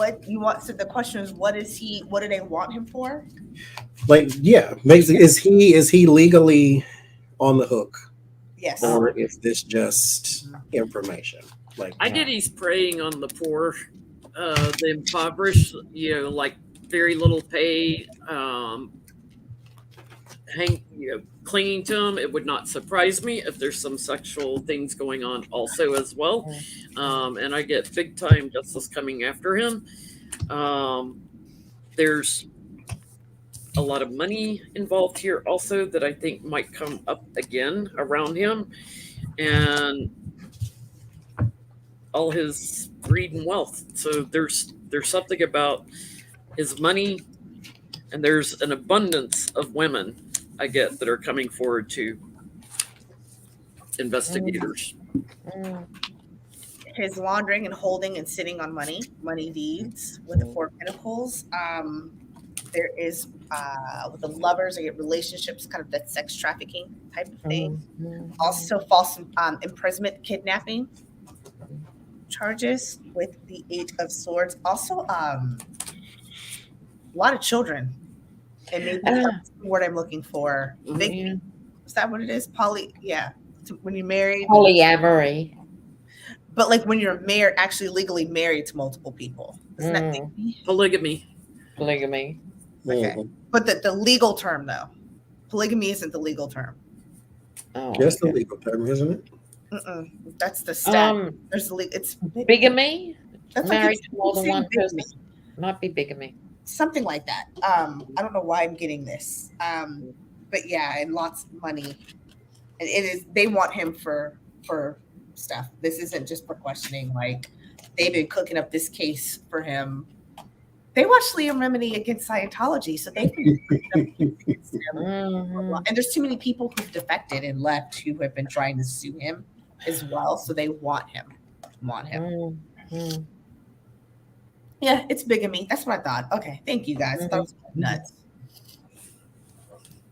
what you want? So the question is, what do they want him for? Like, yeah, basically, is he legally on the hook, Yes. or is this just information? Like, I get he's preying on the poor, the impoverished, like very little pay, clinging to him. It would not surprise me if there's some sexual things going on also as well. And I get big time justice coming after him. There's a lot of money involved here also that I think might come up again around him, and all his greed and wealth. So there's something about his money, and there's an abundance of women I get that are coming forward to investigators. His laundering and holding and sitting on money deeds with the 4 pentacles. There is with the lovers, I get relationships, kind of that sex trafficking type of thing. Also false imprisonment, kidnapping charges with the 8 of Swords. Also a lot of children. And maybe that's the word I'm looking for. Is that what it is? When you're married. Polyamory. But like when you're married, actually legally married to multiple people. Isn't that Polygamy? Polygamy. Okay. But the legal term, though. Polygamy isn't the legal term. Oh, that's the legal term, isn't it? That's the stat. There's it's bigamy. That's married like to more than one person. Bigamy. Might be bigamy. Something like that. I don't know why I'm getting this. But yeah, and lots of money. And it is. They want him for stuff. This isn't just for questioning. Like they've been cooking up this case for him. They watched Liam Remedy against Scientology, so they've been against him. And there's too many people who've defected and left who have been trying to sue him as well. So they want him. Yeah, it's bigamy. That's what I thought. Okay, thank you guys. I thought it was nuts.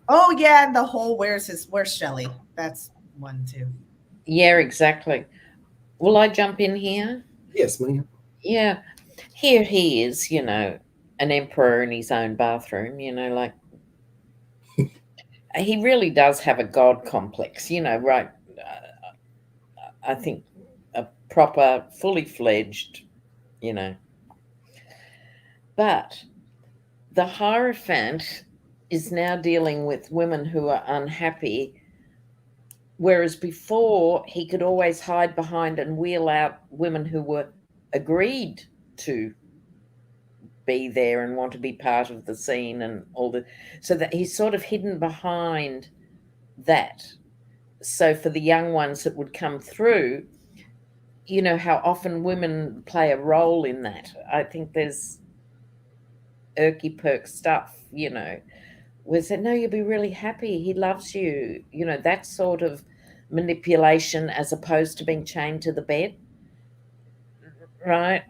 Oh yeah, and the whole where's Shelley? That's one too. Yeah, exactly. Will I jump in here? Yes, ma'am. Yeah. Here he is, an emperor in his own bathroom, like he really does have a God complex, right? I think a proper, fully fledged, But the Hierophant is now dealing with women who are unhappy, whereas before he could always hide behind and wheel out women who were agreed to be there and want to be part of the scene and so that he's sort of hidden behind that. So for the young ones that would come through, how often women play a role in that. I think there's irky perk stuff, where said, no, you'll be really happy. He loves you. That sort of manipulation as opposed to being chained to the bed. Right.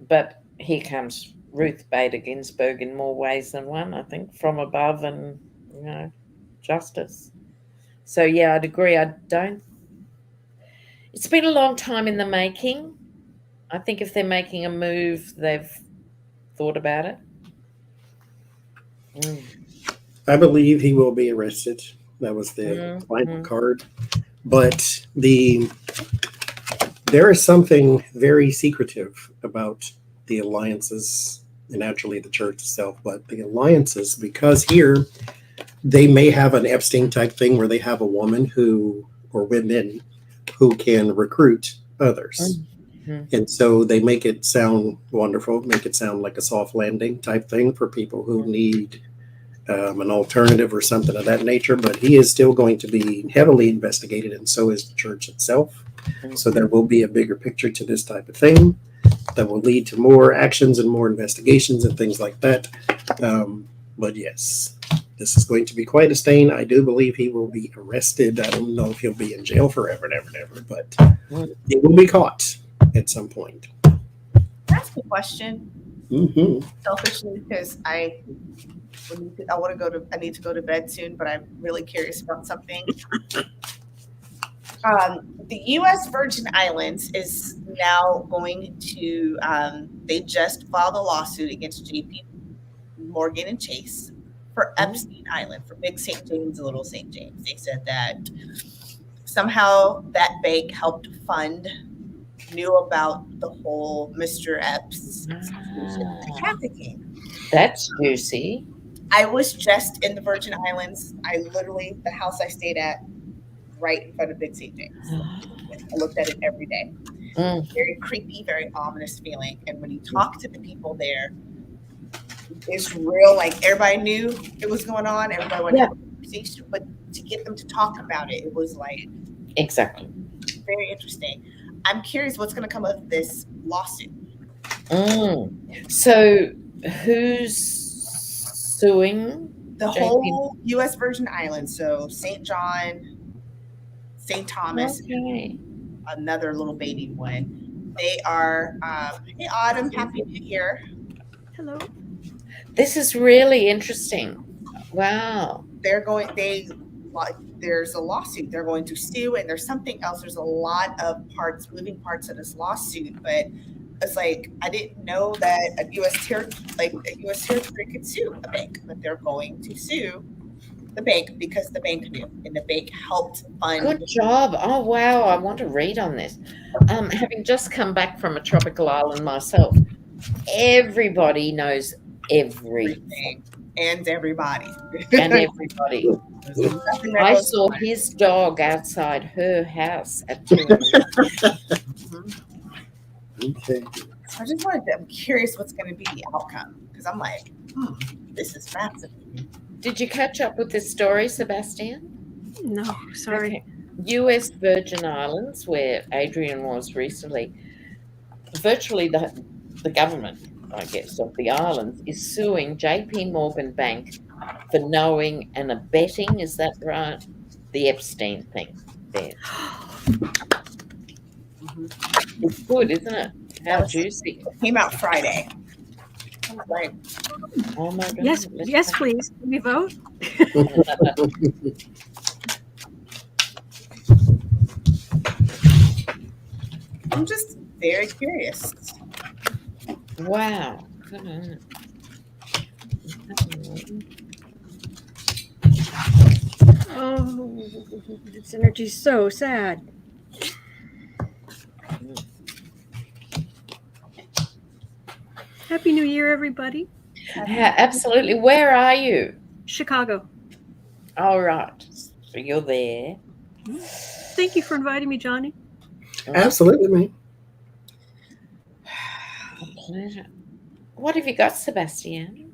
But here comes Ruth Bader Ginsburg in more ways than one, I think, from above and, justice. So, yeah, I'd agree. It's been a long time in the making. I think if they're making a move, they've thought about it. I believe he will be arrested. That was the final card. But there is something very secretive about the alliances, and naturally the church itself, but the alliances, because here they may have an Epstein type thing where they have a woman or women who can recruit others. And so they make it sound wonderful, make it sound like a soft landing type thing for people who need an alternative or something of that nature. But he is still going to be heavily investigated, and so is the church itself. So there will be a bigger picture to this type of thing that will lead to more actions and more investigations and things like that. But yes, this is going to be quite a stain. I do believe he will be arrested. I don't know if he'll be in jail forever and ever and ever, but he will be caught at some point. That's a question. Selfishly, because I need to go to bed soon, but I'm really curious about something. The U.S. Virgin Islands is now going to, they just filed a lawsuit against JP Morgan and Chase for Epstein Island, for Big St. James and Little St. James. They said that somehow that bank helped fund, knew about the whole Mr. Epps trafficking. That's juicy. I was just in the Virgin Islands. I literally, the house I stayed at, right in front of Big St. James. I looked at it every day. Very creepy, very ominous feeling. And when you talk to the people there, it's real. Like everybody knew it was going on. Everybody wanted to have a conversation, but to get them to talk about it, it was like exactly very interesting. I'm curious what's going to come of this lawsuit. So, who's suing? The whole U.S. Virgin Islands. So St. John, St. Thomas, another little baby one. They are. Hey, Autumn. Happy New Year. Hello. This is really interesting. Wow. They're going. There's a lawsuit. They're going to sue, and there's something else. There's a lot of moving parts of this lawsuit, but it's like I didn't know that a U.S. territory could sue a bank, but they're going to sue the bank because the bank knew, and the bank helped fund. Good job. Oh, wow. I want to read on this. Having just come back from a tropical island myself, everybody knows everything. And everybody. And everybody. I saw his dog outside her house at 2 a.m. Okay. So I'm curious what's going to be the outcome, because I'm like, this is fascinating. Did you catch up with this story, Sebastian? No, sorry. Okay. U.S. Virgin Islands, where Adrian was recently, virtually the government, I guess, of the islands is suing JP Morgan Bank for knowing and abetting, is that right? The Epstein thing there. It's good, isn't it? How juicy. It came out Friday. Right. Oh my God. Yes, please. Can we vote? I'm just very curious. Wow. Come on. Oh, this energy's so sad. Happy New Year, everybody. Yeah, absolutely. Where are you? Chicago. All right. So you're there. Thank you for inviting me, Johnny. Absolutely, mate. A pleasure. What have you got, Sebastian?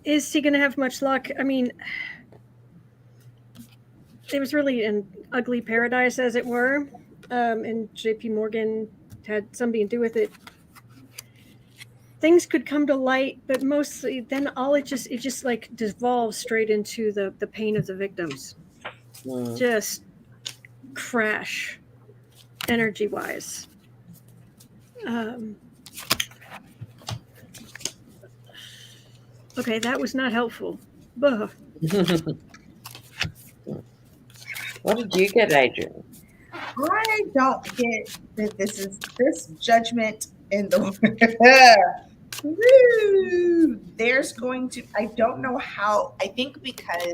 Is he going to have much luck? I mean, it was really an ugly paradise, as it were, and JP Morgan had something to do with it. Things could come to light, but mostly then it just like devolves straight into the pain of the victims. Just crash energy wise. Okay, that was not helpful. Ugh. What did you get, Adrian? I don't get that this judgment in the there's going to, I don't know how, I think because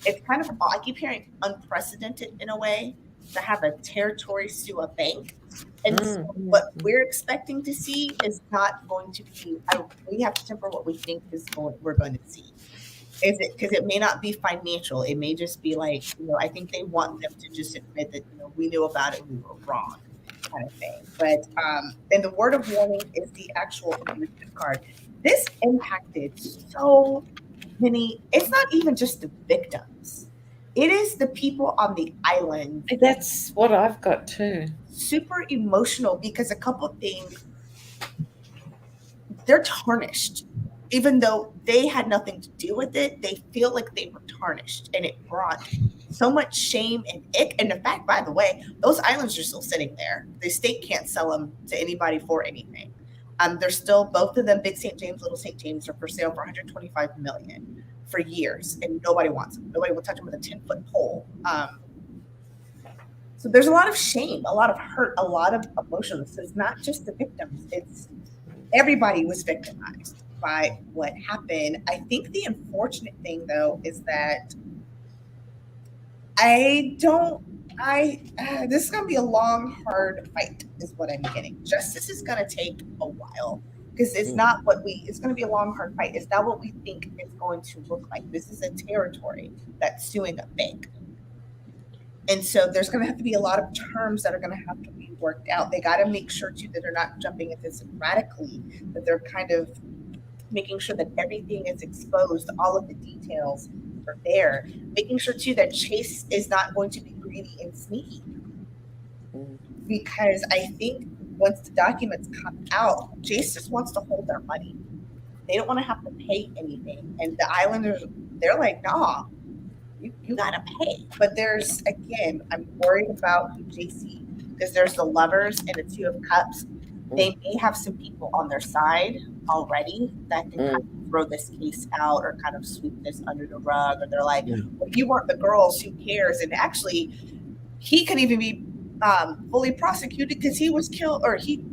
it's kind of, I keep hearing unprecedented in a way to have a territory sue a bank. And so what we're expecting to see is not going to be, we have to temper what we think we're going to see. Is it because it may not be financial? It may just be like, I think they want them to just admit that, we knew about it, we were wrong, kind of thing. But, and the word of warning is the actual agreement card. This impacted so many, it's not even just the victims. It is the people on the island. That's what I've got too. Super emotional because a couple of things, they're tarnished. Even though they had nothing to do with it, they feel like they were tarnished, and it brought so much shame and ick. And the fact, by the way, those islands are still sitting there. The state can't sell them to anybody for anything. There's still both of them, Big St. James, Little St. James, are for sale for 125 million for years, and nobody wants them. Nobody will touch them with a 10-foot pole. So there's a lot of shame, a lot of hurt, a lot of emotions. It's not just the victims; it's everybody was victimized by what happened. I think the unfortunate thing, though, is that this is going to be a long, hard fight, is what I'm getting. Justice is going to take a while because it's not it's going to be a long, hard fight. It's not what we think it's going to look like. This is a territory that's suing a bank. And so there's going to have to be a lot of terms that are going to have to be worked out. They got to make sure, too, that they're not jumping at this radically, that they're kind of making sure that everything is exposed, all of the details are there, making sure, too, that Chase is not going to be greedy and sneaky. Because I think once the documents come out, Chase just wants to hold their money. They don't want to have to pay anything. And the Islanders, they're like, nah, you got to pay. But there's, again, I'm worried about JC because there's the lovers and the Two of Cups. They may have some people on their side already that can kind of throw this case out or kind of sweep this under the rug. Or they're like, well, you weren't the girls, who cares? And actually, he could even be fully prosecuted because he was killed, or he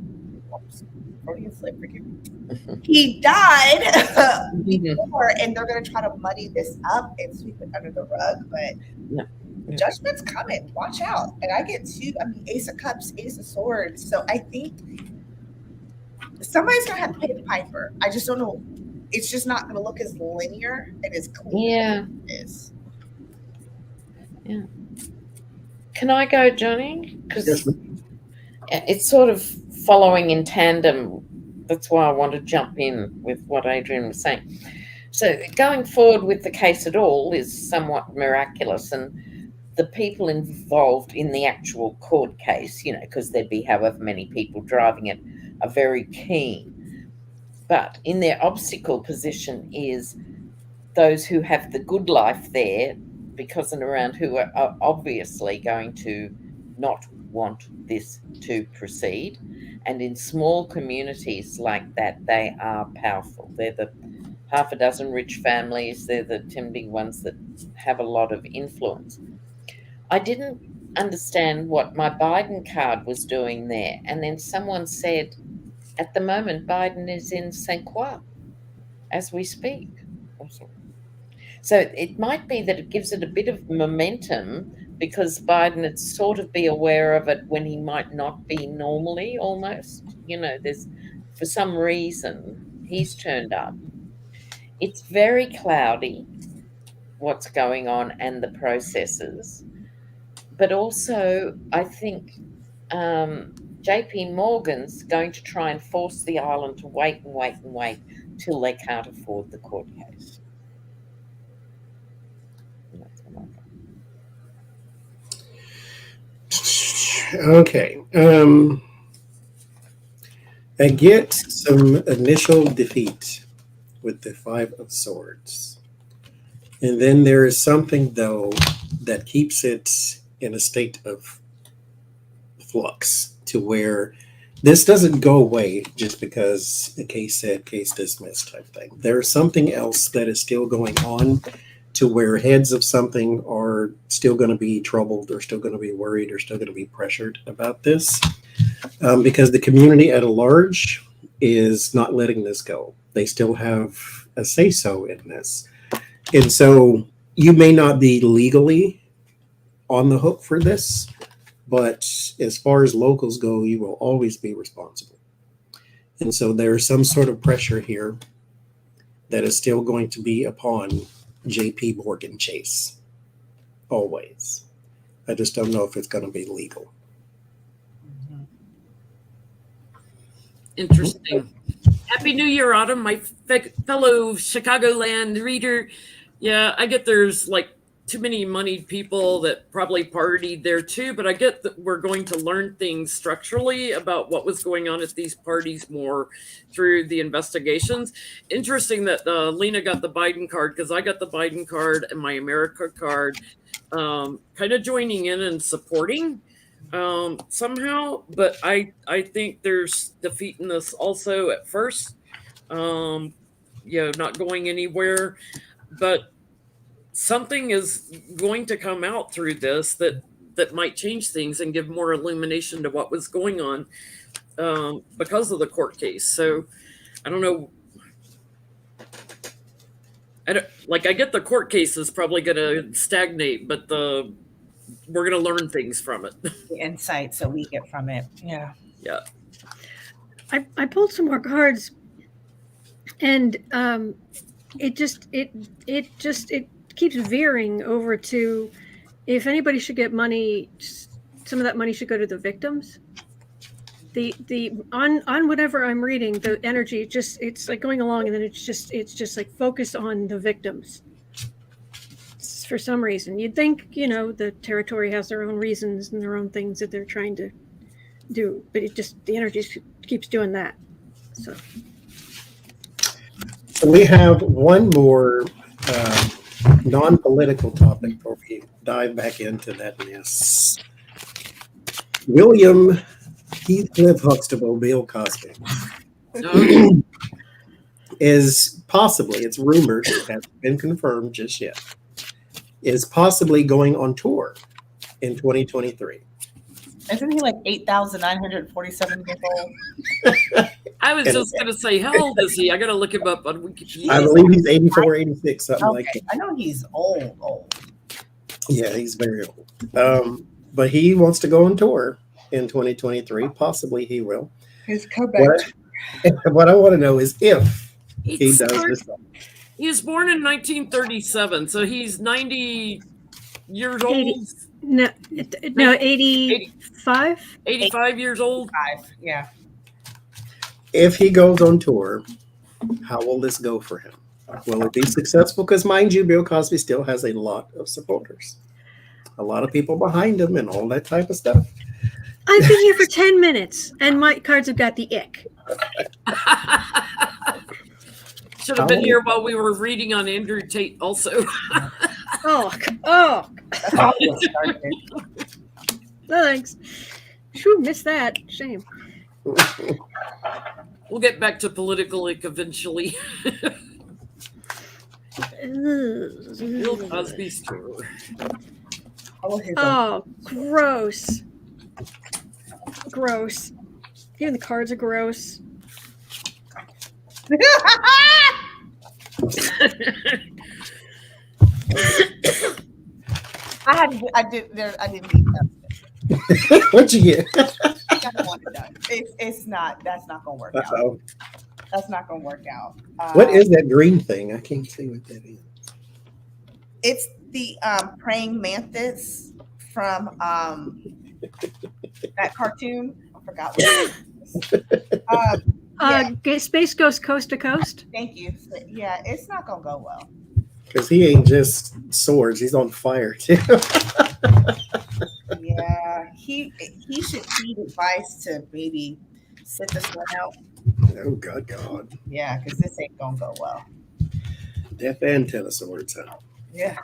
died before, and they're going to try to muddy this up and sweep it under the rug. But judgment's coming. Watch out. And I get Ace of Cups, Ace of Swords. So I think somebody's going to have to pay the piper. I just don't know. It's just not going to look as linear and as clean as it is. Yeah. Can I go, Johnny? Because it's sort of following in tandem. That's why I want to jump in with what Adrian was saying. So going forward with the case at all is somewhat miraculous, and the people involved in the actual court case, because there'd be however many people driving it, are very keen. But in their obstacle position is those who have the good life there, because and around, who are obviously going to not want this to proceed. And in small communities like that, they are powerful. They're the half a dozen rich families. They're the 10 big ones that have a lot of influence. I didn't understand what my Biden card was doing there. And then someone said, at the moment, Biden is in St. Croix as we speak. So it might be that it gives it a bit of momentum, because Biden would sort of be aware of it when he might not be normally, almost. There's, for some reason, he's turned up. It's very cloudy, what's going on and the processes. But also, I think JP Morgan's going to try and force the island to wait and wait and wait till they can't afford the court case. Okay. I get some initial defeat with the Five of Swords. And then there is something, though, that keeps it in a state of flux, to where this doesn't go away just because the case said, case dismissed type thing. There's something else that is still going on, to where heads of something are still going to be troubled, or still going to be worried, or still going to be pressured about this, because the community at large is not letting this go. They still have a say-so in this. And so you may not be legally on the hook for this, but as far as locals go, you will always be responsible. And so there's some sort of pressure here that is still going to be upon JP Morgan Chase. Always. I just don't know if it's going to be legal. Interesting. Happy New Year, Autumn, my fellow Chicagoland reader. Yeah, I get there's too many moneyed people that probably partied there too, but I get that we're going to learn things structurally about what was going on at these parties more through the investigations. Interesting that Lena got the Biden card, because I got the Biden card and my America card, kind of joining in and supporting somehow, but I think there's defeat in this also at first. Not going anywhere, but something is going to come out through this that might change things and give more illumination to what was going on because of the court case. So I don't know. I get the court case is probably going to stagnate, but we're going to learn things from it. The insights that we get from it. Yeah. Yeah. I pulled some more cards, and it keeps veering over to, if anybody should get money, some of that money should go to the victims. On whatever I'm reading, the energy it's like going along, and then it's just like focused on the victims. For some reason, you'd think, the territory has their own reasons and their own things that they're trying to do, but the energy keeps doing that. So we have one more non-political topic before we dive back into that mess. William Heathcliff Huxtable, Bill Cosby, is possibly, it's rumored, it hasn't been confirmed just yet, is possibly going on tour in 2023. Isn't he like 8,947 years old? I was just going to say, how old is he? I got to look him up on Wikipedia. I believe he's 84, 86, something like that. I know he's old. Yeah, he's very old. But he wants to go on tour in 2023. Possibly he will. His comeback. What I want to know is if he does this. He was born in 1937, so he's 90 years old. 85? 85 years old. Yeah. If he goes on tour, how will this go for him? Will it be successful? Because mind you, Bill Cosby still has a lot of supporters. A lot of people behind him and all that type of stuff. I've been here for 10 minutes, and my cards have got the ick. Should have been here while we were reading on Andrew Tate also. Oh. That's how it started. No, thanks. Shoo, missed that. Shame. We'll get back to political eventually. Bill Cosby's tour. Oh, gross. Gross. Even the cards are gross. I didn't need that. What'd you get? It's not. That's not gonna work Uh-oh. out. That's not gonna work out. What is that green thing? I can't see what that is. It's the praying mantis from that cartoon. I forgot what it is. Space Ghost Coast to Coast. Thank you. Yeah, it's not gonna go well. Because he ain't just swords; he's on fire too. Yeah, he should heed advice to maybe sit this one out. Oh God! Yeah, because this ain't gonna go well. Death and Ten of Swords. Huh? Yeah.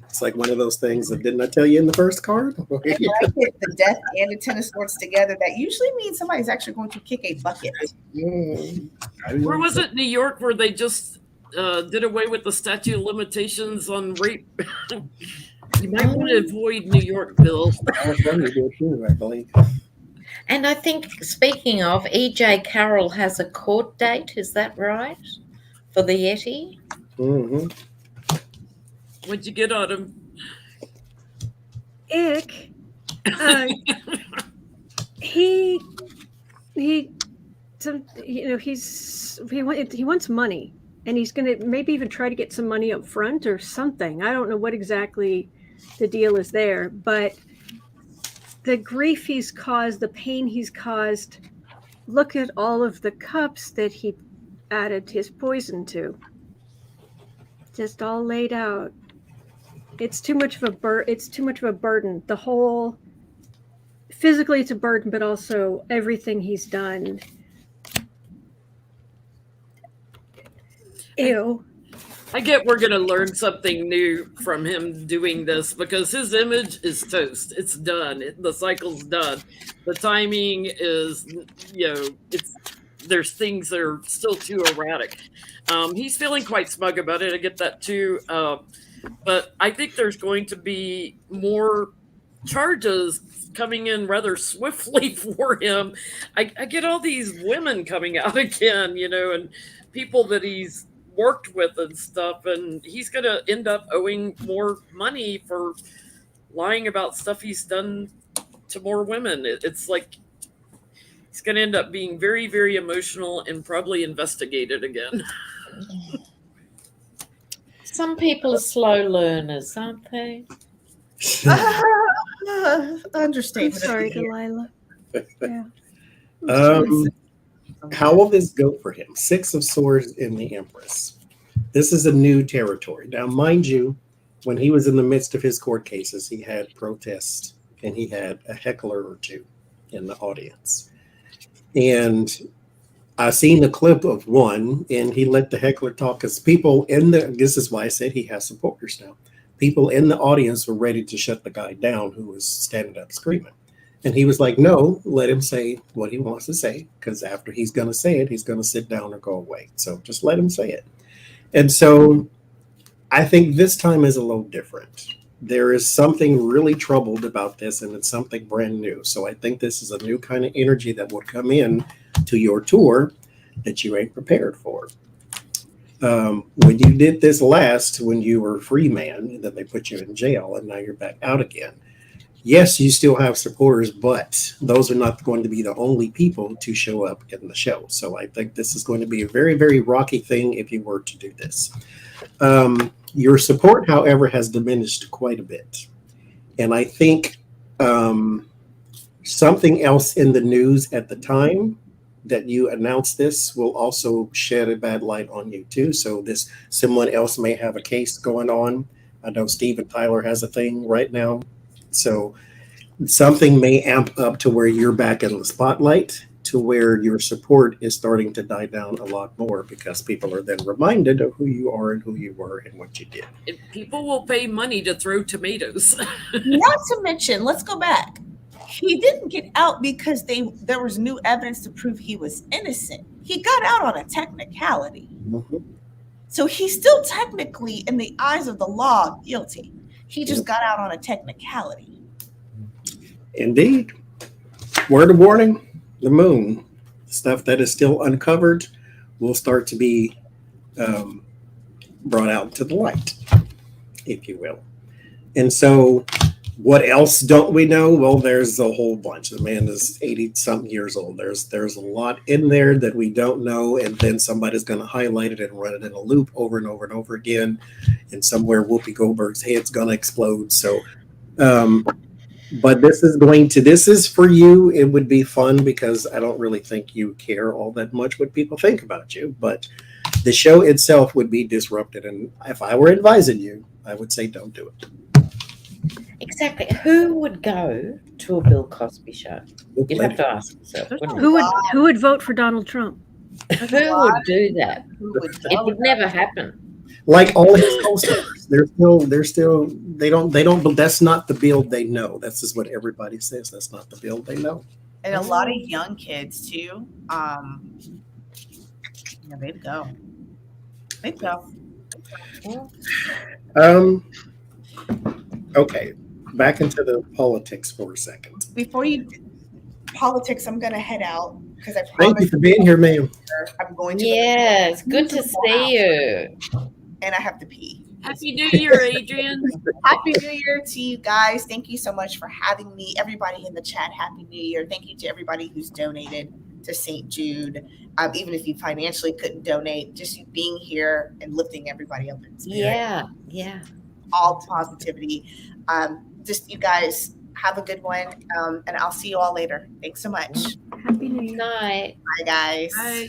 It's like one of those things that didn't I tell you in the first card? If I hit the Death and the Ten of Swords together, that usually means somebody's actually going to kick a bucket. Where was it? New York, where they just did away with the statute of limitations on rape? You might want to avoid New York, Bill. I believe. And I think, speaking of, E.J. Carroll has a court date. Is that right? For the Yeti? Mm-hmm. What'd you get on him? Ick. He wants money, and he's going to maybe even try to get some money up front or something. I don't know what exactly the deal is there, but the grief he's caused, the pain he's caused, look at all of the cups that he added his poison to. Just all laid out. It's too much of a burden. The whole, physically it's a burden, but also everything he's done. Ew. I get we're going to learn something new from him doing this because his image is toast. It's done. The cycle's done. The timing is, there's things that are still too erratic. He's feeling quite smug about it. I get that too. But I think there's going to be more charges coming in rather swiftly for him. I get all these women coming out again, and people that he's worked with and stuff, and he's going to end up owing more money for lying about stuff he's done to more women. It's like he's going to end up being very, very emotional and probably investigated again. Some people are slow learners, aren't they? I'm Understatement. sorry, Delilah. Yeah. How will this go for him? 6 of Swords in the Empress. This is a new territory. Now, mind you, when he was in the midst of his court cases, he had protests and he had a heckler or two in the audience. And I've seen a clip of one, and he let the heckler talk because people this is why I said he has supporters now. People in the audience were ready to shut the guy down who was standing up screaming. And he was like, no, let him say what he wants to say, because after he's going to say it, he's going to sit down or go away. So just let him say it. And so I think this time is a little different. There is something really troubled about this, and it's something brand new. So I think this is a new kind of energy that will come in to your tour that you ain't prepared for. When you did this last, when you were a free man, then they put you in jail, and now you're back out again. Yes, you still have supporters, but those are not going to be the only people to show up in the show. So I think this is going to be a very, very rocky thing if you were to do this. Your support, however, has diminished quite a bit. And I think something else in the news at the time that you announced this will also shed a bad light on you too. So someone else may have a case going on. I know Steve Tyler has a thing right now. So something may amp up to where you're back in the spotlight, to where your support is starting to die down a lot more because people are then reminded of who you are and who you were and what you did. And people will pay money to throw tomatoes. Not to mention, let's go back. He didn't get out because there was new evidence to prove he was innocent. He got out on a technicality. Mm-hmm. So he's still technically, in the eyes of the law, guilty. He just got out on a technicality. Indeed. Word of warning, the moon. Stuff that is still uncovered will start to be brought out to the light, if you will. And so what else don't we know? Well, there's a whole bunch. The man is 80-something years old. There's a lot in there that we don't know, and then somebody's going to highlight it and run it in a loop over and over and over again, and somewhere Whoopi Goldberg's head's going to explode. So, but this is for you. It would be fun because I don't really think you care all that much what people think about you, but the show itself would be disrupted. And if I were advising you, I would say don't do it. Exactly. Who would go to a Bill Cosby show? You'd have to ask yourself, wouldn't you? Who would vote for Donald Trump? Who would do that? It would never happen. Like all his co-stars, they don't, that's not the build they know. That's just what everybody says. That's not the build they know. And a lot of young kids too. They'd go. Okay, back into the politics for a second. Before you politics, I'm gonna head out because I promised. Thank you for being here, ma'am. I'm going to. Yeah, it's good to see you. And I have to pee. Happy New Year, Adrian. Happy New Year to you guys. Thank you so much for having me. Everybody in the chat, Happy New Year. Thank you to everybody who's donated to St. Jude. Even if you financially couldn't donate, just you being here and lifting everybody up in spirit. Yeah. All positivity. Just you guys have a good one. And I'll see you all later. Thanks so much. Happy New Year. Night. Bye, guys. Bye.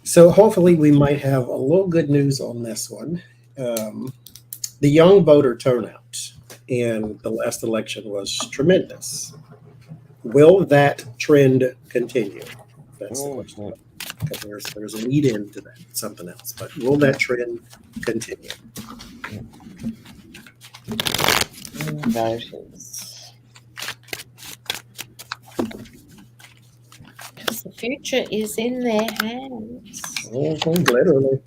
So hopefully we might have a little good news on this one. The young voter turnout in the last election was tremendous. Will that trend continue? That's the question. There's a lead into that, something else. But will that trend continue? Voters. Because the future is in their hands. Literally.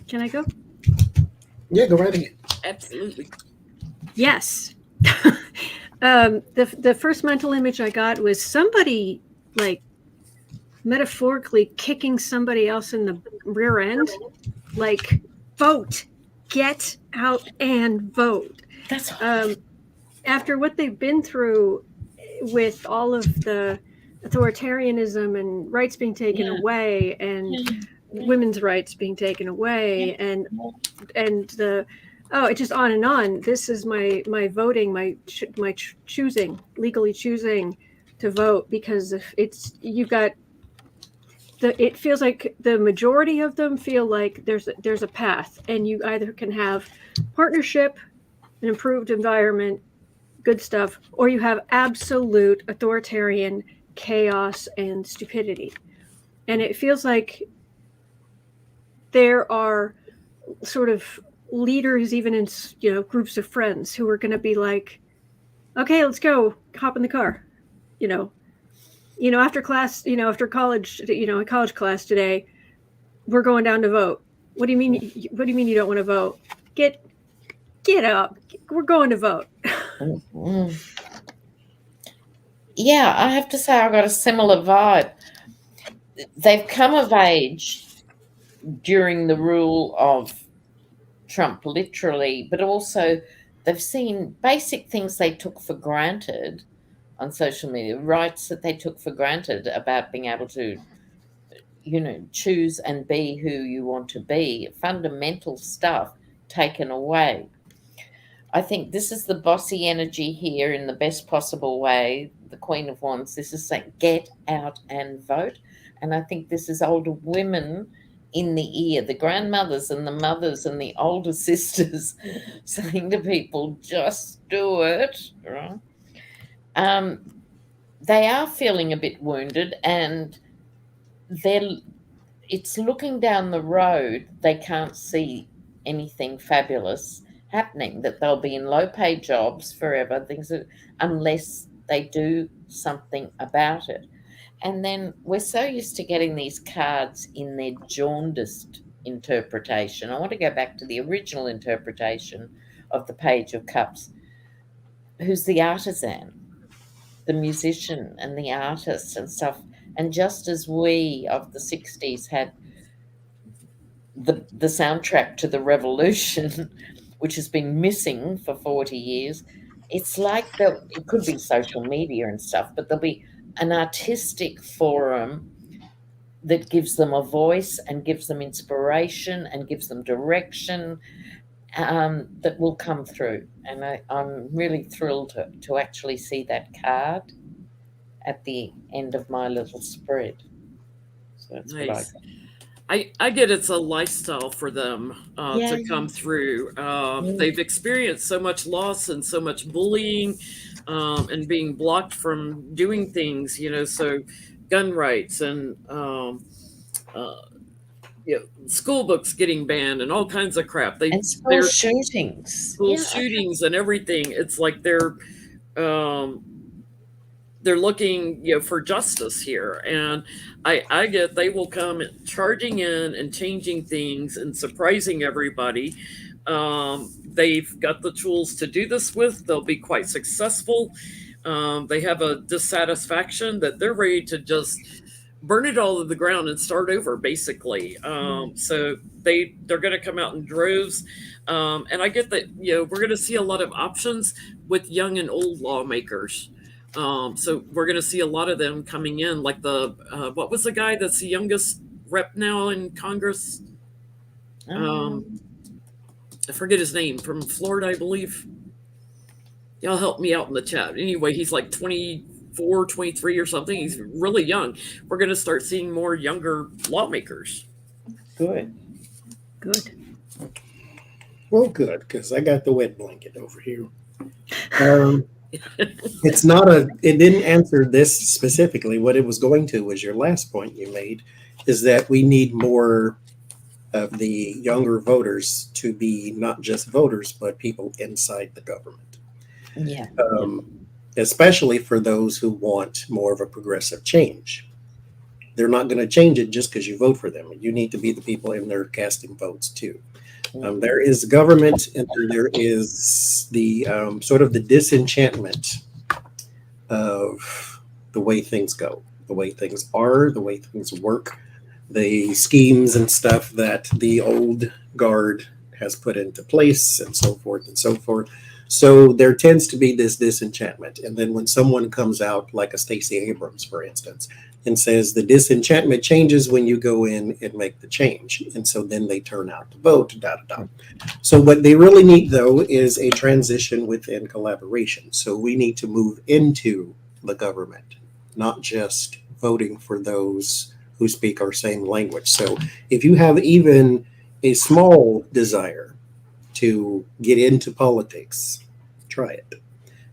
Can I go? Yeah, go right ahead. Absolutely. Yes. The first mental image I got was somebody like metaphorically kicking somebody else in the rear end, like vote, get out and vote. That's After what they've been through with all of the authoritarianism and rights being taken away and women's rights being taken away and the it's just on and on. This is my voting, my choosing, legally choosing to vote, because if it's you've got it feels like the majority of them feel like there's a path, and you either can have partnership, an improved environment, good stuff, or you have absolute authoritarian chaos and stupidity. And it feels like there are sort of leaders, even in groups of friends, who are going to be like, okay, let's go, hop in the car, after class, after college, a college class today, we're going down to vote. What do you mean you don't want to vote? Get up, we're going to vote. Yeah, I have to say I got a similar vibe. They've come of age during the rule of Trump, literally, but also they've seen basic things they took for granted on social media, rights that they took for granted about being able to, choose and be who you want to be, fundamental stuff taken away. I think this is the bossy energy here in the best possible way. The Queen of Wands, this is saying get out and vote. And I think this is older women in the ear, the grandmothers and the mothers and the older sisters saying to people, just do it. Right? They are feeling a bit wounded, and it's looking down the road. They can't see anything fabulous happening, that they'll be in low-paid jobs forever, unless they do something about it. And then we're so used to getting these cards in their jaundiced interpretation. I want to go back to the original interpretation of the Page of Cups. Who's the artisan, the musician and the artist and stuff. And just as we of the 60s had the soundtrack to the revolution, which has been missing for 40 years, it's like it could be social media and stuff, but there'll be an artistic forum that gives them a voice and gives them inspiration and gives them direction, that will come through. And I'm really thrilled to actually see that card at the end of my little spread. So that's Nice. what I got. I get it's a lifestyle for them to come through. They've experienced so much loss and so much bullying and being blocked from doing things, so gun rights and school books getting banned and all kinds of crap. And school shootings. School shootings and everything. It's like they're looking for justice here, and I get they will come charging in and changing things and surprising everybody. They've got the tools to do this with. They'll be quite successful. They have a dissatisfaction that they're ready to just burn it all to the ground and start over, basically. So they're going to come out in droves. And I get that, we're going to see a lot of options with young and old lawmakers. So we're going to see a lot of them coming in, like what was the guy that's the youngest rep now in Congress? I forget his name, from Florida, I believe. Y'all help me out in the chat. Anyway, he's like 24, 23 or something. He's really young. We're going to start seeing more younger lawmakers. Good. Good. Well, good, because I got the wet blanket over here. It's not it didn't answer this specifically. What it was going to was your last point you made, is that we need more of the younger voters to be not just voters, but people inside the government. Yeah. Especially for those who want more of a progressive change. They're not going to change it just because you vote for them. You need to be the people in there casting votes too. There is government, and there is the sort of the disenchantment of the way things go, the way things are, the way things work, the schemes and stuff that the old guard has put into place, and so forth and so forth. So there tends to be this disenchantment. And then when someone comes out, like a Stacey Abrams, for instance, and says the disenchantment changes when you go in and make the change. And so then they turn out to vote, So what they really need, though, is a transition within collaboration. So we need to move into the government, not just voting for those who speak our same language. So if you have even a small desire to get into politics, try it.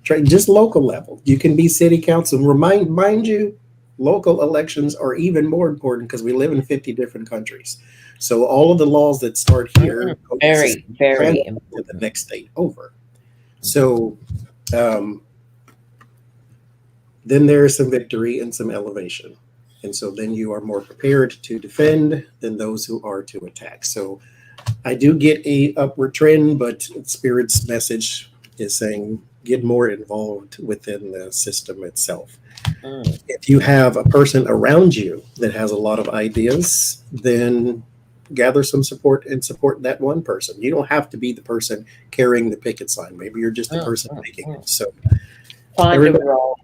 Try just local level. You can be city council. Mind you, local elections are even more important because we live in 50 different countries. So all of the laws that start here very to the next state over. So then there is some victory and some elevation. And so then you are more prepared to defend than those who are to attack. So I do get a upward trend, but Spirit's message is saying get more involved within the system itself. If you have a person around you that has a lot of ideas, then gather some support and support that one person. You don't have to be the person carrying the picket sign. Maybe you're just the person making it. So find a role.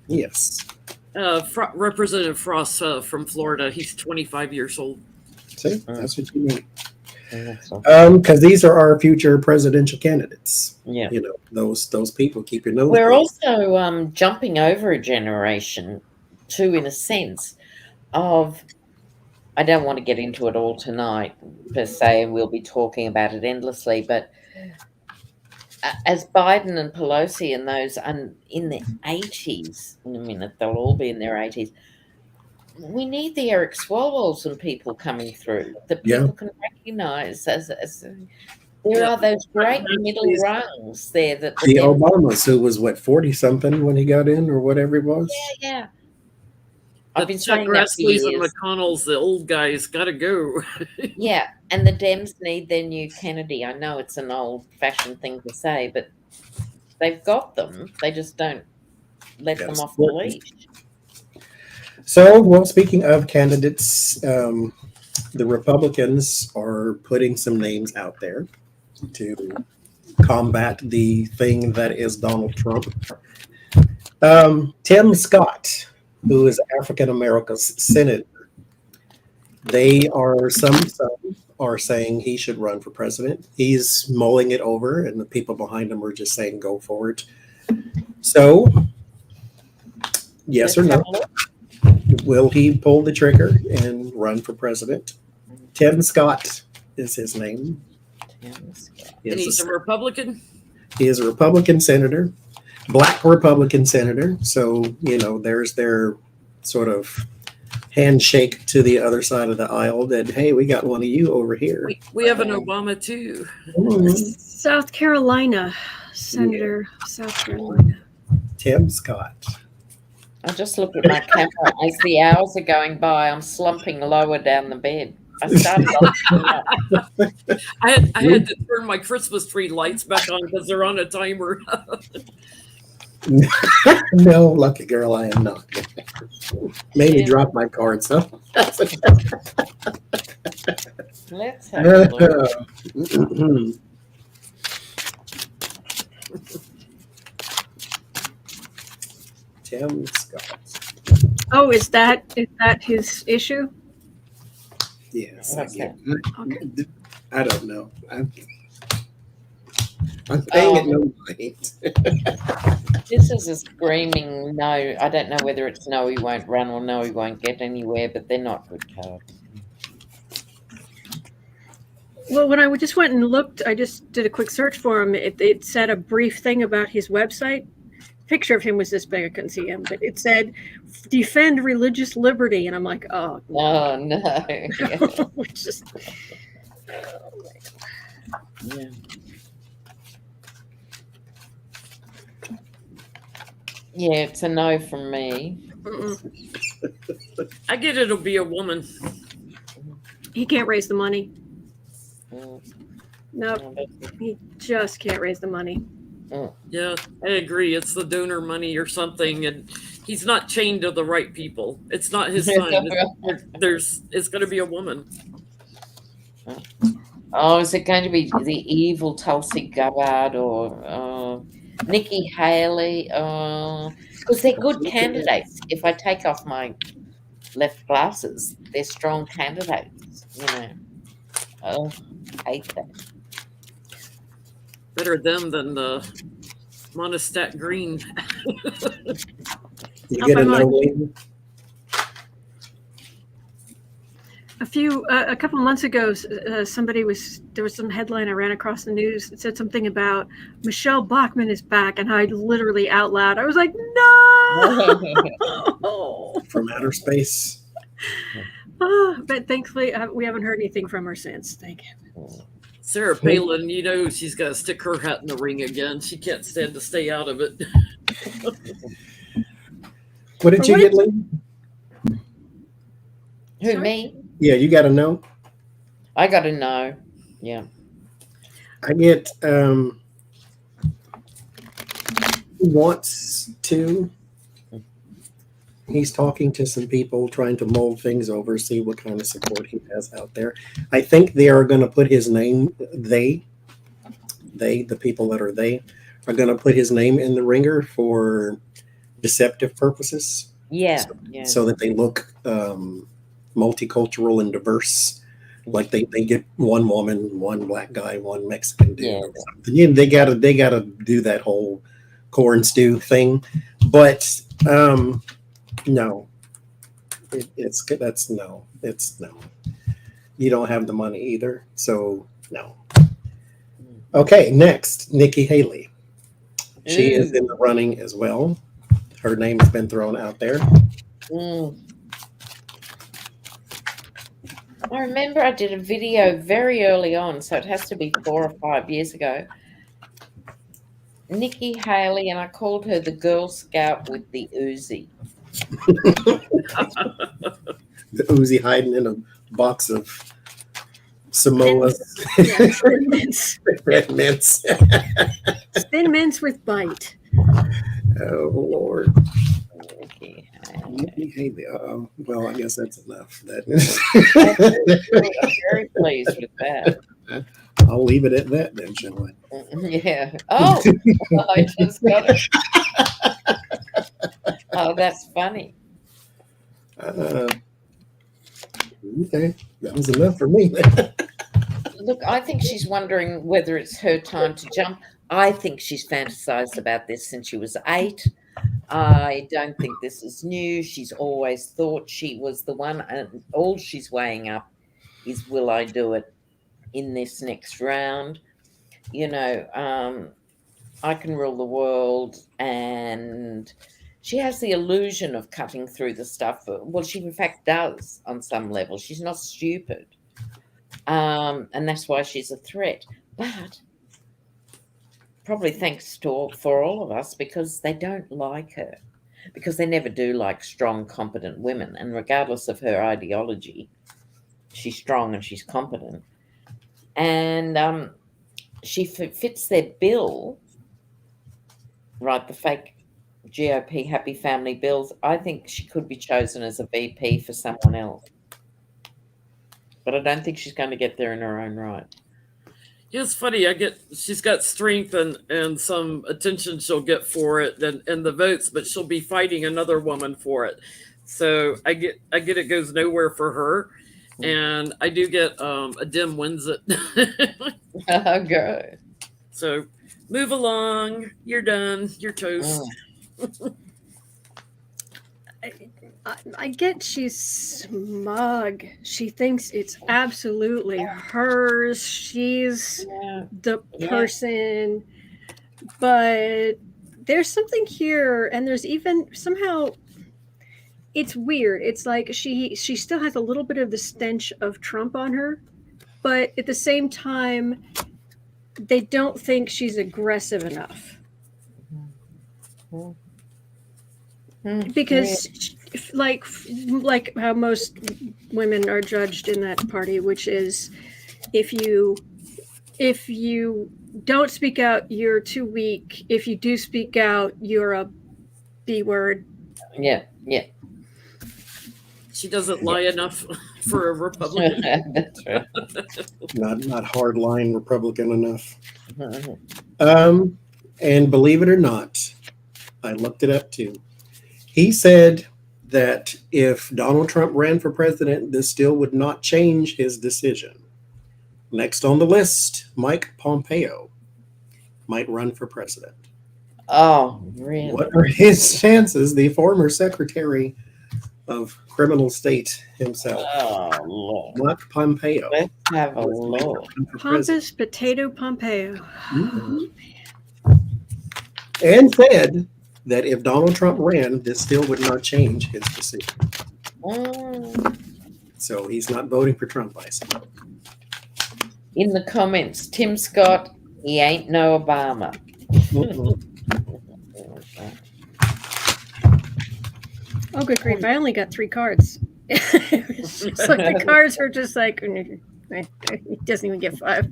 Yes. Representative Frost from Florida, he's 25 years old. See, that's what you mean. Because these are our future presidential candidates. Yeah, you know, those people. Keep your nose. We're also jumping over a generation, too, in a sense of. I don't want to get into it all tonight per se, and we'll be talking about it endlessly. But as Biden and Pelosi and those in their 80s, in a minute they'll all be in their 80s. We need the Eric Swalwells and people coming through that people can recognise as there are those great middle rungs there that the Obamas, who was 40 something when he got in or whatever it was. Yeah. I've been saying that for years. And McConnell's, the old guys, got to go. Yeah, and the Dems need their new Kennedy. I know it's an old-fashioned thing to say, but they've got them. They just don't let them off the leash. So, well, speaking of candidates, the Republicans are putting some names out there to combat the thing that is Donald Trump. Tim Scott, who is African America's senator, some are saying he should run for president. He's mulling it over, and the people behind him are just saying go for it. So, yes or no? Will he pull the trigger and run for president? Tim Scott is his name. And he's a Republican? He is a Republican senator, Black Republican senator. So, you know, there's their sort of handshake to the other side of the aisle that, hey, we got one of you over here. We have an Obama, too. South Carolina, Senator, South Carolina. Tim Scott. I just looked at my camera as the hours are going by. I'm slumping lower down the bed. I started I had to turn my Christmas tree lights back on because they're on a timer. No, lucky girl, I am not. Made me drop my cards, huh? Let's have a look. Tim Scott. Oh, is that his issue? Yes. Okay. I don't know. I'm paying it no mind. This is a screaming no. I don't know whether it's no, he won't run or no, he won't get anywhere, but they're not good cards. Well, when I just went and looked, I just did a quick search for him. It said a brief thing about his website. Picture of him was this big. I couldn't see him, but it said defend religious liberty. And I'm like, oh, Oh, no. Yeah. Which is, Yeah. Yeah, it's a no from me. I get it'll be a woman. he can't raise the money. Mm, No, no, that's- he just can't raise the money. Yeah, I agree. It's the donor money or something, and he's not chained to the right people. It's not his son. It's going to be a woman. Oh, is it going to be the evil Tulsi Gabbard or Nikki Haley? Because they're good candidates. If I take off my left glasses, they're strong candidates. You know. Oh, I hate that. Better them than the Monistat Green. You I'll get a buy no mine. win? A couple of months ago, there was some headline I ran across the news that said something about Michelle Bachmann is back, and I literally out loud, I was like, no! From outer space. But thankfully, we haven't heard anything from her since. Thank you. Sarah Palin, you know she's got to stick her hat in the ring again. She can't stand to stay out of it. What did you get, Lee? Who, me? Yeah, you got a no? I got a no. Yeah. I get he wants to. He's talking to some people, trying to mull things over, see what kind of support he has out there. I think they are going to put his name, the people that are are going to put his name in the ringer for deceptive purposes. Yeah. Yeah. So that they look multicultural and diverse. Like they get one woman, one black guy, one Mexican dude. Yeah. Or something. Yeah, they gotta do that whole corn stew thing. But no, it's no. You don't have the money either, so no. Okay, next, Nikki Haley. She is in the running as well. Her name has been thrown out there. I remember I did a video very early on, so it has to be 4 or 5 years ago. Nikki Haley, and I called her the Girl Scout with the Uzi. The Uzi hiding in a box of Samoas. Thin mints. Red mints. Thin mints with bite. Oh, Lord. Nikki Nikki Haley. Uh-oh. Well, I guess that's enough. I'm very pleased with that. I'll leave it at that then, shall I? Yeah. Oh, I just got it. Oh, that's funny. Okay, that was enough for me. Look, I think she's wondering whether it's her time to jump. I think she's fantasized about this since she was 8. I don't think this is new. She's always thought she was the one, and all she's weighing up is, will I do it in this next round? You know, I can rule the world, and she has the illusion of cutting through the stuff. Well, she in fact does on some level. She's not stupid. And that's why she's a threat. But probably thanks for all of us, because they don't like her, because they never do like strong, competent women. And regardless of her ideology, she's strong and she's competent. And she fits their bill, right? The fake GOP happy family bills. I think she could be chosen as a VP for someone else. But I don't think she's going to get there in her own right. Yeah, it's funny. She's got strength and some attention she'll get for it and the votes, but she'll be fighting another woman for it. So I get it goes nowhere for her. and I do get a dim wins it. Good. So move along. You're done. You're toast. I get she's smug. She thinks it's absolutely hers. She's the person. But there's something here, and there's even somehow it's weird. It's like she still has a little bit of the stench of Trump on her, but at the same time, they don't think she's aggressive enough. Because like how most women are judged in that party, which is if you don't speak out, you're too weak. If you do speak out, you're a B word. Yeah. She doesn't lie enough for a Republican. That's right. Not hardline Republican enough. And believe it or not, I looked it up too. He said that if Donald Trump ran for president, this still would not change his decision. Next on the list, Mike Pompeo might run for president. Oh, really? What are his chances? The former Secretary of Criminal State himself, Mike Pompeo. Let's have a look. Pompous Potato Pompeo. And said that if Donald Trump ran, this still would not change his decision. So he's not voting for Trump, I suppose. In the comments, Tim Scott, he ain't no Obama. Oh, good grief. I only got 3 cards. It's just like the cards are just like, he doesn't even get 5.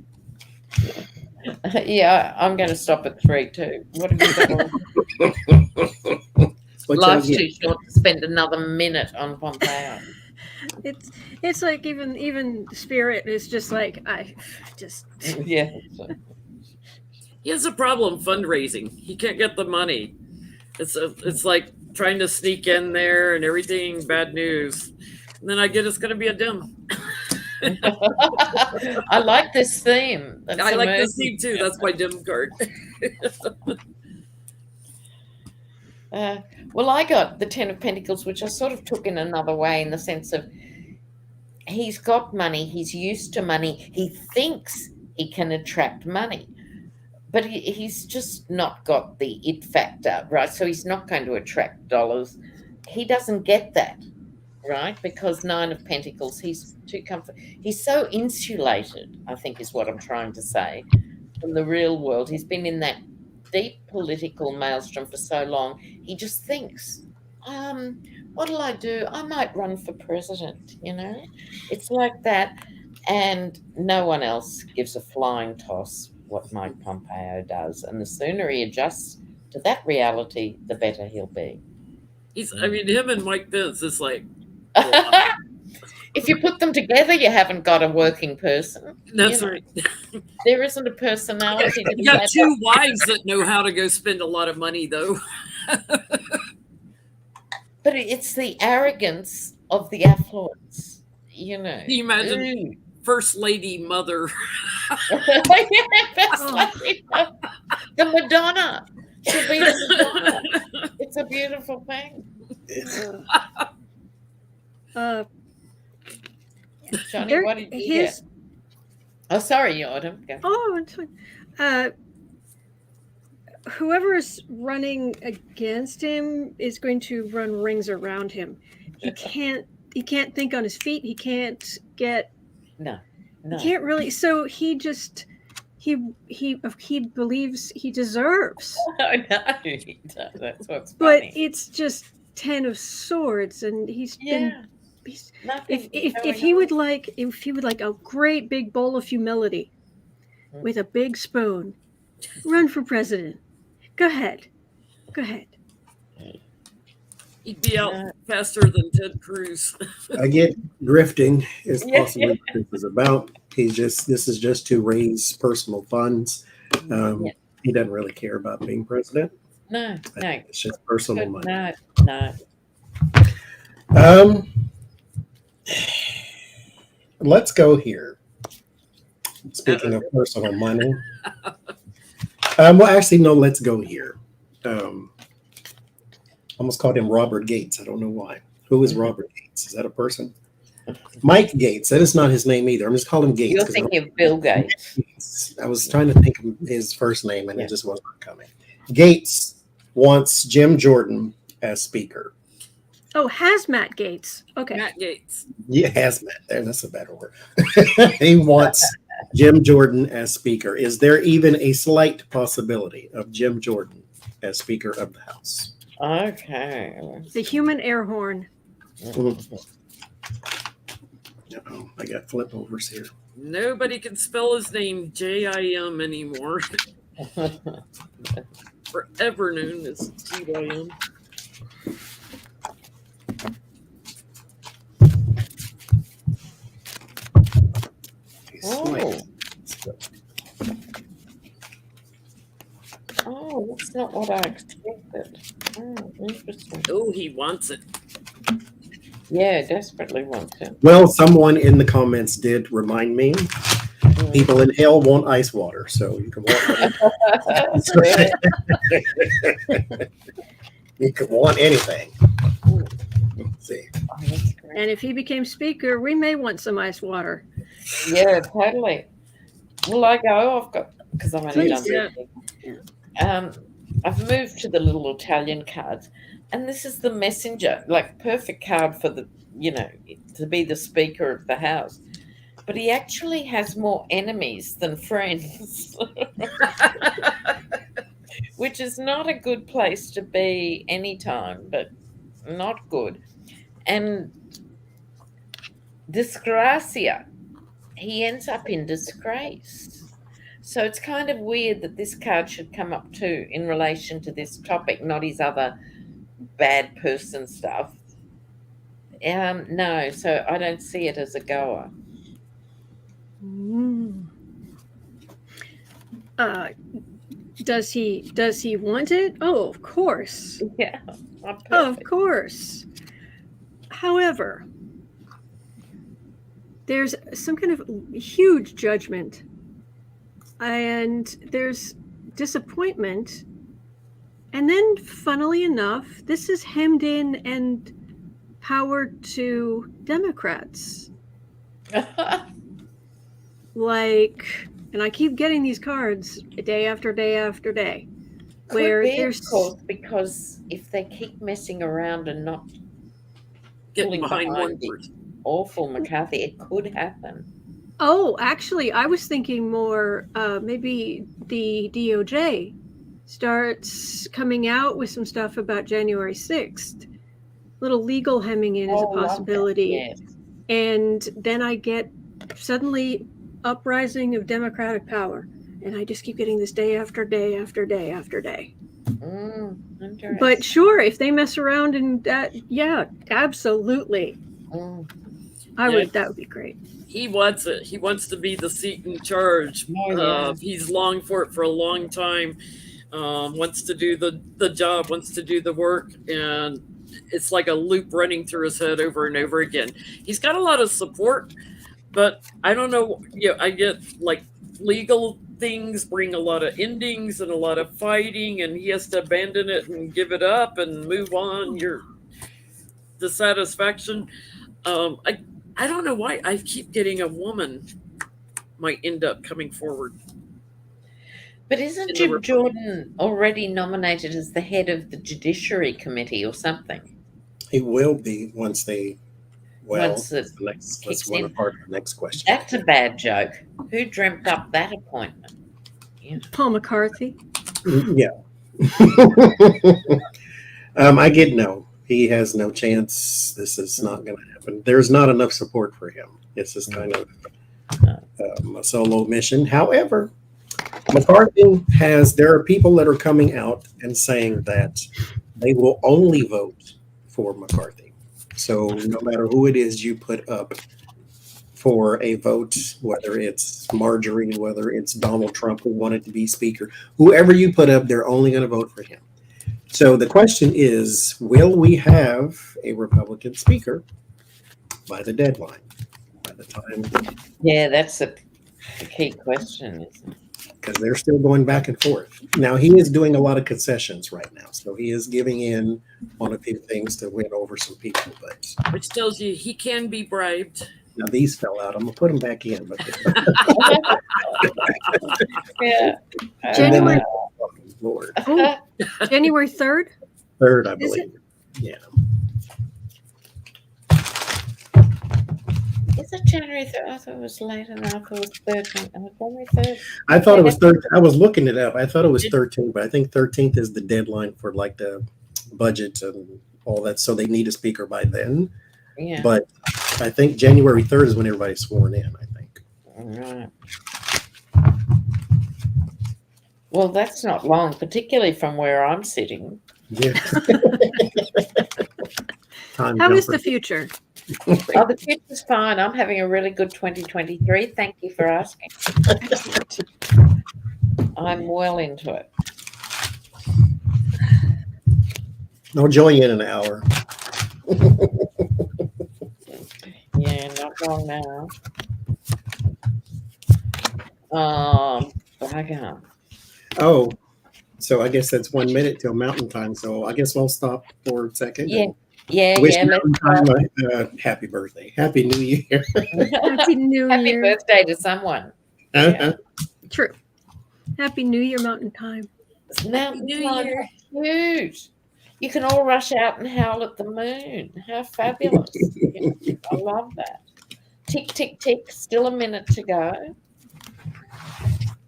Yeah, I'm going to stop at 3 too. What have you got? Life's too short to spend another minute on Pompeo. It's like even Spirit is just like Yeah. He has a problem fundraising. He can't get the money. It's like trying to sneak in there and everything. Bad news. And then I get it's going to be a dim. I like this theme. That's I like amazing. this theme too. That's my dim card. Well, I got the 10 of Pentacles, which I sort of took in another way, in the sense of he's got money, he's used to money, he thinks he can attract money, but he's just not got the it factor, right? So he's not going to attract dollars. He doesn't get that, right? Because 9 of Pentacles, he's too he's so insulated, I think is what I'm trying to say, from the real world. He's been in that deep political maelstrom for so long. He just thinks, what'll I do? I might run for president, It's like that. And no one else gives a flying toss what Mike Pompeo does. And the sooner he adjusts to that reality, the better he'll be. Him and Mike Pence is like, if you put them together, you haven't got a working person. That's right. There isn't a personality. You got 2 wives that know how to go spend a lot of money, though. But it's the arrogance of the affluence, Can you imagine First Lady Mother? The Madonna. She'll be the Madonna. It's a beautiful thing. Johnny, what did you get? Oh, sorry, Autumn. Go. Oh, it's fine. Whoever is running against him is going to run rings around him. He can't think on his feet. He can't get. No. He can't really. So he just he believes he deserves. Oh, no, he does. That's what's But funny. it's just 10 of Swords, and he's been. If he would like a great big bowl of humility with a big spoon, run for president. Go ahead. He'd be out faster than Ted Cruz. I get grifting is possibly what this is about. This is just to raise personal funds. He doesn't really care about being president. No. It's just personal money. No. let's go here. Speaking of personal money. Well, actually, no, let's go here. Almost called him Robert Gates. I don't know why. Who is Robert Gates? Is that a person? Mike Gates. That is not his name either. I'm just calling him Gates. You're thinking of Bill Gates. I was trying to think of his first name, and it just wasn't coming. Gates wants Jim Jordan as speaker. Oh, Hazmat Gates. Okay. Matt Gates. Yeah, hazmat. There, that's a better word. He wants Jim Jordan as speaker. Is there even a slight possibility of Jim Jordan as speaker of the House? Okay. The human air horn. Uh-oh, I got flip overs here. Nobody can spell his name Jim anymore. Forever known as TYM. Oh, that's not what I expected. Oh, interesting. Oh, he wants it. Yeah, desperately wants it. Well, someone in the comments did remind me. People in hell want ice water, so you can want you can want anything. Let's see. Oh, that's great. And if he became speaker, we may want some ice water. Yeah, totally. Will I go? I've got, because I'm only done Please, yeah. reading. I've moved to the little Italian cards, and this is the messenger, like perfect card for the, to be the speaker of the house. But he actually has more enemies than friends, which is not a good place to be anytime, but not good. And disgracia, he ends up in disgrace. So it's kind of weird that this card should come up too in relation to this topic, not his other bad person stuff. No, so I don't see it as a goer. Does he want it? Oh, of course. Yeah. Of course. However, there's some kind of huge judgment, and there's disappointment, and then, funnily enough, this is hemmed in and powered to Democrats. Like, and I keep getting these cards day after day after day. Could be, of course, because if they keep messing around and not Getting pulling behind one the person. awful McCarthy, it could happen. Oh, actually, I was thinking more maybe the DOJ starts coming out with some stuff about January 6th. Little legal hemming in is a possibility. Yes. And then I get suddenly uprising of democratic power. And I just keep getting this day after day after day after day. But sure, if they mess around and that, yeah, absolutely. That would be great. He wants it. He wants to be the seat in charge. He's longed for it for a long time. Wants to do the job, wants to do the work, and it's like a loop running through his head over and over again. He's got a lot of support, but I don't know. I get like legal things bring a lot of endings and a lot of fighting, and he has to abandon it and give it up and move on. Your dissatisfaction. I don't know why I keep getting a woman might end up coming forward. But isn't Jim Jordan already nominated as the head of the Judiciary Committee or something? He will be once they. Well, Once it let's one apart the next question. That's a bad joke. Who dreamt up that appointment? Paul McCarthy. Yeah. I get no. He has no chance. This is not going to happen. There's not enough support for him. It's just kind of a solo mission. However, McCarthy there are people that are coming out and saying that they will only vote for McCarthy. So no matter who it is you put up for a vote, whether it's Marjorie, whether it's Donald Trump who wanted to be speaker, whoever you put up, they're only going to vote for him. So the question is, will we have a Republican speaker by the deadline, by the time, Yeah, that's the key question, isn't it? because they're still going back and forth. Now, he is doing a lot of concessions right now, so he is giving in on a few things to win over some people. But Which tells you he can be bribed. now these fell out. I'm gonna put them back in. But Yeah. January- Lord, Oh, January 3rd? 3rd, I Is it? believe. Yeah. Is it January 3rd? I thought it was later. No, I thought it was 13th. January 3rd. I thought it was 13th. I was looking it up. I thought it was 13th, but I think 13th is the deadline for like the budget and all that. So they need a speaker by then. Yeah. But I think January 3rd is when everybody's sworn in, I think. All right. Well, that's not long, particularly from where I'm sitting. Yeah. Time How is jumper. the future? Oh, the future's fine. I'm having a really good 2023. Thank you for asking. I'm well into it. I'll join you in an hour. Yeah, not long now. But I can't. Oh, so I guess that's 1 minute till Mountain Time. So I guess we'll stop for a second. Yeah, and yeah, Wish yeah. Mountain Time happy birthday. Happy New Year. Happy New Happy Year. birthday to someone. Uh-huh. True. Happy New Year, Mountain Time. Mountain New Time Year. is huge. You can all rush out and howl at the moon. How fabulous. I love that. Tick, tick, tick. Still a minute to go.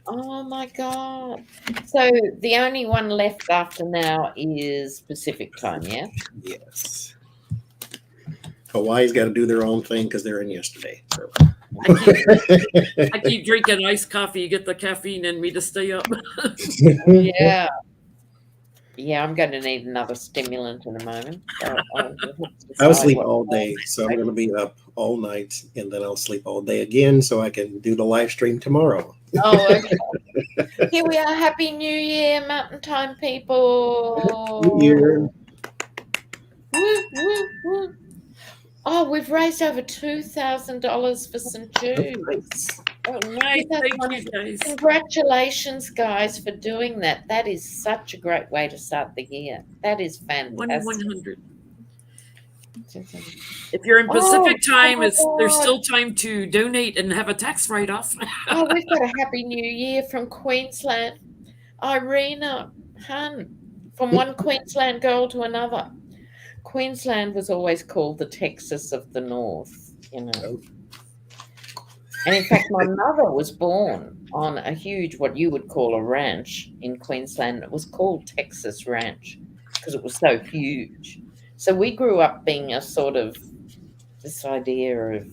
Oh my God. So the only one left after now is Pacific time, yeah? Yes. Hawaii's got to do their own thing because they're in yesterday. So. I keep drinking iced coffee. You get the caffeine in me to stay up. Yeah. Yeah, I'm going to need another stimulant in a moment. So I'll sleep all day, so I'm going to be up all night, and then I'll sleep all day again, so I can do the live stream tomorrow. Oh, okay. Here we are. Happy New Year, Mountain Time people. New Year. Woo, woo, woo. Oh, we've raised over $2,000 for St. Jude. Nice. Oh, Nice. Thank you, guys. Congratulations, guys, for doing that. That is such a great way to start the year. That is fantastic. 100. If you're in Pacific time, my there's God. still time to donate and have a tax write-off. Oh, we've got a Happy New Year from Queensland. Irina Hun, from one Queensland girl to another. Queensland was always called the Texas of the North, you know. Oh. And in fact, my mother was born on a huge, what you would call a ranch in Queensland. It was called Texas Ranch because it was so huge. So we grew up being a sort of this idea of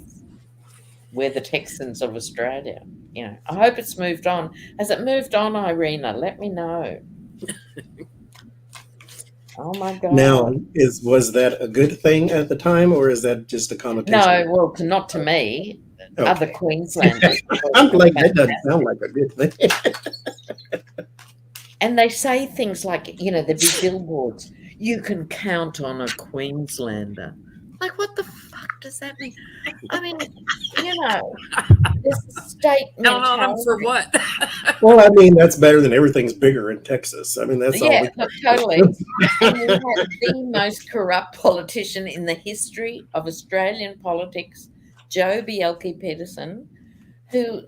we're the Texans of Australia. You know, I hope it's moved on. Has it moved on, Irina? Let me know. Oh my God. Now, was that a good thing at the time, or is that just a connotation? No, well, not to me. Okay. Other Queenslanders. I'm like, that doesn't sound like a good thing. And they say things like, you know, there'd be billboards. You can count on a Queenslander. Like, what the fuck does that mean? I mean, you know, there's a state Count on them mentality. for what? Well, I mean, that's better than everything's bigger in Texas. I mean, that's all. Yeah, look, totally. And we had the most corrupt politician in the history of Australian politics, Joe Bielke-Peterson, who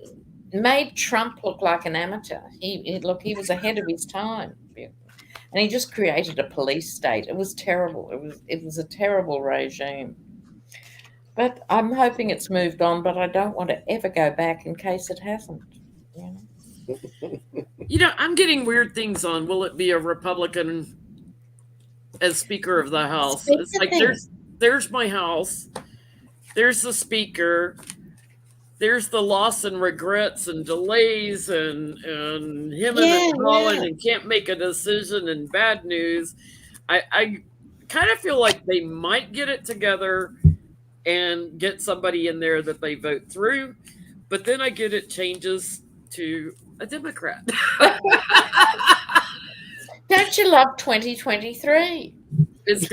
made Trump look like an amateur. He was ahead of his time. And he just created a police state. It was terrible. It was a terrible regime. But I'm hoping it's moved on, but I don't want to ever go back in case it hasn't. You know? You know, I'm getting weird things on. Will it be a Republican as Speaker of the House? It's like there's my house. There's the Speaker. There's the loss and regrets and delays and him and Colin and can't make a decision and bad news. I kind of feel like they might get it together and get somebody in there that they vote through, but then I get it changes to a Democrat. Don't you love 2023? It's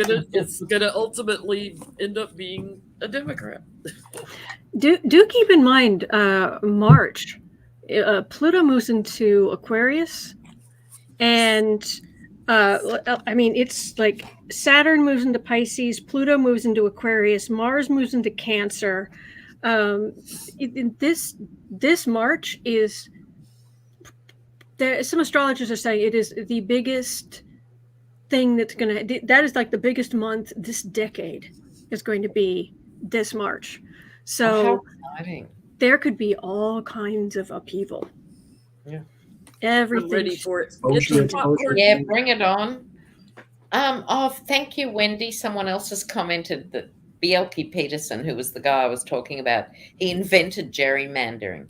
gonna ultimately end up being a Democrat. Do keep in mind, March, Pluto moves into Aquarius, and I mean, it's like Saturn moves into Pisces, Pluto moves into Aquarius, Mars moves into Cancer. This March is there. Some astrologers are saying it is the biggest thing that is like the biggest month this decade is going to be this March. So How exciting. there could be all kinds of upheaval. Yeah. Everything. I'm ready for it. Oh, Get some shit. popcorn. Yeah, bring it on. Oh, thank you, Wendy. Someone else has commented that Bielke Peterson, who was the guy I was talking about, he invented gerrymandering.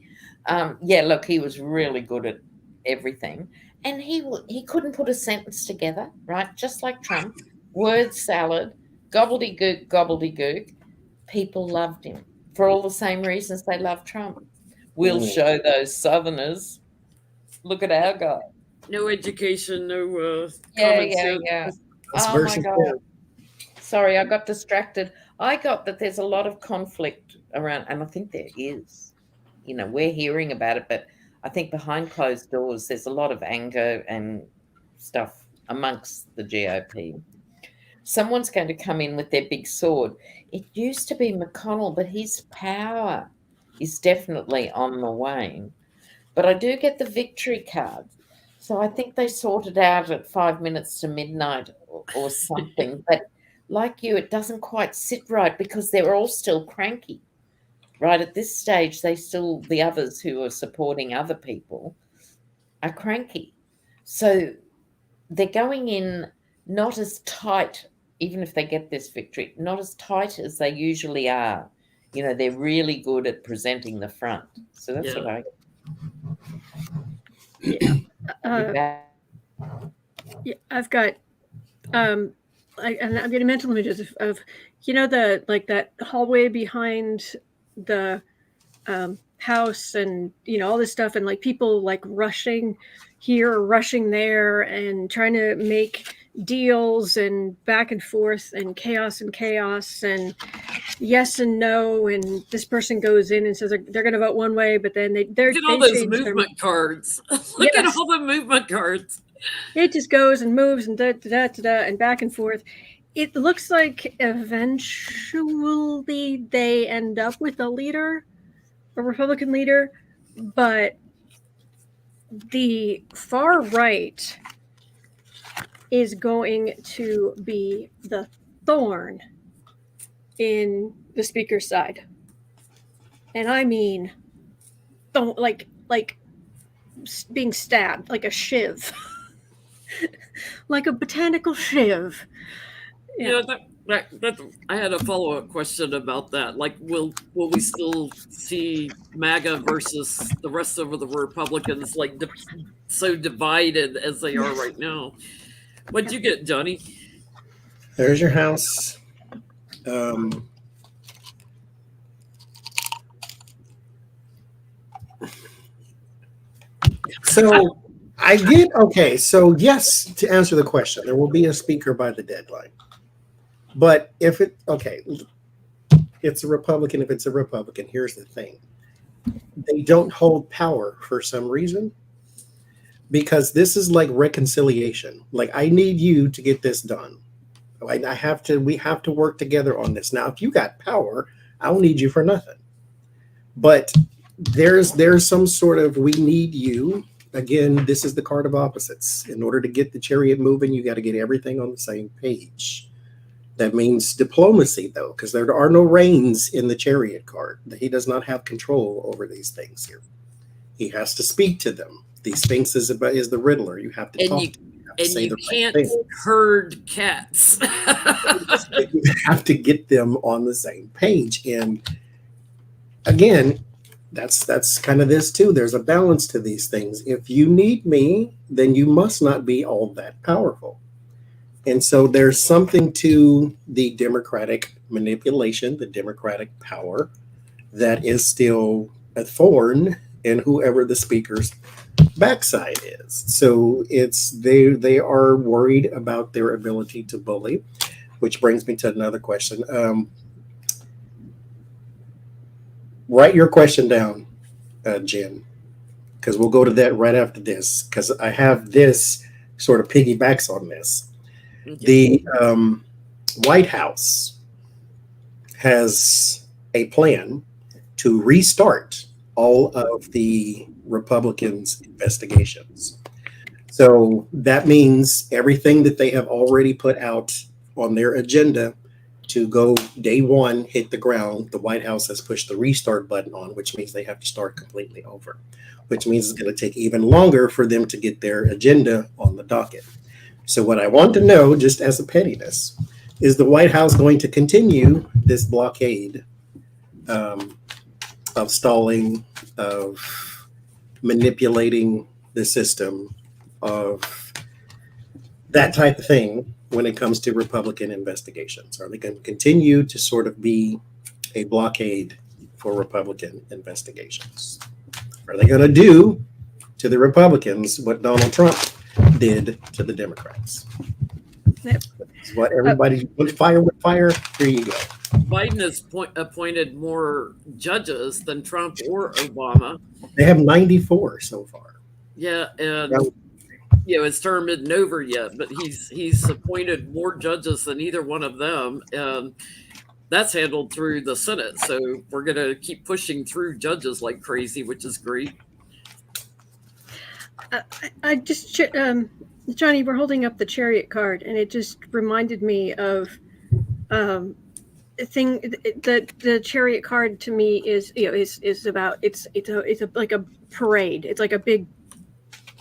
Yeah, look, he was really good at everything. And he couldn't put a sentence together, right? Just like Trump. Word salad, gobbledygook, gobbledygook. People loved him for all the same reasons they love Trump. We'll show those Southerners. Look at our guy. No education, no Yeah. That's Oh my version God. 4. Sorry, I got distracted. I got that there's a lot of conflict around, and I think there is. You know, we're hearing about it, but I think behind closed doors, there's a lot of anger and stuff amongst the GOP. Someone's going to come in with their big sword. It used to be McConnell, but his power is definitely on the wane. But I do get the victory card. So I think they sorted out at 5 minutes to midnight or something. But like you, it doesn't quite sit right because they're all still cranky. Right at this stage, the others who are supporting other people are cranky. So they're going in not as tight, even if they get this victory, not as tight as they usually are. You know, they're really good at presenting the front. So that's what I I've got and I'm getting mental images of that hallway behind the house, and all this stuff, and like people like rushing here or rushing there and trying to make deals and back and forth and chaos and yes and no, and this person goes in and says they're going to vote one way, but then Look at all those movement cards. Look at all the movement cards. It just goes and moves and and back and forth. It looks like eventually they end up with a Republican leader, but the far right is going to be the thorn in the speaker's side. And I mean, don't like being stabbed like a shiv. Like a botanical shiv. Yeah, that I had a follow-up question about that. Like, will we still see MAGA versus the rest of the Republicans like so divided as they are right now? What'd you get, Johnny? There's your house. So I get, okay, so yes, to answer the question, there will be a speaker by the deadline. But if it's a Republican, if it's a Republican, here's the thing. They don't hold power for some reason, because this is like reconciliation. Like, I need you to get this done. We have to work together on this. Now, if you got power, I don't need you for nothing. But there's some sort of, we need you. Again, this is the card of opposites. In order to get the chariot moving, you got to get everything on the same page. That means diplomacy, though, because there are no reins in the chariot card. He does not have control over these things here. He has to speak to them. The Sphinx is the Riddler. You have to talk to them. You can't herd cats. You have to get them on the same page. And again, that's kind of this too. There's a balance to these things. If you need me, then you must not be all that powerful. And so there's something to the Democratic manipulation, the Democratic power, that is still a thorn in whoever the speaker's backside is. So they are worried about their ability to bully, which brings me to another question. write your question down, Jen, because we'll go to that right after this, because I have this sort of piggybacks on this. Okay. The White House has a plan to restart all of the Republicans' investigations. So that means everything that they have already put out on their agenda to go day one, hit the ground, the White House has pushed the restart button on, which means they have to start completely over, which means it's going to take even longer for them to get their agenda on the docket. So what I want to know, just as a pettiness, is the White House going to continue this blockade of stalling, of manipulating the system, of that type of thing when it comes to Republican investigations? Are they going to continue to sort of be a blockade for Republican investigations? Are they going to do to the Republicans what Donald Trump did to the Democrats? Yep. That's what everybody wants. Fire with fire. Here you go. Biden has appointed more judges than Trump or Obama. They have 94 so far. Yeah, and his term isn't over yet, but he's appointed more judges than either one of them, and that's handled through the Senate. So we're going to keep pushing through judges like crazy, which is great. I just, Johnny, we're holding up the Chariot card, and it just reminded me of a thing that the Chariot card to me is about like a parade. It's like a big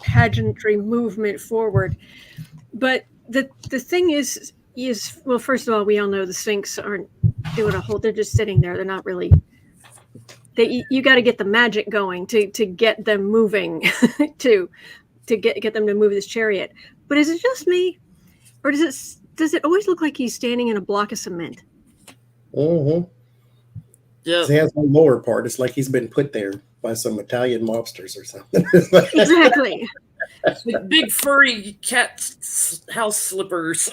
pageantry movement forward. But the thing is well, first of all, we all know the Sphinx aren't doing a whole. They're just sitting there. They're not really. You got to get the magic going to get them moving, to get them to move this chariot. But is it just me, or does it always look like he's standing in a block of cement? Mm-hmm. Yeah, He has one lower part. It's like he's been put there by some Italian mobsters or something. Exactly. with big furry cat house slippers.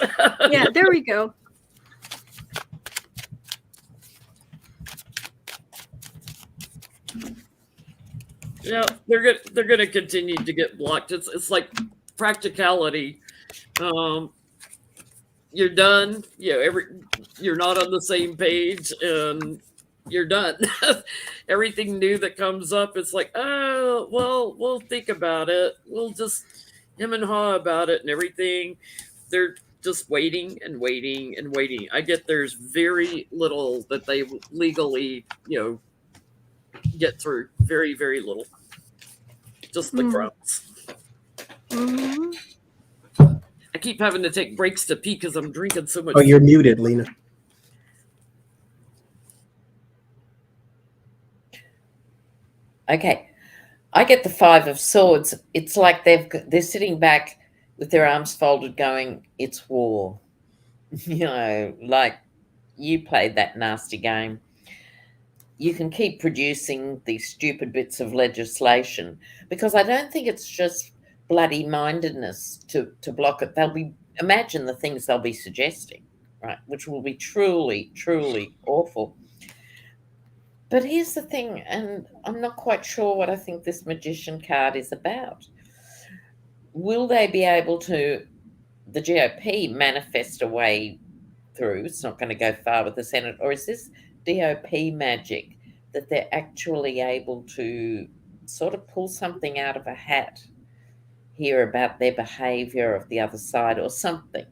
Yeah, there we go. Yeah, they're gonna continue to get blocked. It's like practicality. You're done. You're not on the same page, and you're done. Everything new that comes up, it's like, oh, well, we'll think about it. We'll just hem and haw about it and everything. They're just waiting and waiting and waiting. I get there's very little that they legally, get through. Very, very little. Just the crumbs. Mm-hmm. I keep having to take breaks to pee because I'm drinking so much. Oh, you're muted, Lena. Okay, I get the Five of Swords. It's like they're sitting back with their arms folded, going, "It's war." Like you played that nasty game. You can keep producing these stupid bits of legislation, because I don't think it's just bloody mindedness to block it. Imagine the things they'll be suggesting, right, which will be truly, truly awful. But here's the thing, and I'm not quite sure what I think this magician card is about. Will they be able to, the GOP, manifest a way through? It's not going to go far with the Senate. Or is this DOP magic that they're actually able to sort of pull something out of a hat here about their behavior of the other side or something?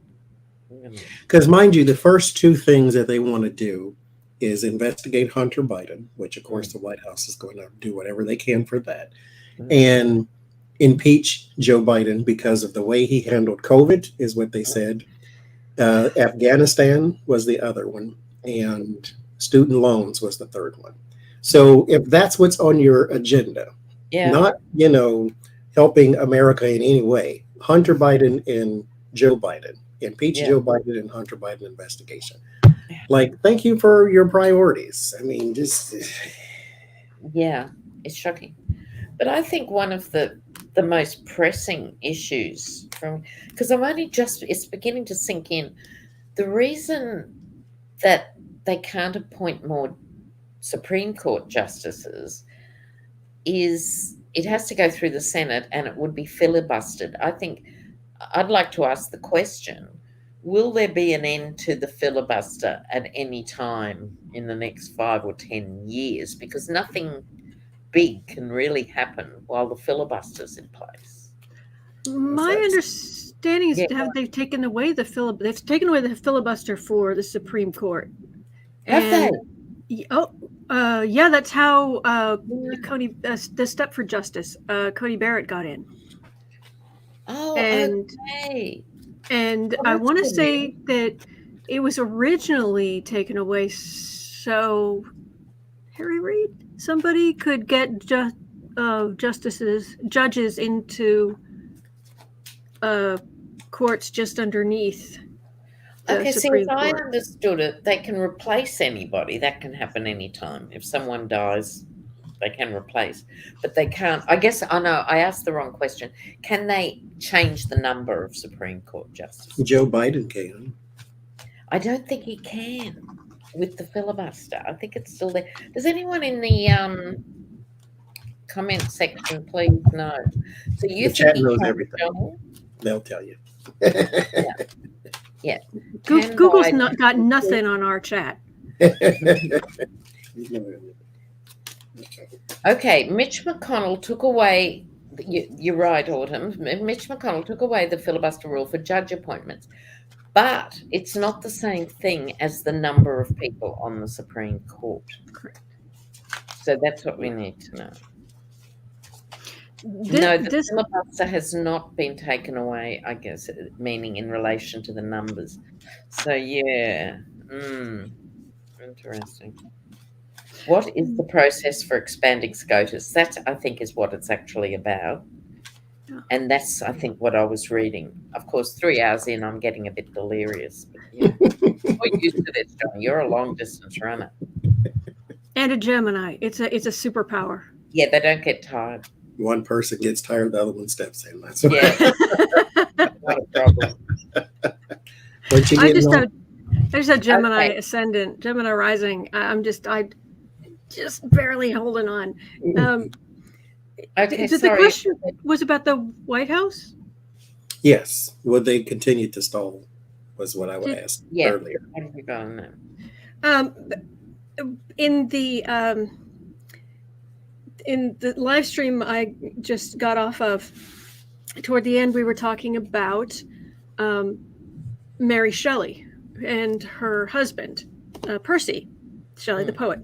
Because mind you, the first two things that they want to do is investigate Hunter Biden, which of course the White House is going to do whatever they can for that, and impeach Joe Biden because of the way he handled COVID, is what they said. Afghanistan was the other one, and student loans was the third one. So if that's what's on your agenda, not, helping America in any way, Hunter Biden and Joe Biden, impeach Joe Biden and Hunter Biden investigation. Like, thank you for your priorities. I mean, just. Yeah, it's shocking. But I think one of the most pressing issues because it's beginning to sink in. The reason that they can't appoint more Supreme Court justices is it has to go through the Senate and it would be filibustered. I think I'd like to ask the question, will there be an end to the filibuster at any time in the next 5 or 10 years? Because nothing big can really happen while the filibuster's in place. My understanding is Yeah. they've taken away the filibuster for the Supreme Court. Have they? Yeah, that's how Coney, the Stepford Justice, Coney Barrett got in. Oh, And- okay. And Oh, I that's want to good say that it was originally taken away so Harry Reid, somebody could get judges into courts just underneath the Okay, see, Supreme as I Court. understood it, they can replace anybody. That can happen anytime. If someone dies, they can replace. But they can't. I guess, I know, I asked the wrong question. Can they change the number of Supreme Court justices? Joe Biden can. I don't think he can with the filibuster. I think it's still there. Does anyone in the comment section please know? So you The think chat he knows can, everything. John? They'll tell you. Can Google's Biden- not got nothing on our chat. Okay, Mitch McConnell took away, you're right, Autumn. Mitch McConnell took away the filibuster rule for judge appointments, but it's not the same thing as the number of people on the Supreme Court. So that's what we need to know. No, the This filibuster has not been taken away, I guess, meaning in relation to the numbers. So, yeah. Interesting. What is the process for expanding SCOTUS? That, I think, is what it's actually about. And that's, I think, what I was reading. Of course, 3 hours in, I'm getting a bit delirious. But, yeah. We're used to this, John. You're a long-distance runner. and a Gemini, it's a superpower. Yeah, they don't get tired. One person gets tired, the other one steps in. That's what, Yeah. Not a problem. what you I getting just on? have Gemini Okay. ascendant, Gemini rising. I just barely holding on. Okay, The sorry. question was about the White House. Yes. Would they continue to stall? Was what I would ask Yeah. earlier. What have we got on that? In the live stream I just got off of, toward the end we were talking about Mary Shelley and her husband, Percy Shelley, the poet,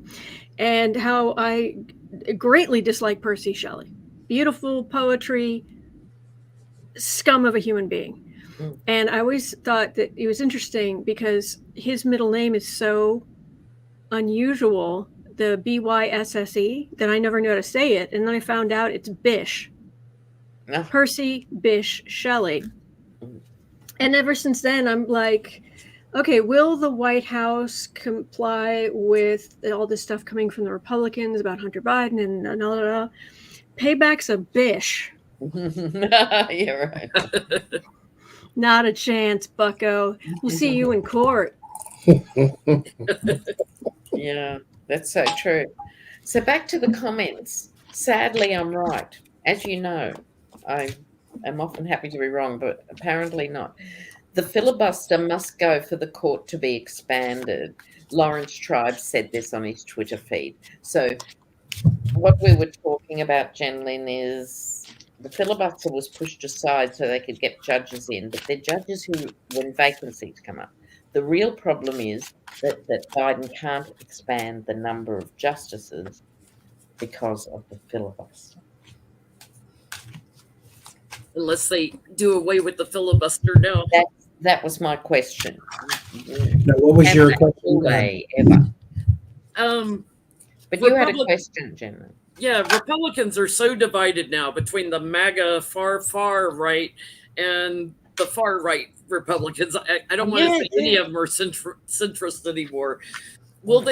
and how I greatly dislike Percy Shelley. Beautiful poetry, scum of a human being. And I always thought that it was interesting because his middle name is so unusual, the Bysse, that I never knew how to say it. And then I found out it's Bish. No. Percy Bysshe Shelley. And ever since then, I'm like, okay, will the White House comply with all this stuff coming from the Republicans about Hunter Biden and payback's a bish. You're right. Not a chance, bucko. We'll see you in court. Yeah, that's so true. So back to the comments. Sadly, I'm right. As you know, I am often happy to be wrong, but apparently not. The filibuster must go for the court to be expanded. Lawrence Tribe said this on his Twitter feed. So what we were talking about, Jen Lynn, is the filibuster was pushed aside so they could get judges in, but they're judges who, when vacancies come up. The real problem is that Biden can't expand the number of justices because of the filibuster. Unless they do away with the filibuster now. That was my question. Now, what was your question? Way ever. But you had a Republic- question, Jen. Yeah, Republicans are so divided now between the MAGA far right and the far right Republicans. I don't want to say any of them are centrist anymore. Will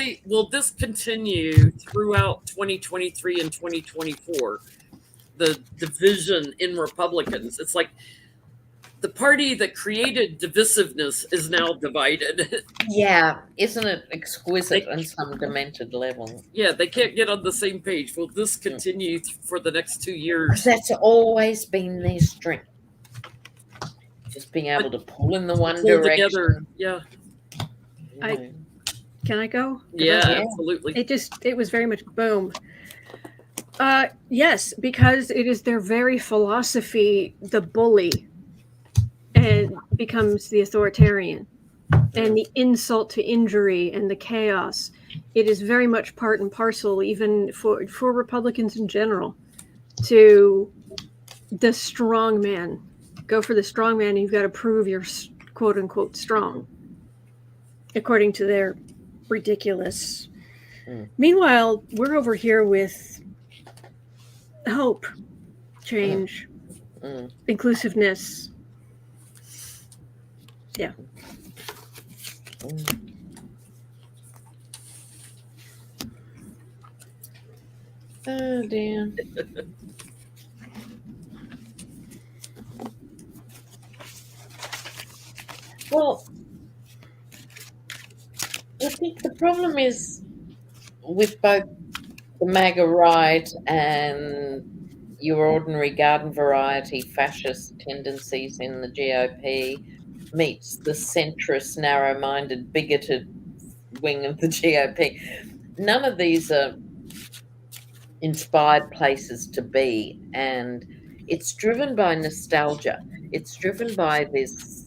this continue throughout 2023 and 2024? The division in Republicans. It's like the party that created divisiveness is now divided. Yeah, isn't it exquisite on some demented level? Yeah, they can't get on the same page. Will this continue for the next 2 'Cause years? that's always been their strength. Just being able to pull in the one Pull direction. together. Yeah. you know. Can I go? Yeah, Yeah. absolutely. It was very much boom. Yes, because it is their very philosophy, the bully, and becomes the authoritarian, and the insult to injury and the chaos. It is very much part and parcel, even for Republicans in general, to the strong man. Go for the strong man. You've got to prove you're quote unquote strong, according to their ridiculous. Meanwhile, we're over here with hope, change, inclusiveness. Yeah. Oh dear. Well, I think the problem is with both the MAGA right and your ordinary garden variety fascist tendencies in the GOP meets the centrist, narrow-minded, bigoted wing of the GOP. None of these are inspired places to be, and it's driven by nostalgia. It's driven by this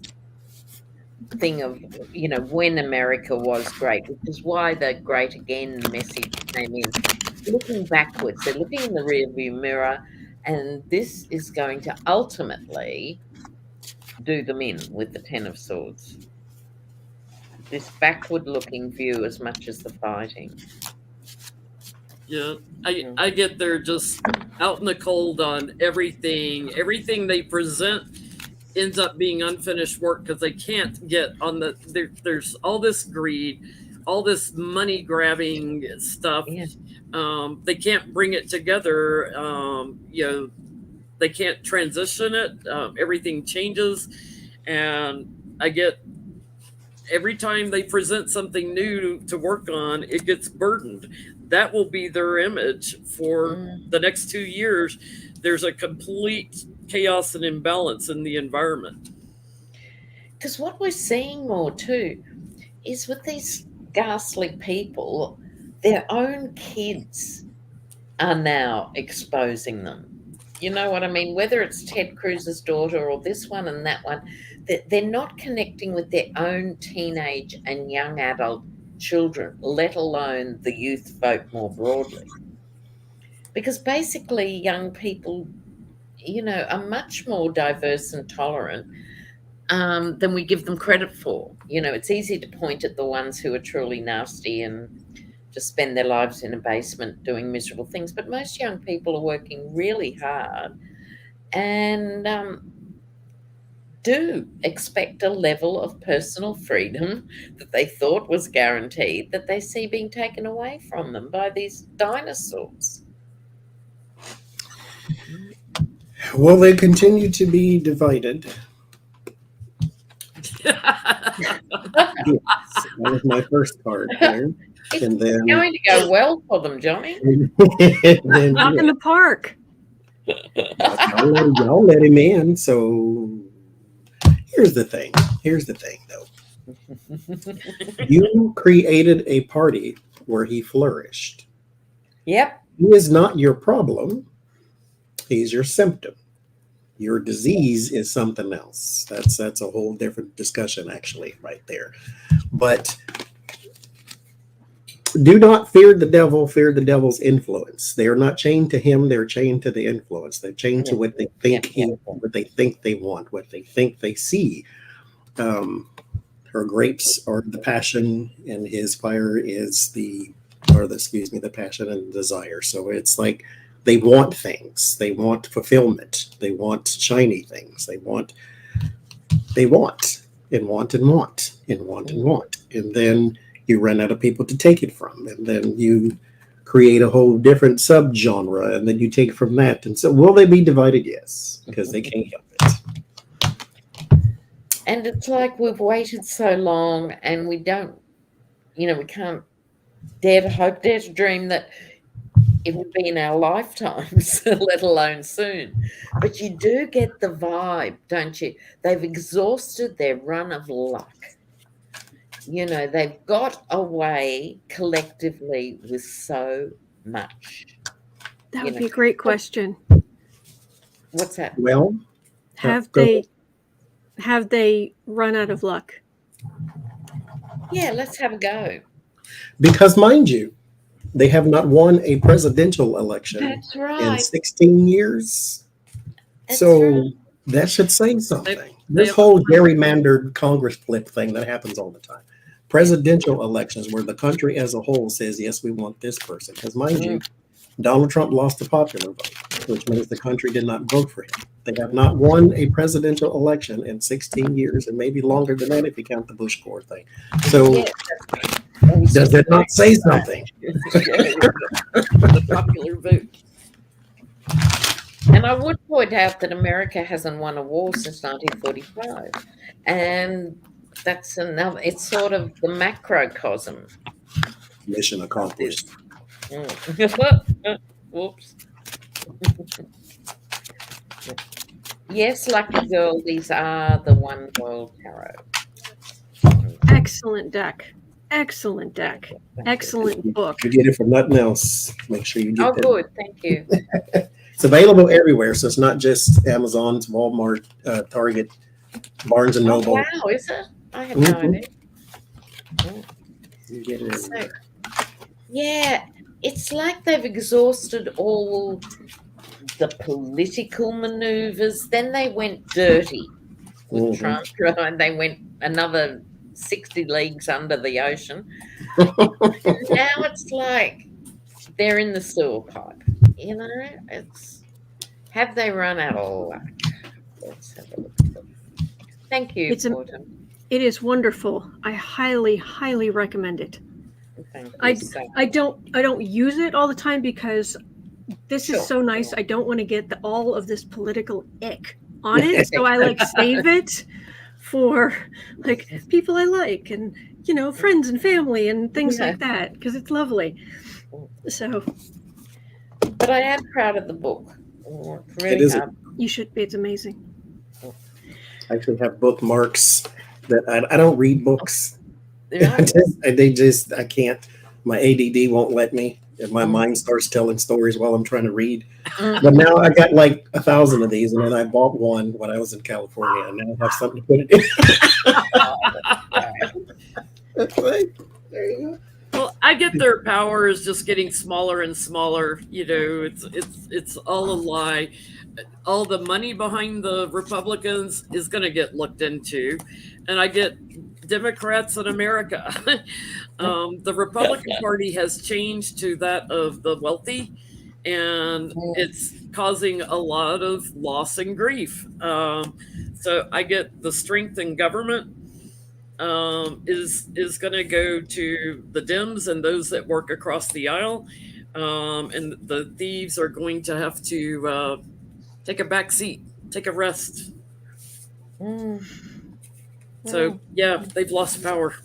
thing of, you know, when America was great, which is why the great again message came in. Looking backwards, they're looking in the rearview mirror, and this is going to ultimately do them in with the Ten of Swords. This backward-looking view as much as the fighting. Yeah, I get they're just out in the cold on everything. Everything they present ends up being unfinished work because they can't get on the. There's all this greed, all this money grabbing stuff. Yeah. They can't bring it together. You know, they can't transition it. Everything changes, and I get every time they present something new to work on, it gets burdened. That will be their image for the next 2 years. There's a complete chaos and imbalance in the environment. Because what we're seeing more too is with these ghastly people, their own kids are now exposing them. You know what I mean? Whether it's Ted Cruz's daughter or this one and that one, they're not connecting with their own teenage and young adult children, let alone the youth vote more broadly. Because basically young people, you know, are much more diverse and tolerant than we give them credit for. You know, it's easy to point at the ones who are truly nasty and just spend their lives in a basement doing miserable things. But most young people are working really hard and do expect a level of personal freedom that they thought was guaranteed that they see being taken away from them by these dinosaurs. Will they continue to be divided? Yes, that was my first part there. And then, Going to go well for them, Johnny. then Walk in the park. y'all let him in. So here's the thing. Here's the thing, though. You created a party where he flourished. Yep. He is not your problem. He's your symptom. Your disease is something else. That's a whole different discussion, actually, right there. But do not fear the devil, fear the devil's influence. They are not chained to him, they're chained to the influence. They're chained to what they think what they think they want, what they think they see. Her grapes are the passion, and his fire is the passion and desire. So it's like they want things. They want fulfillment. They want shiny things. They want and want and want and want and want and want. And then you run out of people to take it from. And then you create a whole different subgenre, and then you take from that. And so will they be divided? Yes, because they can't help it. And it's like we've waited so long and we don't, we can't dare to hope, dare to dream that it would be in our lifetimes, let alone soon. But you do get the vibe, don't you? They've exhausted their run of luck. They've got away collectively with so much. That would be a great question. What's that? Well, Have go they run out of luck? Yeah, let's have a go. because, mind you, they have not won a presidential election That's in right. 16 years. That's So right. that should say something. They- This they- whole gerrymandered Congress flip thing that happens all the time. Presidential elections where the country as a whole says, yes, we want this person. Because, mind you, Donald Trump lost the popular vote, which means the country did not vote for him. They have not won a presidential election in 16 years, and maybe longer than that if you count the Bush Gore thing. So Yeah, does that not say something? the popular vote. And I would point out that America hasn't won a war since 1945. And that's another, it's sort of the macrocosm. Mission accomplished. Whoops. Yes, lucky girl, these are the One World Tarot. Excellent deck. Excellent deck. Excellent book. If you get it for nothing else, make sure you get Oh, that. good. Thank you. It's available everywhere, so it's not just Amazon's, Walmart, Target, Barnes and Oh, Noble. wow, is it? I had no Mhm. idea. You get it So, everywhere. yeah, it's like they've exhausted all the political maneuvers. Then they went dirty with Mhm. Trump, right? They went another 60 leagues under the ocean. Now it's like they're in the sewer pipe. Have they run out of luck? Let's have a look. Thank you, It's a- Gordon. It is wonderful. I highly, highly recommend it. Thank you I- so I don't use it all the time because this Sure, is so nice. sure. I don't want to get all of this political ick on it. So I save it for people I like and friends and family and things Yeah. like that because it's lovely. So But I am proud of the book. It's really It is. hard. you should be. It's amazing. I actually have bookmarks that I don't read books. Yeah. I can't. My ADD won't let me. And my mind starts telling stories while I'm trying to read. But now I got like 1,000 of these, and then I bought one when I was in California, and now I have something to put it in. That's right. There you go. Well, I get their power is just getting smaller and smaller. It's all a lie. All the money behind the Republicans is going to get looked into, and I get Democrats in America. The Republican Party has changed to that of the wealthy, and it's causing a lot of loss and grief. So I get the strength in government is going to go to the Dems and those that work across the aisle, and the thieves are going to have to take a back seat, take a rest. So yeah, they've lost power.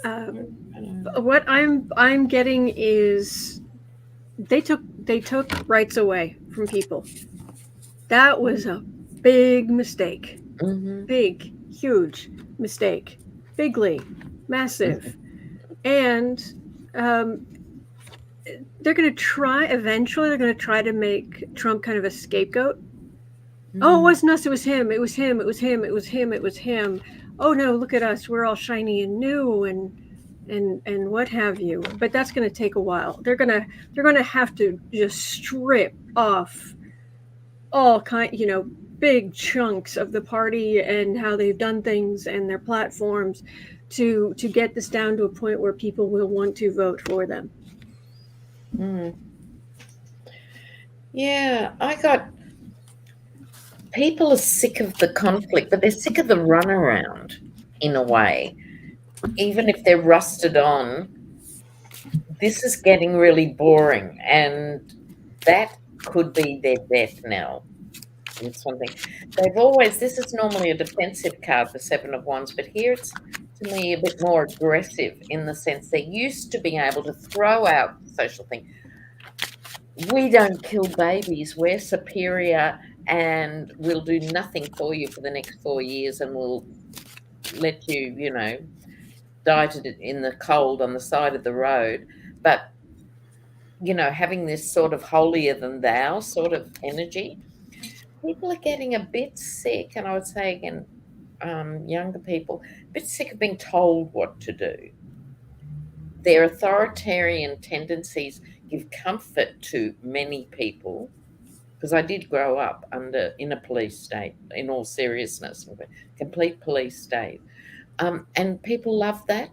What I'm getting is they took rights away from people. That was a big mistake. Big, huge mistake. Bigly, massive. And they're going to try to make Trump kind of a scapegoat. Oh, it wasn't us, it was him. It was him. It was him. It was him. It was him. Oh no, look at us. We're all shiny and new and what have you. But that's going to take a while. They're going to have to just strip off all big chunks of the party and how they've done things and their platforms to get this down to a point where people will want to vote for them. Yeah, people are sick of the conflict, but they're sick of the runaround in a way. Even if they're rusted on, this is getting really boring, and that could be their death knell. It's something they've always. This is normally a defensive card, the Seven of Wands, but here it's to me a bit more aggressive in the sense they're used to being able to throw out the social thing. We don't kill babies. We're superior, and we'll do nothing for you for the next 4 years, and we'll let you, die in the cold on the side of the road. But having this sort of holier than thou sort of energy, people are getting a bit sick, and I would say again, younger people, a bit sick of being told what to do. Their authoritarian tendencies give comfort to many people, because I did grow up in a police state, in all seriousness, complete police state. And people love that.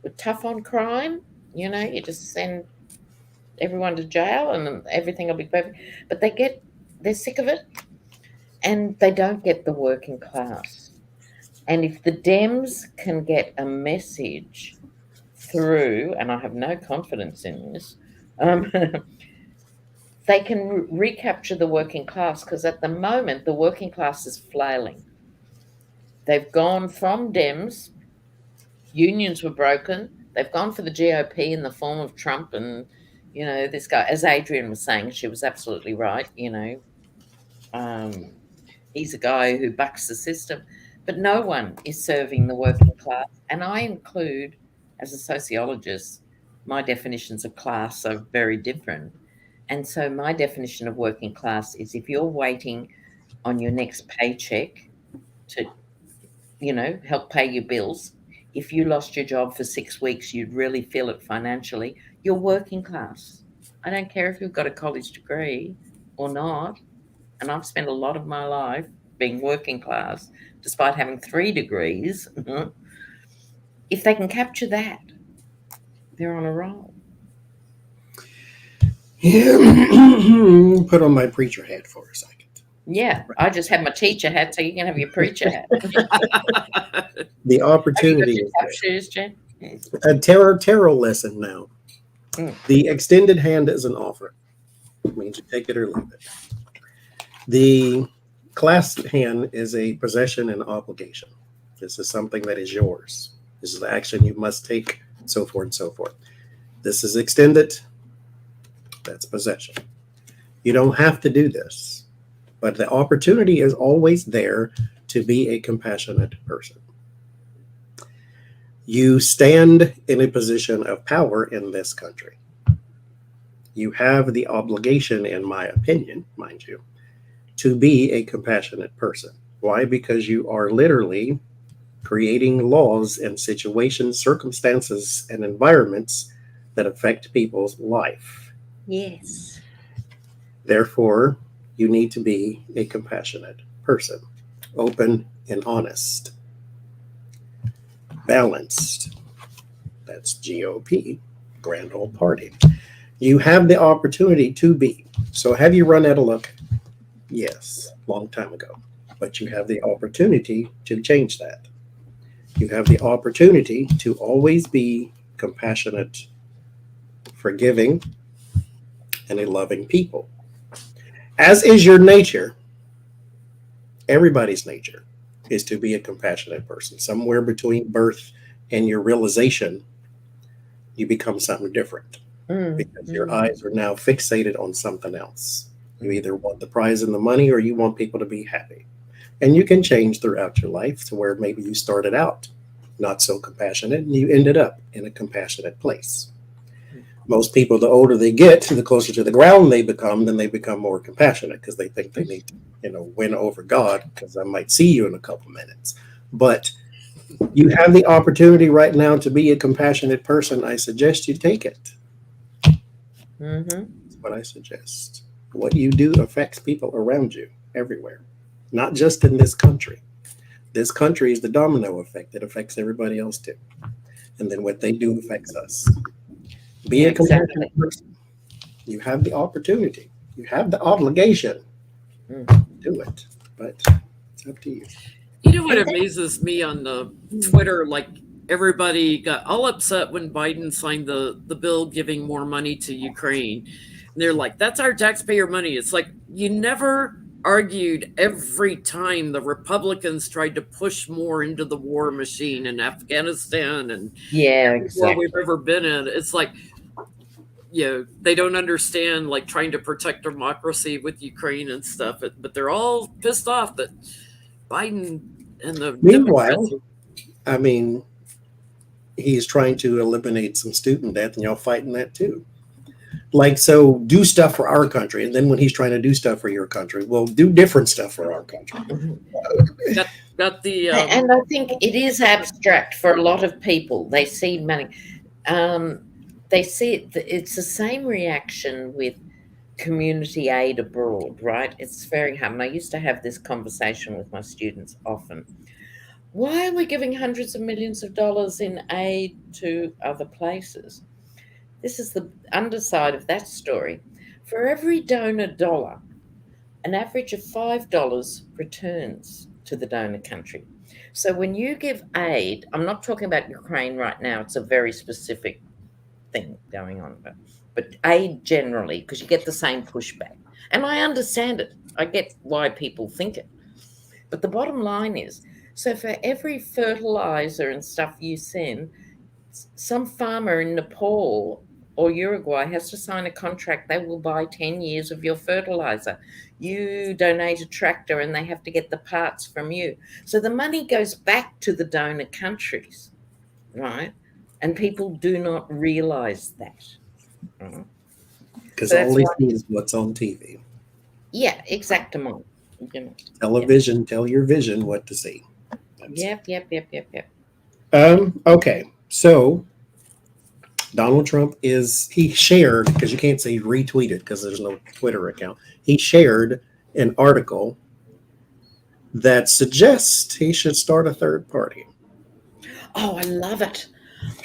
We're tough on crime, you just send everyone to jail and everything will be perfect. But they're sick of it, and they don't get the working class. And if the Dems can get a message through, and I have no confidence in this, they can recapture the working class, because at the moment the working class is flailing. They've gone from Dems, unions were broken, they've gone for the GOP in the form of Trump and, this guy, as Adrian was saying, she was absolutely right, he's a guy who bucks the system, but no one is serving the working class. And I include, as a sociologist, my definitions of class are very different. And so my definition of working class is if you're waiting on your next paycheck to, help pay your bills, if you lost your job for 6 weeks, you'd really feel it financially, you're working class. I don't care if you've got a college degree or not. And I've spent a lot of my life being working class, despite having 3 degrees. If they can capture that, they're on a roll. Yeah. Put on my preacher hat for a second. Yeah, I just have my teacher hat, so you can have your preacher hat. The opportunity is have shoes, Jen? a tarot lesson now. The extended hand is an offer. It means you take it or leave it. The clasped hand is a possession and obligation. This is something that is yours. This is the action you must take, so forth and so forth. This is extended. That's possession. You don't have to do this, but the opportunity is always there to be a compassionate person. You stand in a position of power in this country. You have the obligation, in my opinion, mind you, to be a compassionate person. Why? Because you are literally creating laws and situations, circumstances, and environments that affect people's life. Yes. Therefore, you need to be a compassionate person, open and honest, balanced. That's GOP, Grand Old Party. You have the opportunity to be. So have you run out of luck? Yes, long time ago. But you have the opportunity to change that. You have the opportunity to always be compassionate, forgiving, and a loving people. As is your nature, everybody's nature is to be a compassionate person. Somewhere between birth and your realization, you become something different because your eyes are now fixated on something else. You either want the prize and the money or you want people to be happy. And you can change throughout your life to where maybe you started out not so compassionate and you ended up in a compassionate place. Most people, the older they get, the closer to the ground they become, then they become more compassionate because they think they need to, win over God, because I might see you in a couple minutes. But you have the opportunity right now to be a compassionate person. I suggest you take it. That's what I suggest. What you do affects people around you everywhere, not just in this country. This country is the domino effect. It affects everybody else too. And then what they do affects us. Be a compassionate person. You have the opportunity. You have the obligation. Do it. But it's up to you. You know what amazes me on the Twitter? Like, everybody got all upset when Biden signed the bill giving more money to Ukraine. And they're like, that's our taxpayer money. It's like, you never argued every time the Republicans tried to push more into the war machine in Afghanistan and Yeah, war exactly. we've ever been in. It's like, they don't understand like trying to protect democracy with Ukraine and stuff, but they're all pissed off that Biden and the Meanwhile, Democrats. I mean, he's trying to eliminate some student death, and y'all fighting that too. Like, so do stuff for our country, and then when he's trying to do stuff for your country, well, do different stuff for our country. Got the And I think it is abstract for a lot of people. They see money. They see it. It's the same reaction with community aid abroad, right? It's very hard. And I used to have this conversation with my students often. Why are we giving hundreds of millions of dollars in aid to other places? This is the underside of that story. For every donor dollar, an average of $5 returns to the donor country. So when you give aid, I'm not talking about Ukraine right now. It's a very specific thing going on, but aid generally, because you get the same pushback. And I understand it. I get why people think it. But the bottom line is, so for every fertilizer and stuff you send, some farmer in Nepal or Uruguay has to sign a contract. They will buy 10 years of your fertilizer. You donate a tractor and they have to get the parts from you. So the money goes back to the donor countries, right? And people do not realize that. Because So all they that's see is what's on TV. Yeah, exactement. You know. Television, tell your vision what to see. Yep. Okay, so Donald Trump he shared, because you can't say retweeted because there's no Twitter account. He shared an article that suggests he should start a third party. Oh, I love it.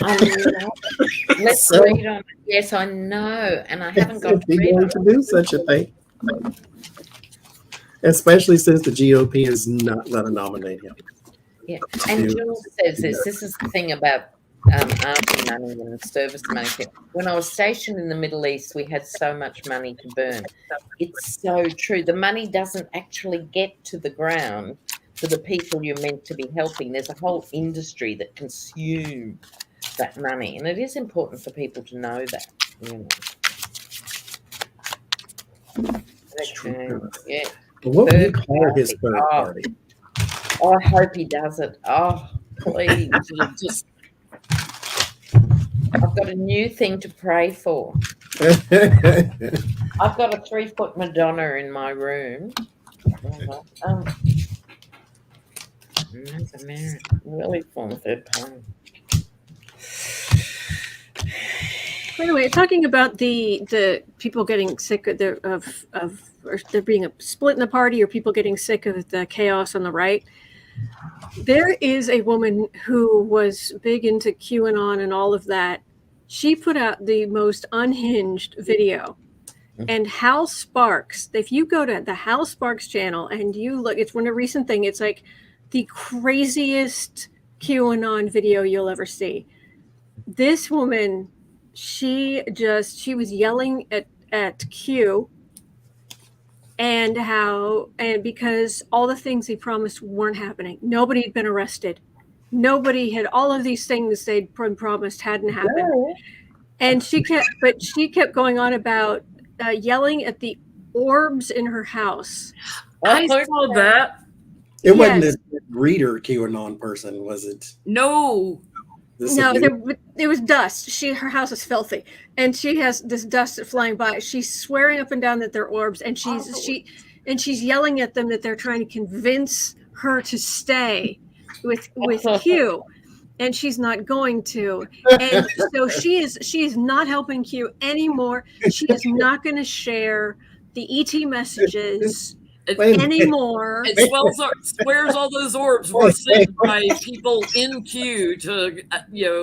I love it. Let's read on it. Yes, I know. And I haven't got to read on to do such a thing. Especially since the GOP is not going to nominate him. Yeah, and Jules says this is the thing about army money and service money. When I was stationed in the Middle East, we had so much money to burn. It's so true. The money doesn't actually get to the ground for the people you're meant to be helping. There's a whole industry that consumes that money, and it is important for people to know that. You know. Okay. Yeah. What would you call his third party? Oh, I hope he does it. Oh, please. I've got a new thing to pray for. I've got a 3-foot Madonna in my room. Really form third party. Anyway, talking about the people getting sick of or there being a split in the party, or people getting sick of the chaos on the right. There is a woman who was big into QAnon and all of that. She put out the most unhinged video. And Hal Sparks, if you go to the Hal Sparks channel and you look, it's one of a recent thing. It's like the craziest QAnon video you'll ever see. This woman, she was yelling at Q and because all the things he promised weren't happening. Nobody had been arrested. Nobody had, all of these things they'd promised hadn't happened. No. And she kept going on about yelling at the orbs in her house. I saw that. It wasn't this reader QAnon person, was it? No. It was dust. Her house is filthy, and she has this dust flying by. She's swearing up and down that they're orbs, and she's yelling at them that they're trying to convince her to stay with Q, and she's not going to. And so she is not helping Q anymore. She is not going to share the ET messages anymore. It swears all those orbs were sent by people in Q to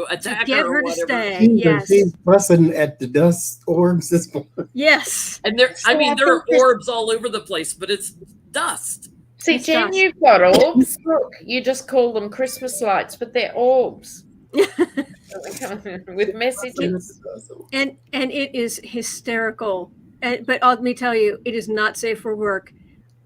attack get her or to whatever. stay. Yes, she's fussing at the dust orbs this morning. Yes, and there are orbs all over the place, but it's dust. See, Jen, you've got orbs. Look, you just call them Christmas lights, but they're orbs with messages. And it is hysterical. But let me tell you, it is not safe for work.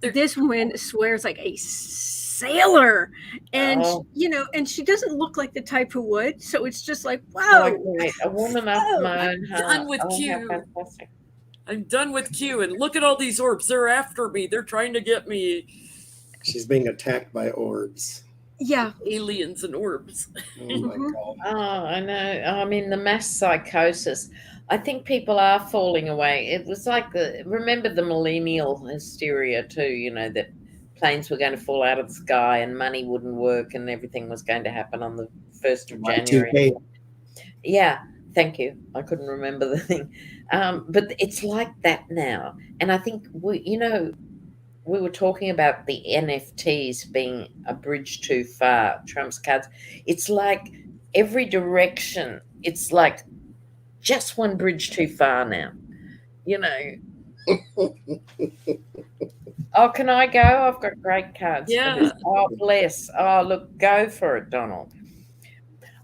this woman swears like a sailor, and Oh. and she doesn't look like the type who would. So it's just like, Oh, wow. great. A woman after my own I'm heart. done with Oh, how Q. fantastic. I'm done with Q, and look at all these orbs. They're after me. They're trying to get me. She's being attacked by orbs. Yeah. Aliens and orbs. Oh my Mhm. God. Oh, I know. I mean, the mass psychosis. I think people are falling away. It was like remember the millennial hysteria too, that planes were going to fall out of the sky and money wouldn't work and everything was going to happen on the 1st of January. Y2K. Yeah, thank you. I couldn't remember the thing. But it's like that now. And I think, we were talking about the NFTs being a bridge too far, Trump's cards. It's like every direction, it's like just one bridge too far now. Oh, can I go? I've got great cards. Yeah. For this. Oh, bless. Oh, look, go for it, Donald.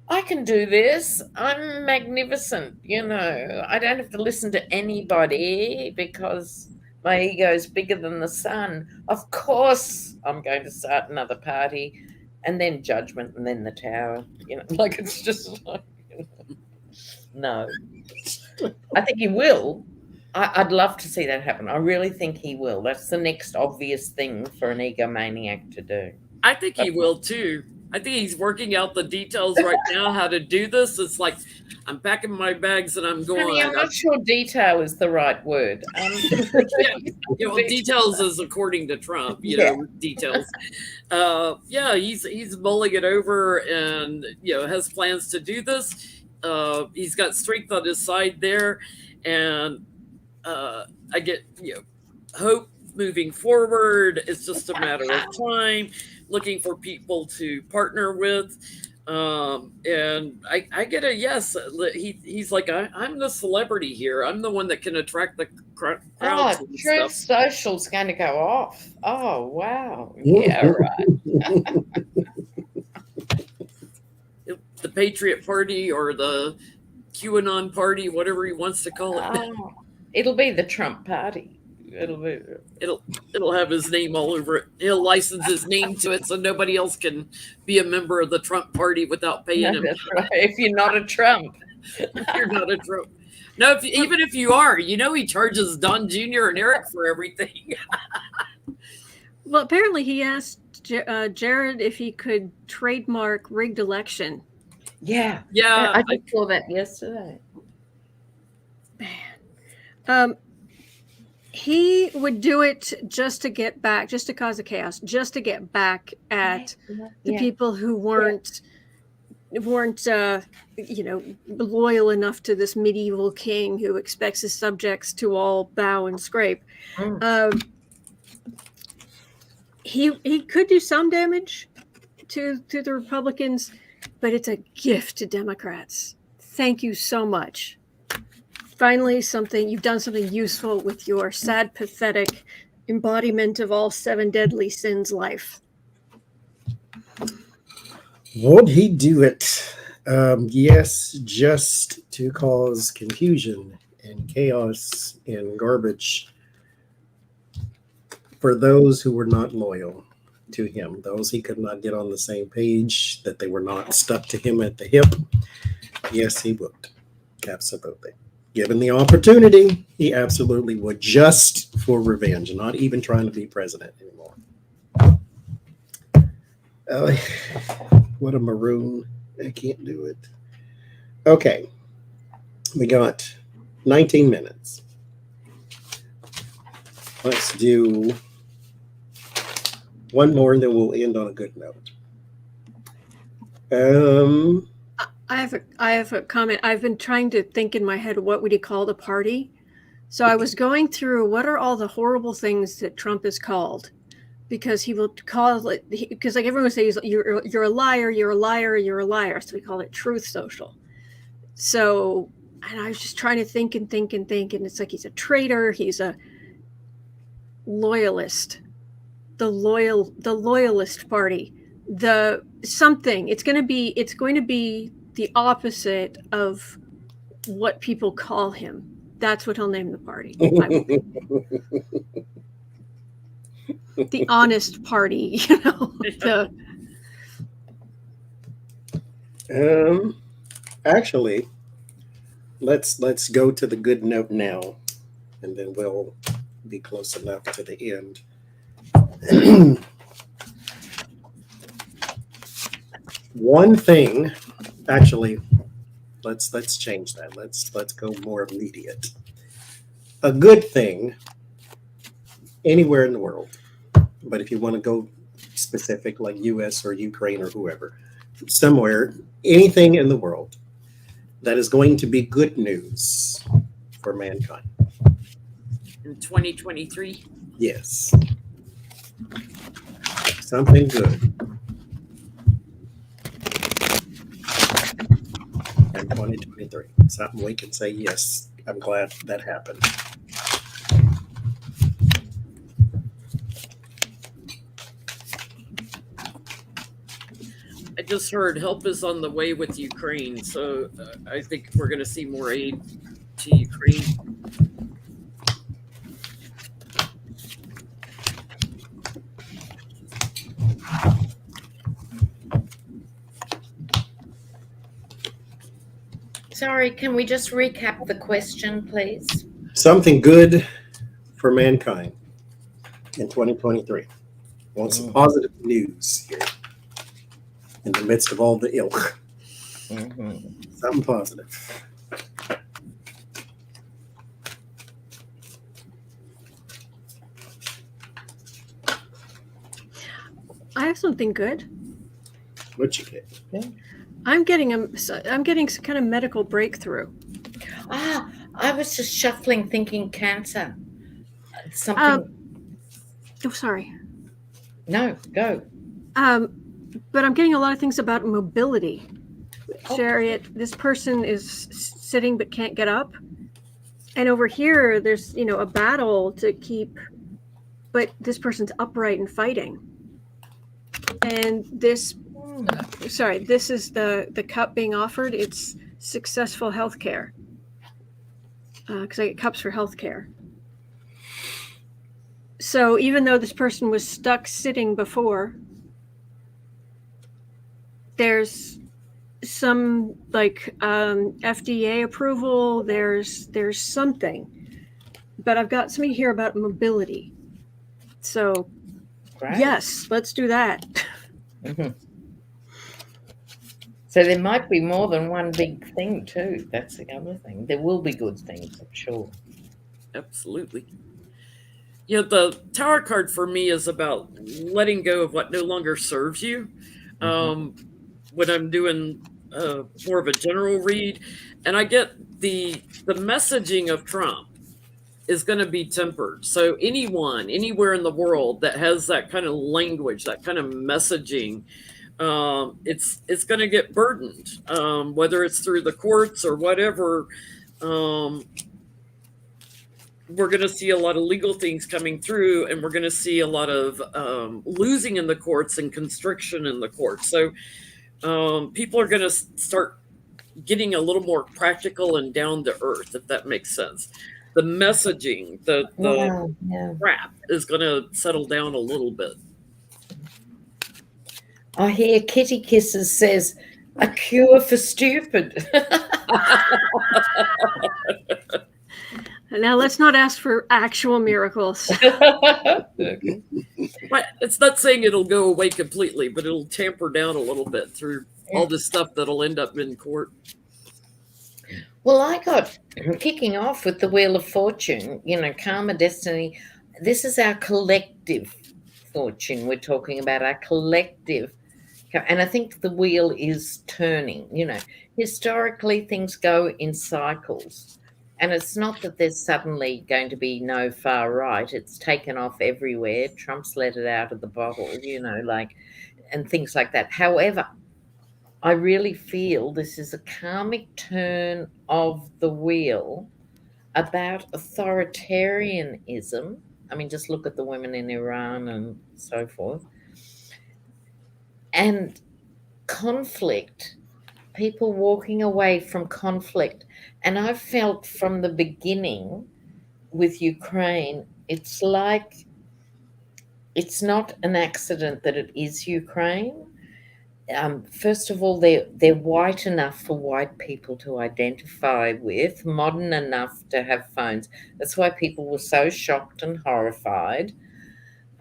I can do this. I'm magnificent. I don't have to listen to anybody because my ego is bigger than the sun. Of course, I'm going to start another party, and then Judgment, and then the Tower. Like it's just like, no. I think he will. I'd love to see that happen. I really think he will. That's the next obvious thing for an egomaniac to do. I think he will too. I think he's working out the details right now how to do this. It's like I'm packing my bags and I'm going. Honey, I'm not sure detail is the right word. Details is according to Trump. Details. He's mulling it over and has plans to do this. He's got strength on his side there, and I get hope moving forward. It's just a matter of time. Looking for people to partner with, and I get a yes. He's like, I'm the celebrity here. I'm the one that can attract the crowds. Oh, Truth Social's going to go off. Oh, wow. Yeah, right. The Patriot Party or the QAnon Party, whatever he wants to call it. Oh, it'll be the Trump Party. It'll have his name all over it. He'll license his name to it so nobody else can be a member of the Trump Party without paying him. That's right. If you're not a Trump. If you're not a Trump. No, even if you are, he charges Don Jr. and Eric for everything. Well, apparently he asked Jared if he could trademark rigged election. Yeah. Yeah. I just saw that yesterday. Man. He would do it just to get back, just to cause a chaos, just to get back at the people who weren't loyal enough to this medieval king who expects his subjects to all bow and scrape. He could do some damage to the Republicans, but it's a gift to Democrats. Thank you so much. Finally, you've done something useful with your sad, pathetic embodiment of all 7 deadly sins life. Would he do it? Yes, just to cause confusion and chaos and garbage for those who were not loyal to him, those he could not get on the same page, that they were not stuck to him at the hip. Yes, he would. Absolutely. Given the opportunity, he absolutely would, just for revenge, not even trying to be president anymore. What a maroon. I can't do it. Okay. We got 19 minutes. Let's do one more and then we'll end on a good note. I have a comment. I've been trying to think in my head, what would he call the party? So I was going through, what are all the horrible things that Trump is called? Because he will call it, because like everyone says, you're a liar, you're a liar, you're a liar. So we call it Truth Social. So, and I was just trying to think, and it's like he's a traitor, he's a loyalist, the loyalist party, the something. It's going to be the opposite of what people call him. That's what he'll name the party. the honest party, you know. Actually, let's go to the good note now, and then we'll be close enough to the end. One thing, actually, let's change that. Let's go more immediate. A good thing anywhere in the world, but if you want to go specific, like US or Ukraine or whoever, somewhere, anything in the world that is going to be good news for mankind. In 2023. Yes. Something good. In 2023. Something we can say, yes, I'm glad that happened. I just heard help is on the way with Ukraine, so I think we're going to see more aid to Ukraine. Sorry, can we just recap the question, please? Something good for mankind in 2023. Want some positive news here in the midst of all the ill. Something positive. I have something good. What you get? I'm getting some kind of medical breakthrough. I was just shuffling, thinking cancer. Something. Oh, sorry. No, go. But I'm getting a lot of things about mobility. Chariot, this person is sitting but can't get up. And over here, there's, a battle to keep, but this person's upright and fighting. And this is the cup being offered. It's successful healthcare. Because I get cups for healthcare. So even though this person was stuck sitting before, there's some FDA approval. There's something, but I've got something here about mobility. So Great. Yes, let's do that. So there might be more than one big thing too. That's the other thing. There will be good things, I'm sure. Absolutely. The tower card for me is about letting go of what no longer serves you. When I'm doing more of a general read, and I get the messaging of Trump is going to be tempered. So anyone, anywhere in the world that has that kind of language, that kind of messaging, it's going to get burdened, whether it's through the courts or whatever. We're going to see a lot of legal things coming through, and we're going to see a lot of losing in the courts and constriction in the courts. So people are going to start getting a little more practical and down to earth, if that makes sense. The messaging, the rap is going to settle down a little bit. I hear Kitty Kisses says, a cure for stupid. Now let's not ask for actual miracles. But it's not saying it'll go away completely, but it'll tamper down a little bit through all this stuff that'll end up in court. Well, I got kicking off with the Wheel of Fortune, karma, destiny. This is our collective fortune. We're talking about our collective. And I think the wheel is turning. Historically, things go in cycles. And it's not that there's suddenly going to be no far right. It's taken off everywhere. Trump's let it out of the bottle, and things like that. However, I really feel this is a karmic turn of the wheel about authoritarianism. I mean, just look at the women in Iran and so forth. And conflict, people walking away from conflict. And I felt from the beginning with Ukraine, it's like it's not an accident that it is Ukraine. First of all, they're white enough for white people to identify with, modern enough to have phones. That's why people were so shocked and horrified.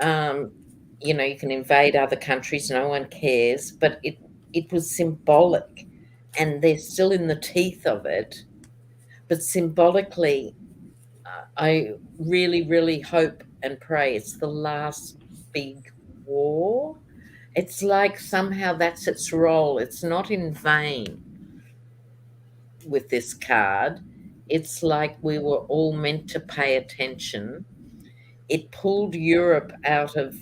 You know, you can invade other countries, no one cares, but it was symbolic, and they're still in the teeth of it. But symbolically, I really, really hope and pray it's the last big war. It's like somehow that's its role. It's not in vain with this card. It's like we were all meant to pay attention. It pulled Europe out of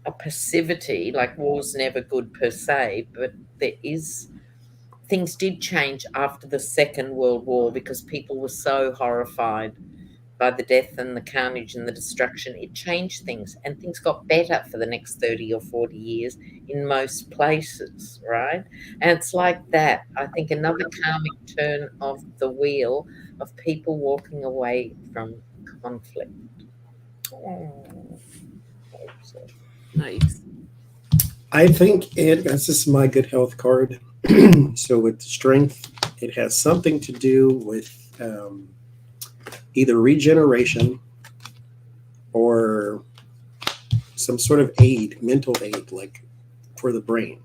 a passivity, like war's never good per se, but things did change after the Second World War because people were so horrified by the death and the carnage and the destruction. It changed things, and things got better for the next 30 or 40 years in most places, right? And it's like that. I think another karmic turn of the wheel of people walking away from conflict. Oh, Nice. I think this is my good health card. So with strength, it has something to do with either regeneration or some sort of aid, mental aid, like for the brain.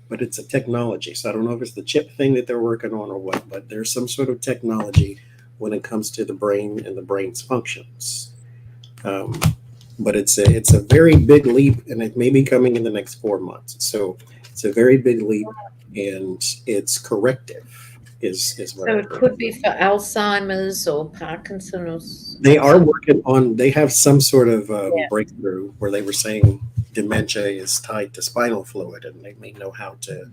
But it's a technology. So I don't know if it's the chip thing that they're working on or what, but there's some sort of technology when it comes to the brain and the brain's functions. But it's a very big leap, and it may be coming in the next 4 months. So it's a very big leap, and it's corrective. Is what so it could be for Alzheimer's or Parkinson's. they are working on. They have some sort of breakthrough where they were saying dementia is tied to spinal fluid, and they may know how to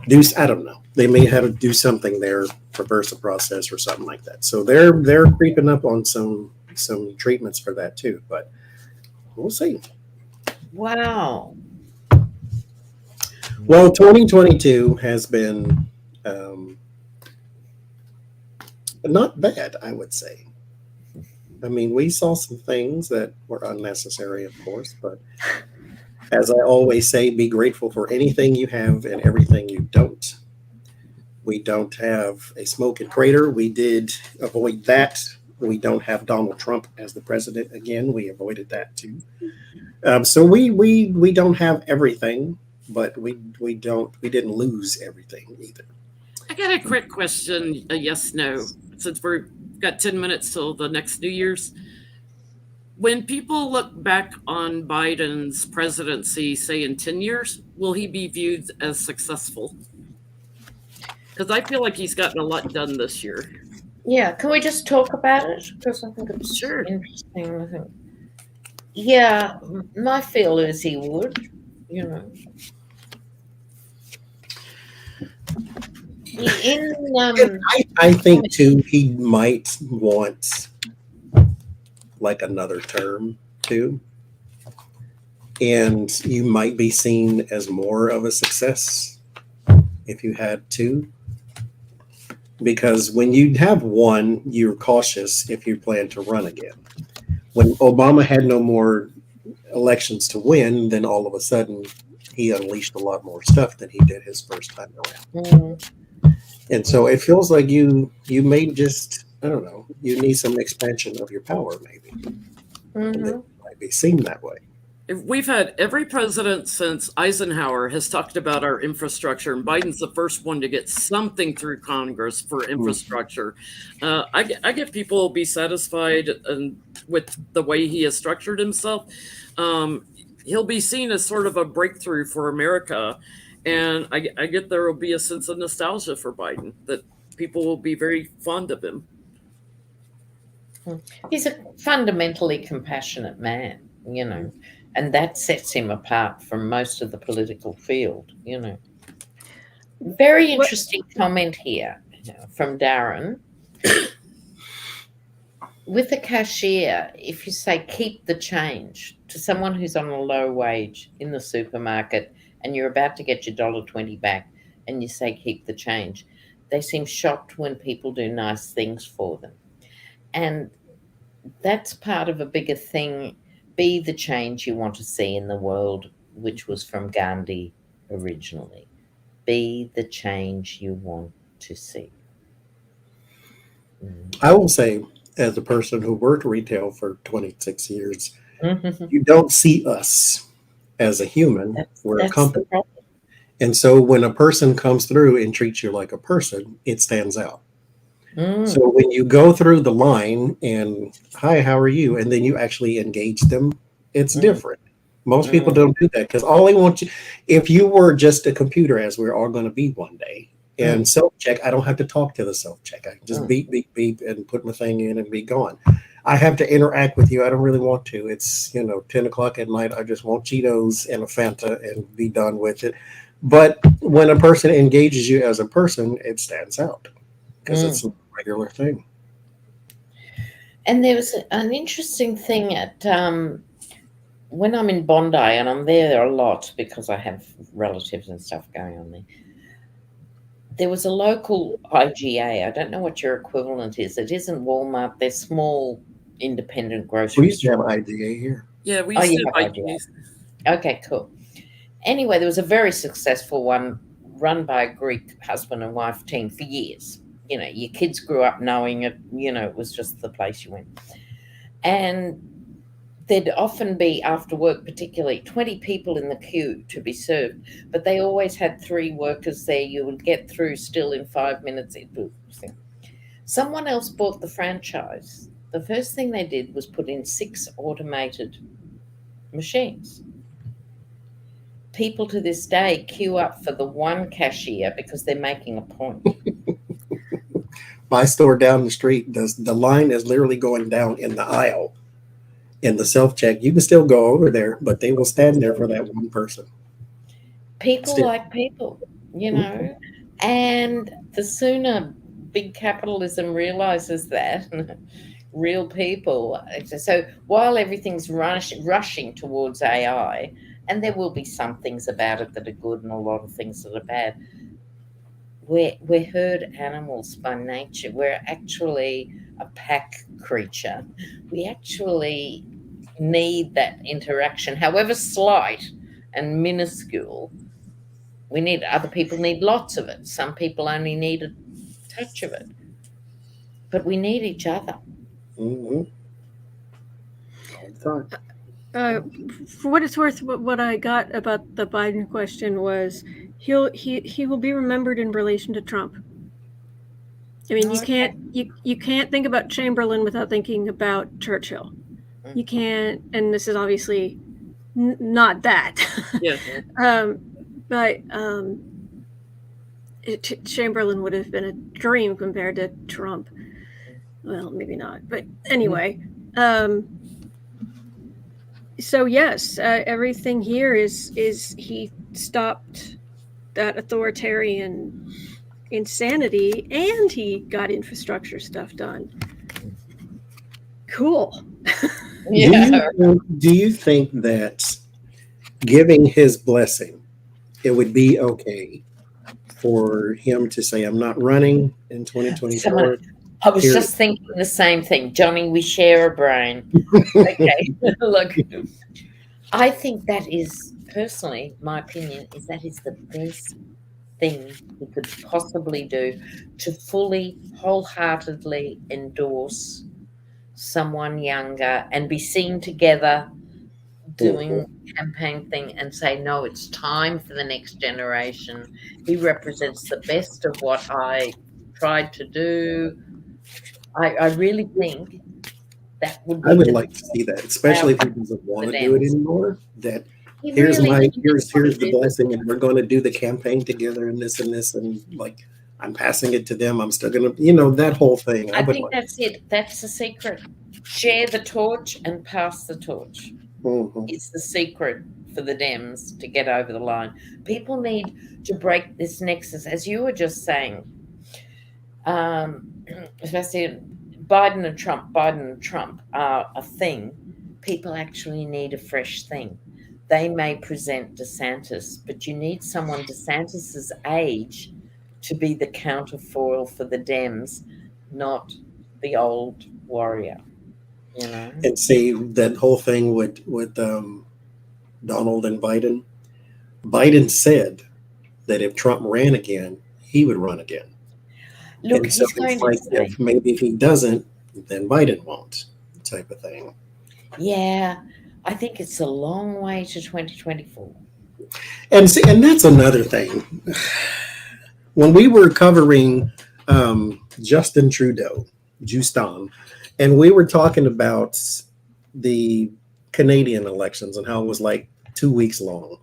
do. I don't know. They may have to do something there, reverse a process or something like that. So they're creeping up on some treatments for that too, but we'll see. Wow. Well, 2022 has been not bad, I would say. I mean, we saw some things that were unnecessary, of course, but as I always say, be grateful for anything you have and everything you don't. We don't have a smoke and crater. We did avoid that. We don't have Donald Trump as the president again. We avoided that too. So we don't have everything, but we didn't lose everything either. I got a quick question, a yes, no, since we've got 10 minutes till the next New Year's. When people look back on Biden's presidency, say in 10 years, will he be viewed as successful? Because I feel like he's gotten a lot done this year. Yeah, can we just talk about it? Because I think it's Sure. interesting. I think. Yeah, my feel is he would, you know. I think too he might want like another term too, and you might be seen as more of a success if you had two, because when you have one, you're cautious if you plan to run again. When Obama had no more elections to win, then all of a sudden he unleashed a lot more stuff than he did his first time around. Mm. And so it feels like you may just, I don't know, you need some expansion of your power maybe. And it might be seen that way. We've had every president since Eisenhower has talked about our infrastructure, and Biden's the first one to get something through Congress for infrastructure. I get people will be satisfied with the way he has structured himself. He'll be seen as sort of a breakthrough for America. And I get there will be a sense of nostalgia for Biden, that people will be very fond of him. He's a fundamentally compassionate man, you know, and that sets him apart from most of the political field, you know. Very interesting comment here from Darren. With a cashier, if you say keep the change to someone who's on a low wage in the supermarket, and you're about to get your $1.20 back and you say keep the change, they seem shocked when people do nice things for them. And that's part of a bigger thing Be the change you want to see in the world, which was from Gandhi originally. Be the change you want to see. I will say, as a person who worked retail for 26 years, Mm. you don't see us as a human. We're a That's the company. problem. And so when a person comes through and treats you like a person, it stands out. Mm. So when you go through the line and, hi, how are you? And then you actually engage them, it's different. Most people don't do that because all they want you, if you were just a computer, as we're all going to be one day, and self-check, I don't have to talk to the self-check. I can just beep, beep, beep, and put my thing in and be gone. I have to interact with you. I don't really want to. It's, 10 o'clock at night. I just want Cheetos and a Fanta and be done with it. But when a person engages you as a person, it stands out because it's a regular thing. And there was an interesting thing at when I'm in Bondi, and I'm there a lot because I have relatives and stuff going on there. There was a local IGA. I don't know what your equivalent is. It isn't Walmart. They're small independent grocery We used to have stores. IGA here. Yeah, we Oh, used you to have IGA. Okay, cool. Anyway, there was a very successful one run by a Greek husband and wife team for years. Your kids grew up knowing it. It was just the place you went. And there'd often be, after work particularly, 20 people in the queue to be served, but they always had 3 workers there. You would get through still in 5 minutes. Someone else bought the franchise. The first thing they did was put in 6 automated machines. People to this day queue up for the one cashier because they're making a point. My store down the street, the line is literally going down in the aisle. In the self-check, you can still go over there, but they will stand there for that one person. People Still. like people, and the sooner big capitalism realizes that, real people. So while everything's rushing towards AI, and there will be some things about it that are good and a lot of things that are bad, we're herd animals by nature. We're actually a pack creature. We actually need that interaction, however slight and minuscule. Other people need lots of it. Some people only need a touch of it. But we need each other. Mm-hmm. All the time. For what it's worth, what I got about the Biden question was he will be remembered in relation to Trump. I mean, you can't think about Chamberlain without thinking about Churchill. You can't, and this is obviously not that. Yeah. But Chamberlain would have been a dream compared to Trump. Well, maybe not, but anyway. So yes, everything here is he stopped that authoritarian insanity, and he got infrastructure stuff done. Cool. Yeah. Do you think that giving his blessing, it would be okay for him to say, I'm not running in 2024? I was just thinking the same thing. Johnny, we share a brain. Okay. Look, I think that is, personally, my opinion, is that is the best thing we could possibly do to fully, wholeheartedly endorse someone younger and be seen together doing campaign thing and say, no, it's time for the next generation. He represents the best of what I tried to do. I really think that would be I would like to see that, especially if he doesn't want to do it anymore. That here's the blessing, and we're going to do the campaign together, and this, and like I'm passing it to them. I'm still going to, that whole thing. I think that's it. That's the secret. Share the torch and pass the torch. It's the secret for the Dems to get over the line. People need to break this nexus, as you were just saying. Especially Biden and Trump are a thing. People actually need a fresh thing. They may present DeSantis, but you need someone DeSantis's age to be the counterfoil for the Dems, not the old warrior. You know. And see that whole thing with Donald and Biden. Biden said that if Trump ran again, he would run again. Look, And so he's going it's to like say, if he doesn't, then Biden won't, type of thing. yeah, I think it's a long way to 2024. And see, and that's another thing. When we were covering Justin Trudeau, and we were talking about the Canadian elections and how it was like 2 weeks long.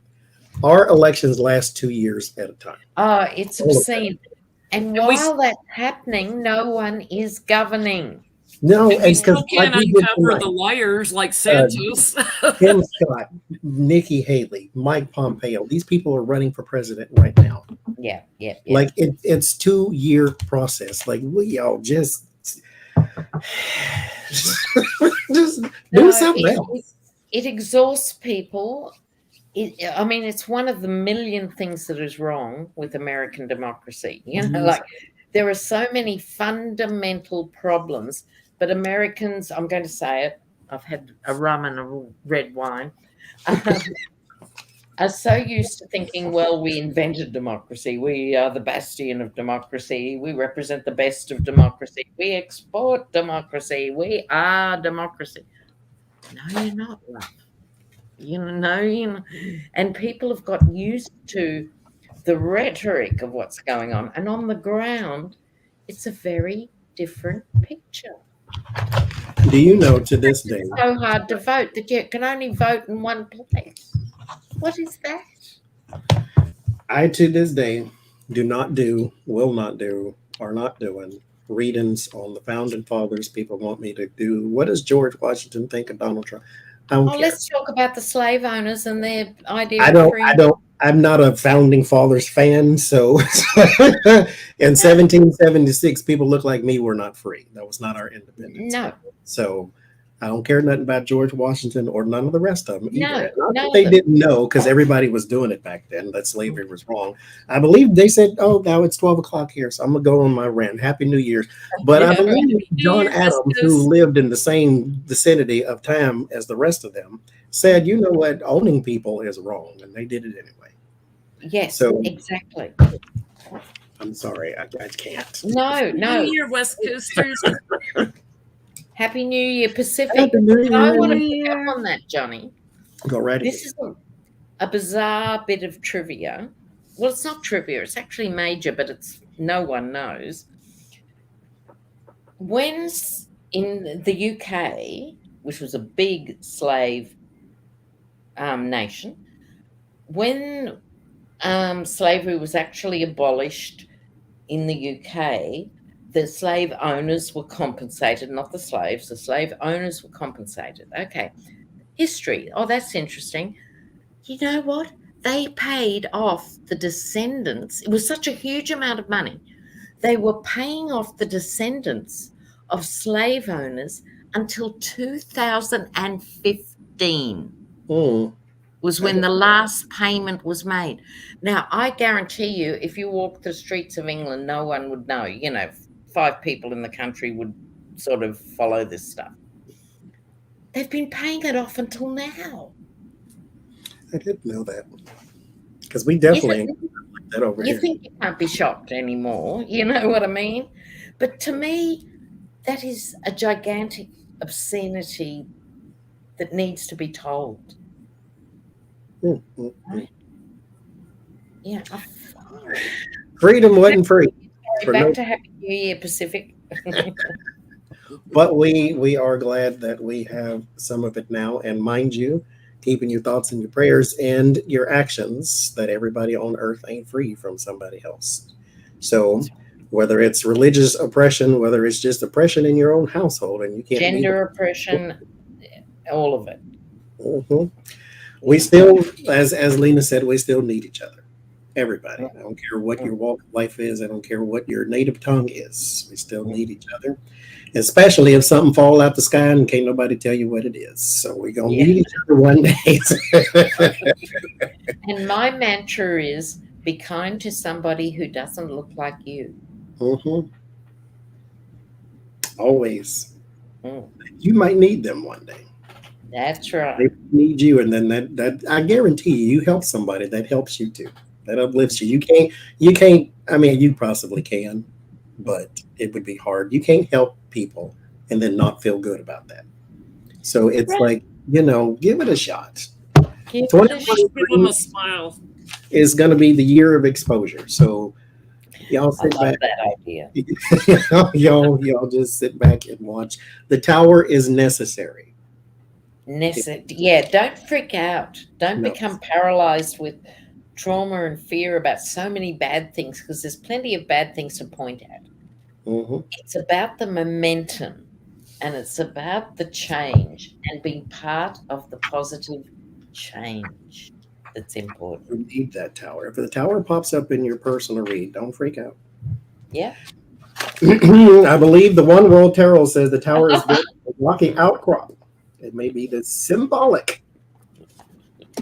Our elections last 2 years at a time. Oh, it's All of obscene. And And we- while that's happening, no one is governing. No, And we it's because still can't like we did uncover tonight. the liars like Santos. Tim Scott, Nikki Haley, Mike Pompeo. These people are running for president right now. Yeah. Like it's 2 year process. Like we all just do something else. It exhausts people. I mean, it's one of the million things that is wrong with American democracy. You know, like there are so many fundamental problems, but Americans, I'm going to say it, I've had a rum and a red wine, are so used to thinking, well, we invented democracy. We are the bastion of democracy. We represent the best of democracy. We export democracy. We are democracy. No, you're not, love. You know, and people have got used to the rhetoric of what's going on. And on the ground, it's a very different picture. Do you know to this day? It's so hard to vote that you can only vote in one place. What is that? I to this day do not do, will not do, are not doing readings on the founding fathers. People want me to do. What does George Washington think of Donald Trump? I don't care. Let's talk about the slave owners and their idea. I'm not a founding fathers fan. So in 1776, people look like me were not free. That was not our independence. No. So I don't care nothing about George Washington or none of the rest of them either. No, Not that they didn't know, because everybody was doing it back then, that slavery was wrong. I believe they said, oh, now it's 12 o'clock here, so I'm going to go on my rant. Happy New Year's. But I believe John Adams, who lived in the same vicinity of time as the rest of them, said, you know what, owning people is wrong, and they did it anyway. Yes, So- exactly. I'm sorry, I can't. No. New Year, West Coasters. Happy New Year, Pacific. Happy New Year. I want to New pick Year. up on that, Johnny. Go right This is a bizarre bit of trivia. Well, it's not trivia. It's actually major, but it's no one knows. When in the UK, which was a big slave nation, when slavery was actually abolished in the UK, the slave owners were compensated, not the slaves. The slave owners were compensated. Okay. History. Oh, that's interesting. You know what? They paid off the descendants. It was such a huge amount of money. They were paying off the descendants of slave owners until 2015 was when the last payment was made. Now, I guarantee you, if you walk the streets of England, no one would know. You know, 5 people in the country would sort of follow this stuff. They've been paying it off until now. I didn't know that. Because we definitely ain't like that over You here. think you can't be shocked anymore, you know what I mean? But to me, that is a gigantic obscenity that needs to be told. Right? Yeah. Freedom wasn't free. For Back no- to Happy New Year, Pacific. But we are glad that we have some of it now. And mind you, keeping your thoughts and your prayers and your actions, that everybody on earth ain't free from somebody else. So whether it's religious oppression, whether it's just oppression in your own household, and you can't Gender oppression, all of it. We still, as Lena said, we still need each other. Everybody. I don't care what your walk of life is. I don't care what your native tongue is. We still need each other. Especially if something fall out the sky and can't nobody tell you what it is. So we're going to need each other one day. And my mantra is be kind to somebody who doesn't look like you. Always. You might need them one day. That's right. They need you, and then that I guarantee you help somebody, that helps you too. That uplifts you. You can't. I mean, you possibly can, but it would be hard. You can't help people and then not feel good about that. So it's like, give it a shot. Give it a 2023 Give them a smile. is going to be the year of exposure. So y'all I sit love back. that idea. y'all just sit back and watch. The tower is necessary. Yeah, don't freak out. Don't No. become paralyzed with trauma and fear about so many bad things, because there's plenty of bad things to point at. Mhm. It's about the momentum, and it's about the change and being part of the positive change that's important. You need that tower. If the tower pops up in your personal read, don't freak out. Yeah. I believe the One World Tarot says the tower is built on a rocky outcrop. It may be the symbolic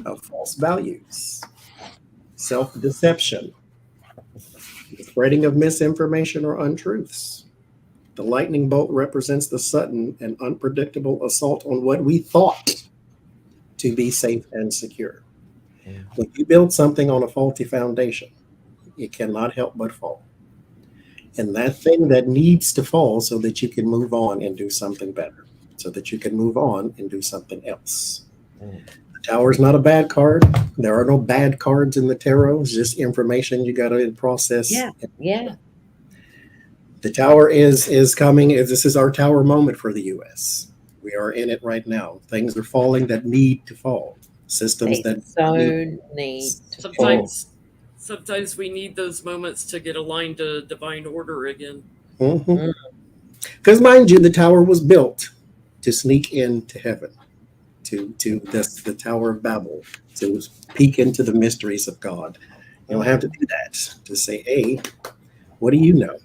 of false values, self-deception, the spreading of misinformation or untruths. The lightning bolt represents the sudden and unpredictable assault on what we thought to be safe and secure. When you build something on a faulty foundation, it cannot help but fall. And that thing that needs to fall so that you can move on and do something better, so that you can move on and do something else. The tower is not a bad card. There are no bad cards in the tarot. It's just information you got to process. Yeah. The tower is coming. This is our tower moment for the U.S. We are in it right now. Things are falling that need to fall. Systems They that so need to fall. Sometimes we need those moments to get aligned to divine order again. Because mind you, the tower was built to sneak into heaven, to the Tower of Babel, to peek into the mysteries of God. You don't have to do that. To say, hey, what do you know?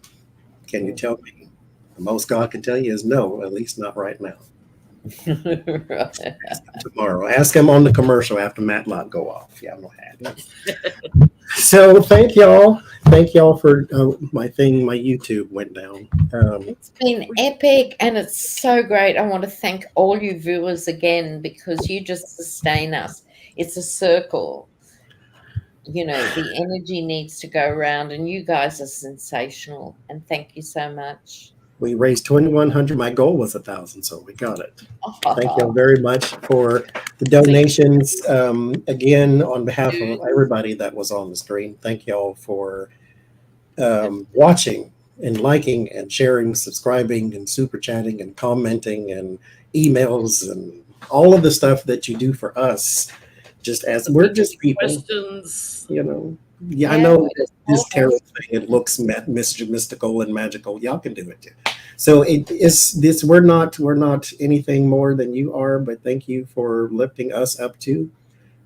Can you tell me? The most God can tell you is no, at least not right now. Right. Tomorrow. Ask him on the commercial after Matlock go off. Yeah, I'm gonna have. So thank y'all. Thank y'all for my YouTube went down. It's been epic, and it's so great. I want to thank all you viewers again, because you just sustain us. It's a circle. The energy needs to go around, and you guys are sensational. And thank you so much. We raised 2,100. My goal was 1,000, so we got it. Thank you very much for the donations. Again, on behalf of everybody that was on the stream, thank y'all for watching and liking and sharing, subscribing and super chatting and commenting and emails and all of the stuff that you do for us. Just as we're just people, questions. I know this tarot thing, it looks mystical and magical. Y'all can do it too. So we're not anything more than you are, but thank you for lifting us up too.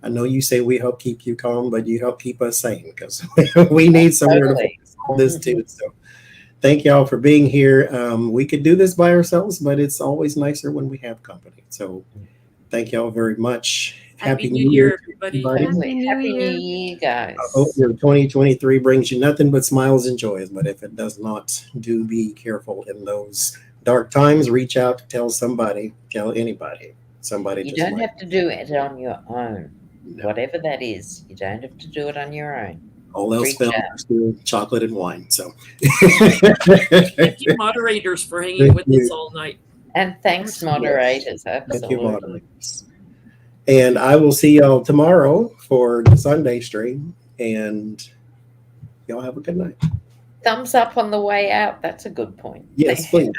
I know you say we help keep you calm, but you help keep us sane, because we need somewhere to focus all this too. So thank y'all for being here. We could do this by ourselves, but it's always nicer when we have company. So thank y'all very much. Happy New Year, everybody. Happy New Year, guys. I hope your 2023 brings you nothing but smiles and joys. But if it does not, do be careful in those dark times. Reach out, tell somebody, tell anybody. Somebody. You don't have to do it on your own. No. Whatever that is, you don't have to do it on your own. All else fails, chocolate and wine. So thank you, moderators, for hanging with us all night. And thanks, moderators. Absolutely. Thank you, moderators. And I will see y'all tomorrow for the Sunday stream. And y'all have a good night. Thumbs up on the way out. That's a good point. Yes, please.